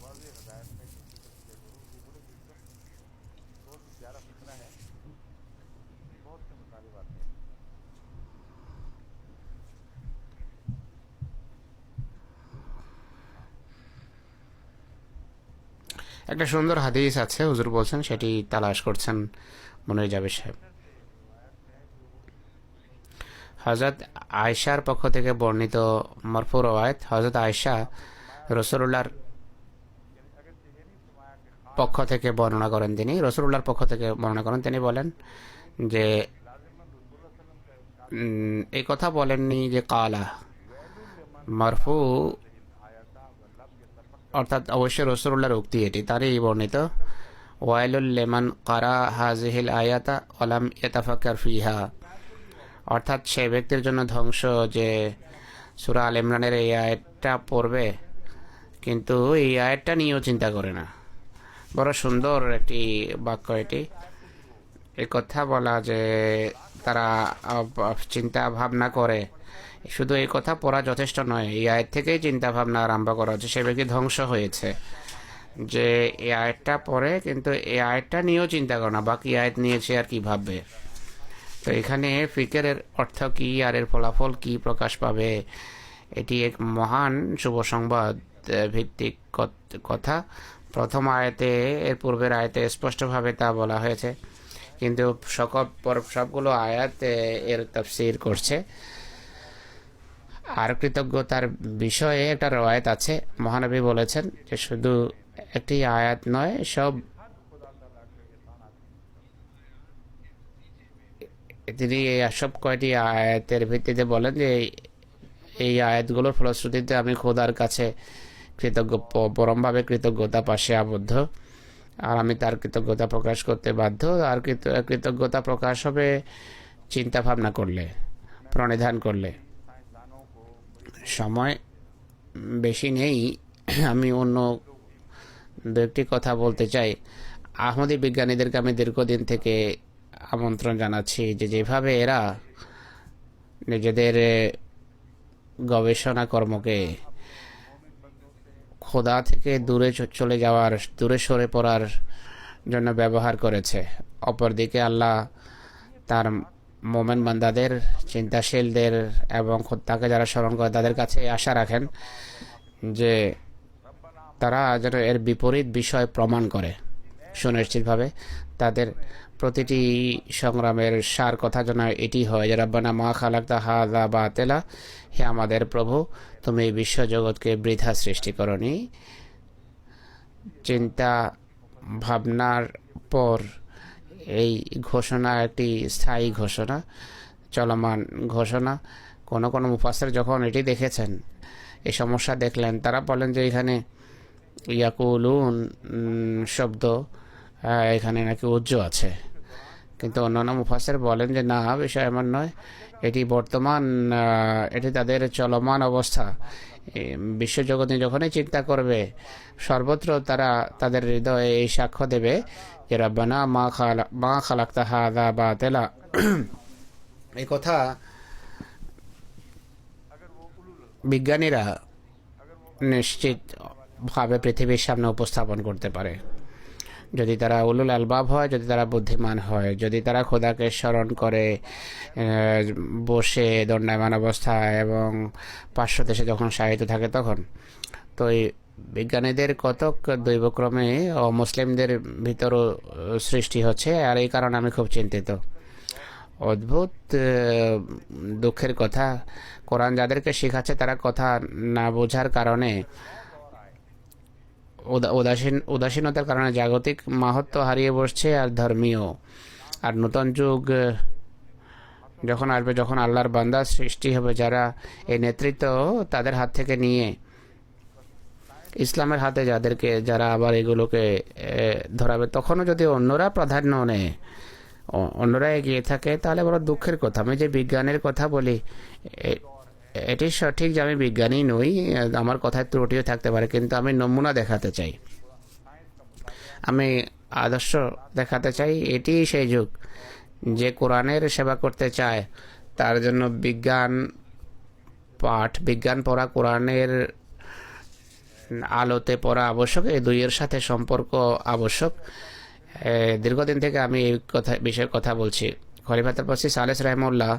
वाज़ेह हिदायत में जिक्र किया करो, ये बड़े दिलचस्प बहुत प्यारा फिक्रा है, बहुत से मुतालिब आते हैं। একটা সুন্দর হাদিস আছে, হুজুর বলছেন সেটি তালাশ করছেন মনে যাবে সাহেব। হযরত আয়েশার পক্ষ থেকে বর্ণিত মারফু রওয়ায়াত। হযরত আয়েশা রাসূলুল্লাহর পক্ষ থেকে বর্ণনা করেন, তিনি রাসূলুল্লাহর পক্ষ থেকে বর্ণনা করেন, তিনি বলেন যে এই কথা বলেননি যে কালা মারফু, অর্থাৎ অবশ্যই রাসূলুল্লাহর উক্তি, এটি তারই বর্ণিত। ওয়াইলুল লিমান কারা হাযিহিল আয়াতা ওয়া লাম ইয়াতাফাক্কার ফিহা, অর্থাৎ সেই ব্যক্তির জন্য ধ্বংস যে সূরা আল ইমরানের এই আয়াতটা পড়বে কিন্তু এই আয়াতটা নিয়েও চিন্তা করে না। বড় সুন্দর একটি বাক্য এটি। এই কথা বলা যে তারা চিন্তা ভাবনা করে, শুধু এই কথা পড়া যথেষ্ট নয়, এই আয়াত থেকেই চিন্তা ভাবনা আরম্ভ করা হচ্ছে, সে ব্যক্তি ধ্বংস হয়েছে। যে এই আয়াতটা পড়ে কিন্তু এই আয়াতটা নিয়েও চিন্তা করে না, বাকি আয়াত নিয়েছে আর কি ভাববে। তো এখানে ফিকেরের অর্থ কি আর এর ফলাফল কি প্রকাশ পাবে, এটি এক মহান শুভ সংবাদ ভিত্তিক কথা। প্রথম আয়াতে, এর পূর্বের আয়াতে স্পষ্টভাবে তা বলা হয়েছে, কিন্তু সবগুলো আয়াত এর তাফসীর করছে। আর কৃতজ্ঞতার বিষয়ে একটা রওয়ায়াত আছে, মহানবী বলেছেন যে শুধু একটি আয়াত নয়, তিনি সব কয়টি আয়াতের ভিত্তিতে বলেন যে এই আয়াতগুলোর ফলশ্রুতিতে আমি খোদার কাছে পরমভাবে কৃতজ্ঞতা পাশে আবদ্ধ, আর আমি তার কৃতজ্ঞতা প্রকাশ করতে বাধ্য। আর কৃতজ্ঞতা প্রকাশ হবে চিন্তা ভাবনা করলে, প্রণিধান করলে। সময় বেশি নেই, আমি অন্য দু একটি কথা বলতে চাই। আহমদী বিজ্ঞানীদেরকে আমি দীর্ঘদিন থেকে আমন্ত্রণ জানাচ্ছি যে যেভাবে এরা নিজেদের গবেষণা কর্মকে খোদা থেকে দূরে চলে যাওয়ার, দূরে সরে পড়ার জন্য ব্যবহার করেছে, অপরদিকে আল্লাহ তার মোমেন বান্দাদের, চিন্তাশীলদের এবং খোদাকে যারা স্মরণ করে তাদের কাছে আশা রাখেন যে তারা যেন এর বিপরীত বিষয় প্রমাণ করে সুনিশ্চিতভাবে। তাদের প্রতিটি সংগ্রামের সার কথা যেন এটি হয় যে রব্বানা মা খালাকতা হাযা বাতিলা, হে আমাদের প্রভু, তুমি এই বিশ্বজগৎকে বৃথা সৃষ্টি করনি। চিন্তা ভাবনার পর এই ঘোষণা একটি স্থায়ী ঘোষণা, চলমান ঘোষণা। কোনো কোনো মুফাসসির যখন এটি দেখেছেন, এই সমস্যা দেখলেন, তারা বলেন যে এখানে ইয়াকুলুন শব্দ এখানে নাকি উজ্জ্ব আছে, কিন্তু অন্যান্য মুফাসসির বলেন যে না, বিষয় এমন নয়, এটি বর্তমান, এটি তাদের চলমান অবস্থা। বিশ্বজগতে যখনই চিন্তা করবে সর্বত্র তারা তাদের হৃদয়ে এই সাক্ষ্য দেবে যে রব্বানা মা খালাকতা হাযা বাতিলা। এই কথা বিজ্ঞানীরা নিশ্চিতভাবে পৃথিবীর সামনে উপস্থাপন করতে পারে যদি তারা উলুল আলবাব হয়, যদি তারা বুদ্ধিমান হয়, যদি তারা খোদাকে স্মরণ করে বসে দণ্ডায়মান অবস্থায় এবং পার্শ্ব দেশে যখন শায়িত থাকে তখন। তো এই বিজ্ঞানীদের কতক দৈবক্রমে ও মুসলিমদের ভিতরও সৃষ্টি হচ্ছে, আর এই কারণে আমি খুব চিন্তিত। অদ্ভুত দুঃখের কথা, কোরআন যাদেরকে শেখাচ্ছে তারা কথা না বোঝার কারণে, উদাসীনতার কারণে জাগতিক মাহাত্ম্য হারিয়ে বসছে আর ধর্মীয়। আর নতুন যুগ যখন আসবে, যখন আল্লাহর বান্দা সৃষ্টি হবে যারা এই নেতৃত্ব তাদের হাত থেকে নিয়ে ইসলামের হাতে যারা আবার এগুলোকে ধরাবে, তখনও যদি অন্যরা প্রাধান্য নেয়, অন্যরা এগিয়ে থাকে, তাহলে বড় দুঃখের কথা। আমি যে বিজ্ঞানের কথা বলি এটি সঠিক যে আমি বিজ্ঞানী নই, আমার কথায় ত্রুটিও থাকতে পারে, কিন্তু আমি নমুনা দেখাতে চাই, আমি আদর্শ দেখাতে চাই। এটি সেই যুগ যে কোরআনের সেবা করতে চায় তার জন্য বিজ্ঞান পড়া, কোরআনের আলোতে পড়া আবশ্যক। এই দুইয়ের সাথে সম্পর্ক আবশ্যক। দীর্ঘদিন থেকে আমি এই বিষয়ে কথা বলছি। খলিফাতুল মসিহ সালেহ রাহিমাহুল্লাহ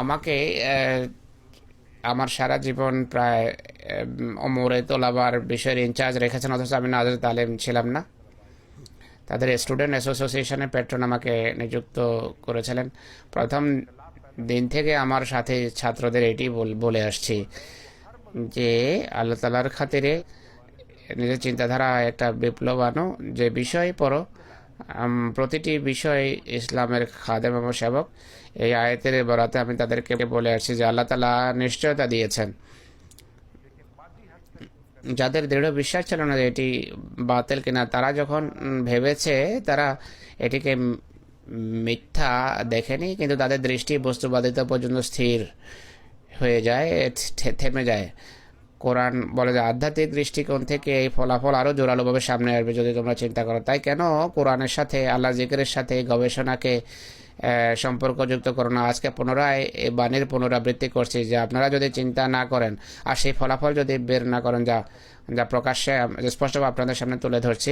আমাকে আমার সারা জীবন প্রায় ওমরে তোলাবার বিষয়ের ইনচার্জ রেখেছেন, অথচ আমি নাজর তালেম ছিলাম না। তাদের স্টুডেন্ট অ্যাসোসিয়েশনের পেট্রন আমাকে নিযুক্ত করেছিলেন। প্রথম দিন থেকে আমার সাথে ছাত্রদের এটি বলে আসছি যে আল্লাহ তাআলার খাতিরে নিজের চিন্তাধারা একটা বিপ্লব আনো, যে বিষয় পড়ো প্রতিটি বিষয় ইসলামের খাদেম এবং সেবক। এই আয়াতের বরাতে আমি তাদেরকে বলে আসছি যে আল্লাহ তাআলা নিশ্চয়তা দিয়েছেন। যাদের দৃঢ় বিশ্বাস ছিল না যে এটি বাতিল কিনা, তারা যখন ভেবেছে, তারা এটিকে মিথ্যা দেখেনি, কিন্তু তাদের দৃষ্টি বস্তুবাদিতা পর্যন্ত স্থির হয়ে যায়, থেমে যায়। কোরআন বলে যে আধ্যাত্মিক দৃষ্টিকোণ থেকে এই ফলাফল আরও জোরালোভাবে সামনে আসবে যদি তোমরা চিন্তা করো। তাই কেন কোরআনের সাথে, আল্লাহ জিকিরের সাথে গবেষণাকে সম্পর্কযুক্ত করো না? আজকে পুনরায় এই বাণীর পুনরাবৃত্তি করছি যে আপনারা যদি চিন্তা না করেন আর সেই ফলাফল যদি বের না করেন, যা প্রকাশ্যে স্পষ্টভাবে আপনাদের সামনে তুলে ধরছি,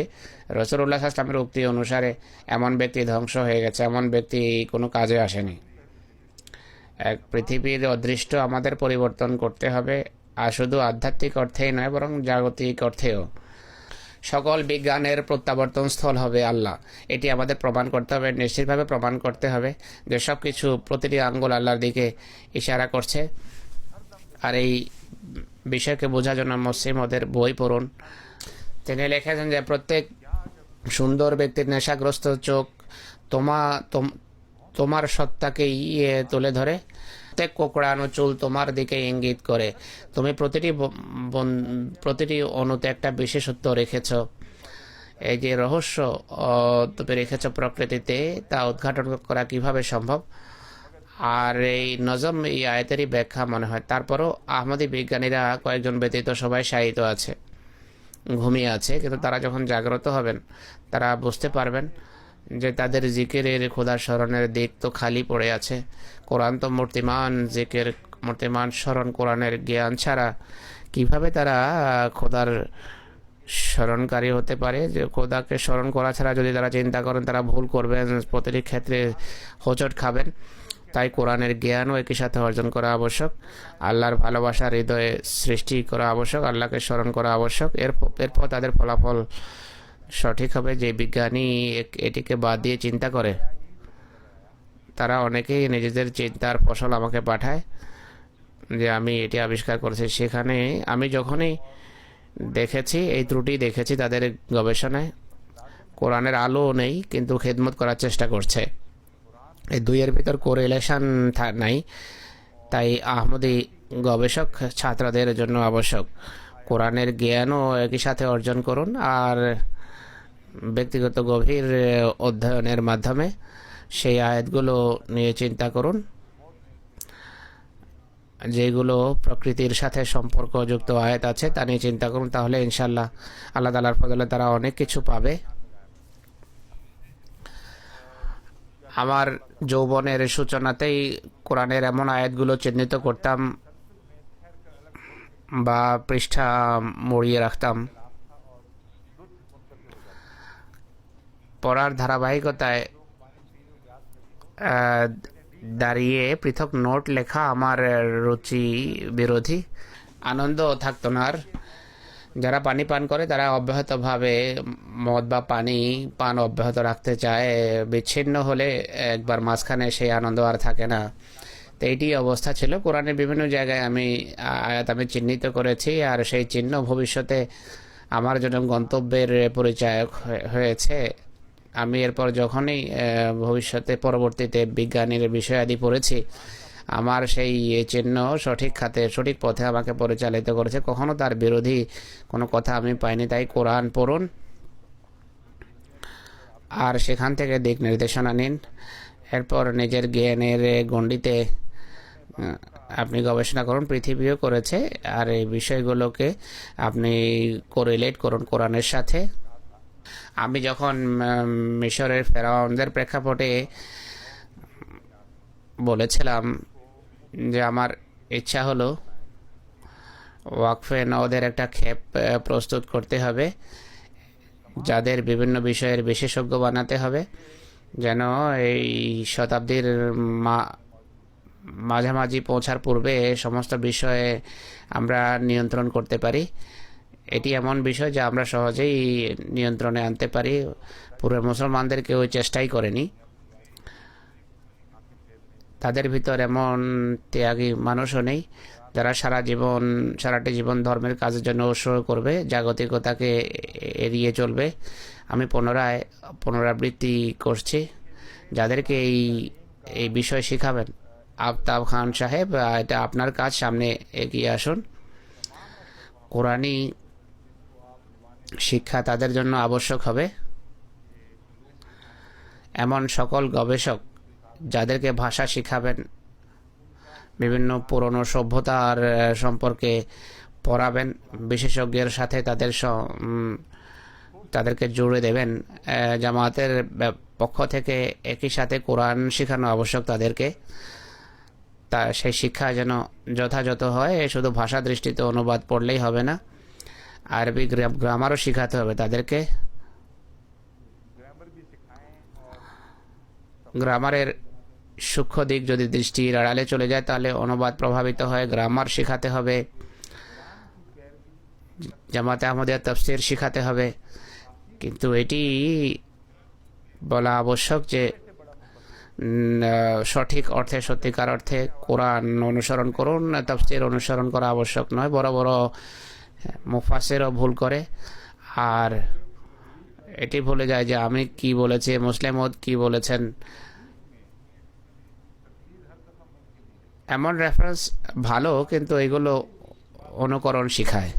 রাসূলুল্লাহ সাল্লাল্লাহু আলাইহি ওয়াসাল্লামের উক্তি অনুসারে এমন ব্যক্তি ধ্বংস হয়ে গেছে, এমন ব্যক্তি কোনো কাজে আসেনি। এক পৃথিবীর অদৃষ্ট আমাদের পরিবর্তন করতে হবে, আর শুধু আধ্যাত্মিক অর্থেই নয় বরং জাগতিক অর্থেও। সকল বিজ্ঞানের প্রত্যাবর্তন স্থল হবে আল্লাহ, এটি আমাদের প্রমাণ করতে হবে, নিশ্চিতভাবে প্রমাণ করতে হবে যে সব কিছু, প্রতিটি আঙ্গুল আল্লাহর দিকে ইশারা করছে। আর এই বিষয়কে বোঝার জন্য মুসলিম ওদের বই পড়ুন। তিনি লিখেছেন যে প্রত্যেক সুন্দর ব্যক্তির নেশাগ্রস্ত চোখ তোমার সত্তাকেই তুলে ধরে, প্রত্যেক কোকড়ানো চুল তোমার দিকে ইঙ্গিত করে। তুমি প্রতিটি অণুতে একটা বিশেষত্ব রেখেছ। এই যে রহস্য তুমি রেখেছ প্রকৃতিতে, তা উদ্ঘাটন করা কিভাবে সম্ভব? আর এই নজম এই আয়াতেরই ব্যাখ্যা মনে হয়। তারপরও আহমদী বিজ্ঞানীরা কয়েকজন ব্যতীত সবাই শায়িত আছে, ঘুমিয়ে আছে, কিন্তু তারা যখন জাগ্রত হবেন তারা বুঝতে পারবেন যে তাদের জিকিরের, খোদার স্মরণের দিক তো খালি পড়ে আছে। কোরআন তো মূর্তিমান জিকির, মূর্তিমান স্মরণ, কোরআনের জ্ঞান ছাড়া কিভাবে তারা খোদার স্মরণকারী হতে পারে, যে খোদাকে স্মরণ করা ছাড়া যদি তারা চিন্তা করেন তারা ভুল করবেন, প্রতিটি ক্ষেত্রে হোঁচট খাবেন। তাই কোরআনের জ্ঞানও একই সাথে অর্জন করা আবশ্যক, আল্লাহর ভালোবাসার হৃদয়ে সৃষ্টি করা আবশ্যক, আল্লাহকে স্মরণ করা আবশ্যক। এরপর তাদের ফলাফল সঠিক হবে। যে বিজ্ঞানী এটিকে বাদ দিয়ে চিন্তা করে, তারা অনেকেই নিজেদের চিন্তার ফসল আমাকে পাঠায় যে আমি এটি আবিষ্কার করেছি। সেখানে আমি যখনই দেখেছি এই ত্রুটি দেখেছি তাদের গবেষণায়, কোরআনের আলো নেই কিন্তু খেদমত করার চেষ্টা করছে, এই দুইয়ের ভিতর কোরিলেশন নাই। তাই আহমদি গবেষক ছাত্রদের জন্য আবশ্যক। কোরআনের জ্ঞানও একই সাথে অর্জন করুন আর ব্যক্তিগত গভীর অধ্যয়নের মাধ্যমে সেই আয়াতগুলো নিয়ে চিন্তা করুন, যেগুলো প্রকৃতির সাথে সম্পর্কযুক্ত আয়াত আছে তা নিয়ে চিন্তা করুন। তাহলে ইনশাল্লাহ আল্লাহ তাআলার ফজলে তারা অনেক কিছু পাবে। আমার যৌবনের সূচনাতেই কোরআনের এমন আয়াতগুলো চিহ্নিত করতাম বা পৃষ্ঠা মুড়িয়ে রাখতাম। পড়ার ধারাবাহিকতায় দাঁড়িয়ে পৃথক নোট লেখা আমার রুচি বিরোধী, আনন্দ থাকতো না আর। যারা পানি পান করে তারা অব্যাহতভাবে মদ বা পানি পান অব্যাহত রাখতে চায়, বিচ্ছিন্ন হলে একবার মাঝখানে সেই আনন্দ আর থাকে না। তো এইটি অবস্থা ছিল। কোরআনের বিভিন্ন জায়গায় আয়াত আমি চিহ্নিত করেছি, আর সেই চিহ্ন ভবিষ্যতে আমার জন্য গন্তব্যের পরিচায়ক হয়েছে। আমি এরপর যখনই ভবিষ্যতে পরবর্তীতে বিজ্ঞানের বিষয়াদি পড়েছি, আমার সেই চিহ্ন সঠিক খাতে সঠিক পথে আমাকে পরিচালিত করেছে, কখনো তার বিরোধী কোনো কথা আমি পাইনি। তাই কোরআন পড়ুন আর সেখান থেকে দিক নির্দেশনা নিন। এরপর নিজের জ্ঞানের গণ্ডিতে আপনি গবেষণা করুন, পৃথিবীও করেছে, আর এই বিষয়গুলোকে আপনি কোরিলেট করুন কোরআনের সাথে। আমি যখন মিশরের ফেরাউনদের প্রেক্ষাপটে বলেছিলাম যে আমার ইচ্ছা হলো ওয়াকফে নওদের একটা ক্ষেপ প্রস্তুত করতে হবে, যাদের বিভিন্ন বিষয়ের বিশেষজ্ঞ বানাতে হবে, যেন এই শতাব্দীর মাঝামাঝি পৌঁছার পূর্বে সমস্ত বিষয়ে আমরা নিয়ন্ত্রণ করতে পারি। এটি এমন বিষয় যা আমরা সহজেই নিয়ন্ত্রণে আনতে পারি। পূর্বের মুসলমানদের কেউ চেষ্টাই করেনি। তাদের ভিতর এমন ত্যাগী মানুষও নেই যারা সারাটি জীবন ধর্মের কাজের জন্য উৎসর্গ করবে, জাগতিকতাকে এড়িয়ে চলবে। আমি পুনরাবৃত্তি করছি, যাদেরকে এই বিষয় শেখাবেন আফতাব খান সাহেব, এটা আপনার কাজ, সামনে এগিয়ে আসুন। কোরআনী শিক্ষা তাদের জন্য আবশ্যক হবে। এমন সকল গবেষক যাদেরকে ভাষা শিখাবেন, বিভিন্ন পুরনো সভ্যতার সম্পর্কে পড়াবেন, বিশেষজ্ঞের সাথে তাদেরকে জুড়ে দেবেন। জামায়াতের পক্ষ থেকে একই সাথে কোরআন শেখানো আবশ্যক তাদেরকে। তা সেই শিক্ষা যেন যথাযথ হয়। শুধু ভাষা দৃষ্টিতে অনুবাদ পড়লেই হবে না, আরবি গ্রামারও শেখাতে হবে তাদেরকে। গ্রামারের সূক্ষ্ম দিক যদি দৃষ্টির আড়ালে চলে যায় তাহলে অনুবাদ প্রভাবিত হয়। গ্রামার শেখাতে হবে, জামাতে আহমদিয়া তাফসীর শেখাতে হবে। কিন্তু এটি বলা আবশ্যক যে সঠিক অর্থে সত্যিকার অর্থে কোরআন অনুসরণ করুন, তাফসীর অনুসরণ করা আবশ্যক নয়। বড় বড় মুফাসসিরও ভুল করে আর এটি ভুলে যায় যে আমি কি বলেছি, মুসলিম মত কি বলেছেন। এমন রেফারেন্স ভালো, কিন্তু এগুলো অনুকরণ শিখায়।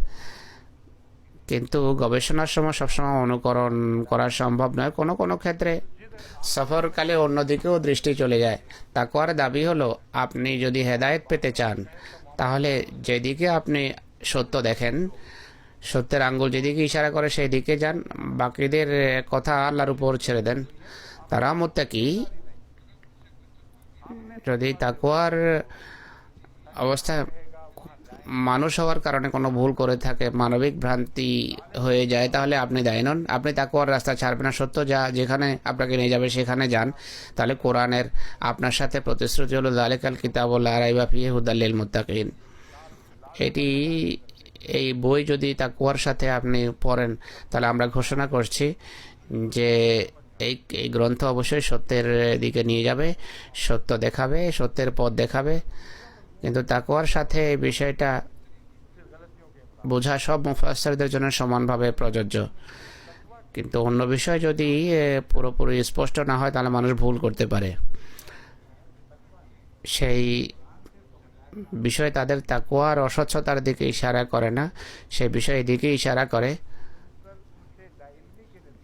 কিন্তু গবেষণার সময় সবসময় অনুকরণ করা সম্ভব নয়। কোনো কোনো ক্ষেত্রে সফরকালে অন্যদিকেও দৃষ্টি চলে যায়। তাকওয়ার দাবি হলো, আপনি যদি হেদায়েত পেতে চান তাহলে যেদিকে আপনি সত্য দেখেন, সত্যের আঙ্গুল যেদিকে ইশারা করে সেই দিকে যান, বাকিদের কথা আল্লাহর উপর ছেড়ে দেন। তারা মুত্তাকি। যদি তাকওয়ার অবস্থা মানুষ হওয়ার কারণে কোনো ভুল করে থাকে, মানবিক ভ্রান্তি হয়ে যায়, তাহলে আপনি দায়ী নন। আপনি তাকওয়ার রাস্তা ছাড়বেন না, সত্য যা যেখানে আপনাকে নিয়ে যাবে সেখানে যান। তাহলে কোরআনের আপনার সাথে প্রতিশ্রুতি হলো যালিকাল কিতাবুল লা রাইবা ফিহি হুদাল লিল মুত্তাকিন। এটি এই বই যদি তাকওয়ার সাথে আপনি পড়েন, তাহলে আমরা ঘোষণা করছি যে এই এই গ্রন্থ অবশ্যই সত্যের দিকে নিয়ে যাবে, সত্য দেখাবে, সত্যের পথ দেখাবে। কিন্তু তাকওয়ার সাথে এই বিষয়টা বোঝা সব মুফাসসিরদের জন্য সমানভাবে প্রযোজ্য। কিন্তু অন্য বিষয় যদি পুরোপুরি স্পষ্ট না হয়, তাহলে মানুষ ভুল করতে পারে। সেই বিষয় তাদের তাকওয়ার অস্বচ্ছতার দিকে ইশারা করে না, সেই বিষয়ের দিকে ইশারা করে।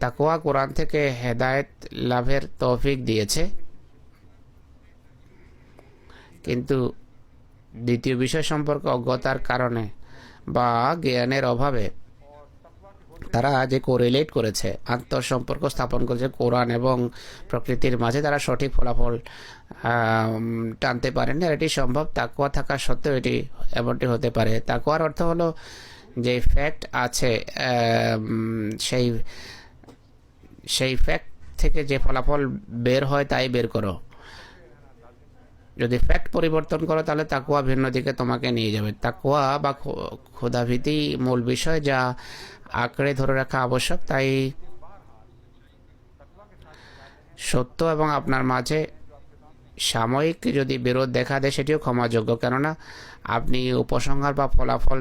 তাকওয়া কোরআন থেকে হেদায়েত লাভের তৌফিক দিয়েছে, কিন্তু দ্বিতীয় বিষয় সম্পর্কে অজ্ঞতার কারণে বা জ্ঞানের অভাবে তারা যে কোরিলেট করেছে, আন্তঃসম্পর্ক স্থাপন করেছে কোরআন এবং প্রকৃতির মাঝে, তারা সঠিক ফলাফল টানতে পারেন না। এটি সম্ভব তাকওয়া থাকা সত্ত্বেও এটি এমনটি হতে পারে। তাকওয়ার অর্থ হলো যে ফ্যাক্ট আছে, সেই সেই ফ্যাক্ট থেকে যে ফলাফল বের হয় তাই বের করো। যদি ফ্যাক্ট পরিবর্তন করো, তাহলে তাকওয়া ভিন্ন দিকে তোমাকে নিয়ে যাবে। তাকওয়া বা খোদাভীতি মূল বিষয়, যা আঁকড়ে ধরে রাখা আবশ্যক। তাই সত্য এবং আপনার মাঝে সাময়িক যদি বিরোধ দেখা দেয়, সেটিও ক্ষমাযোগ্য, কেননা আপনি উপসংহার বা ফলাফল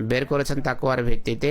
বের করেছেন তাকওয়ার ভিত্তিতে।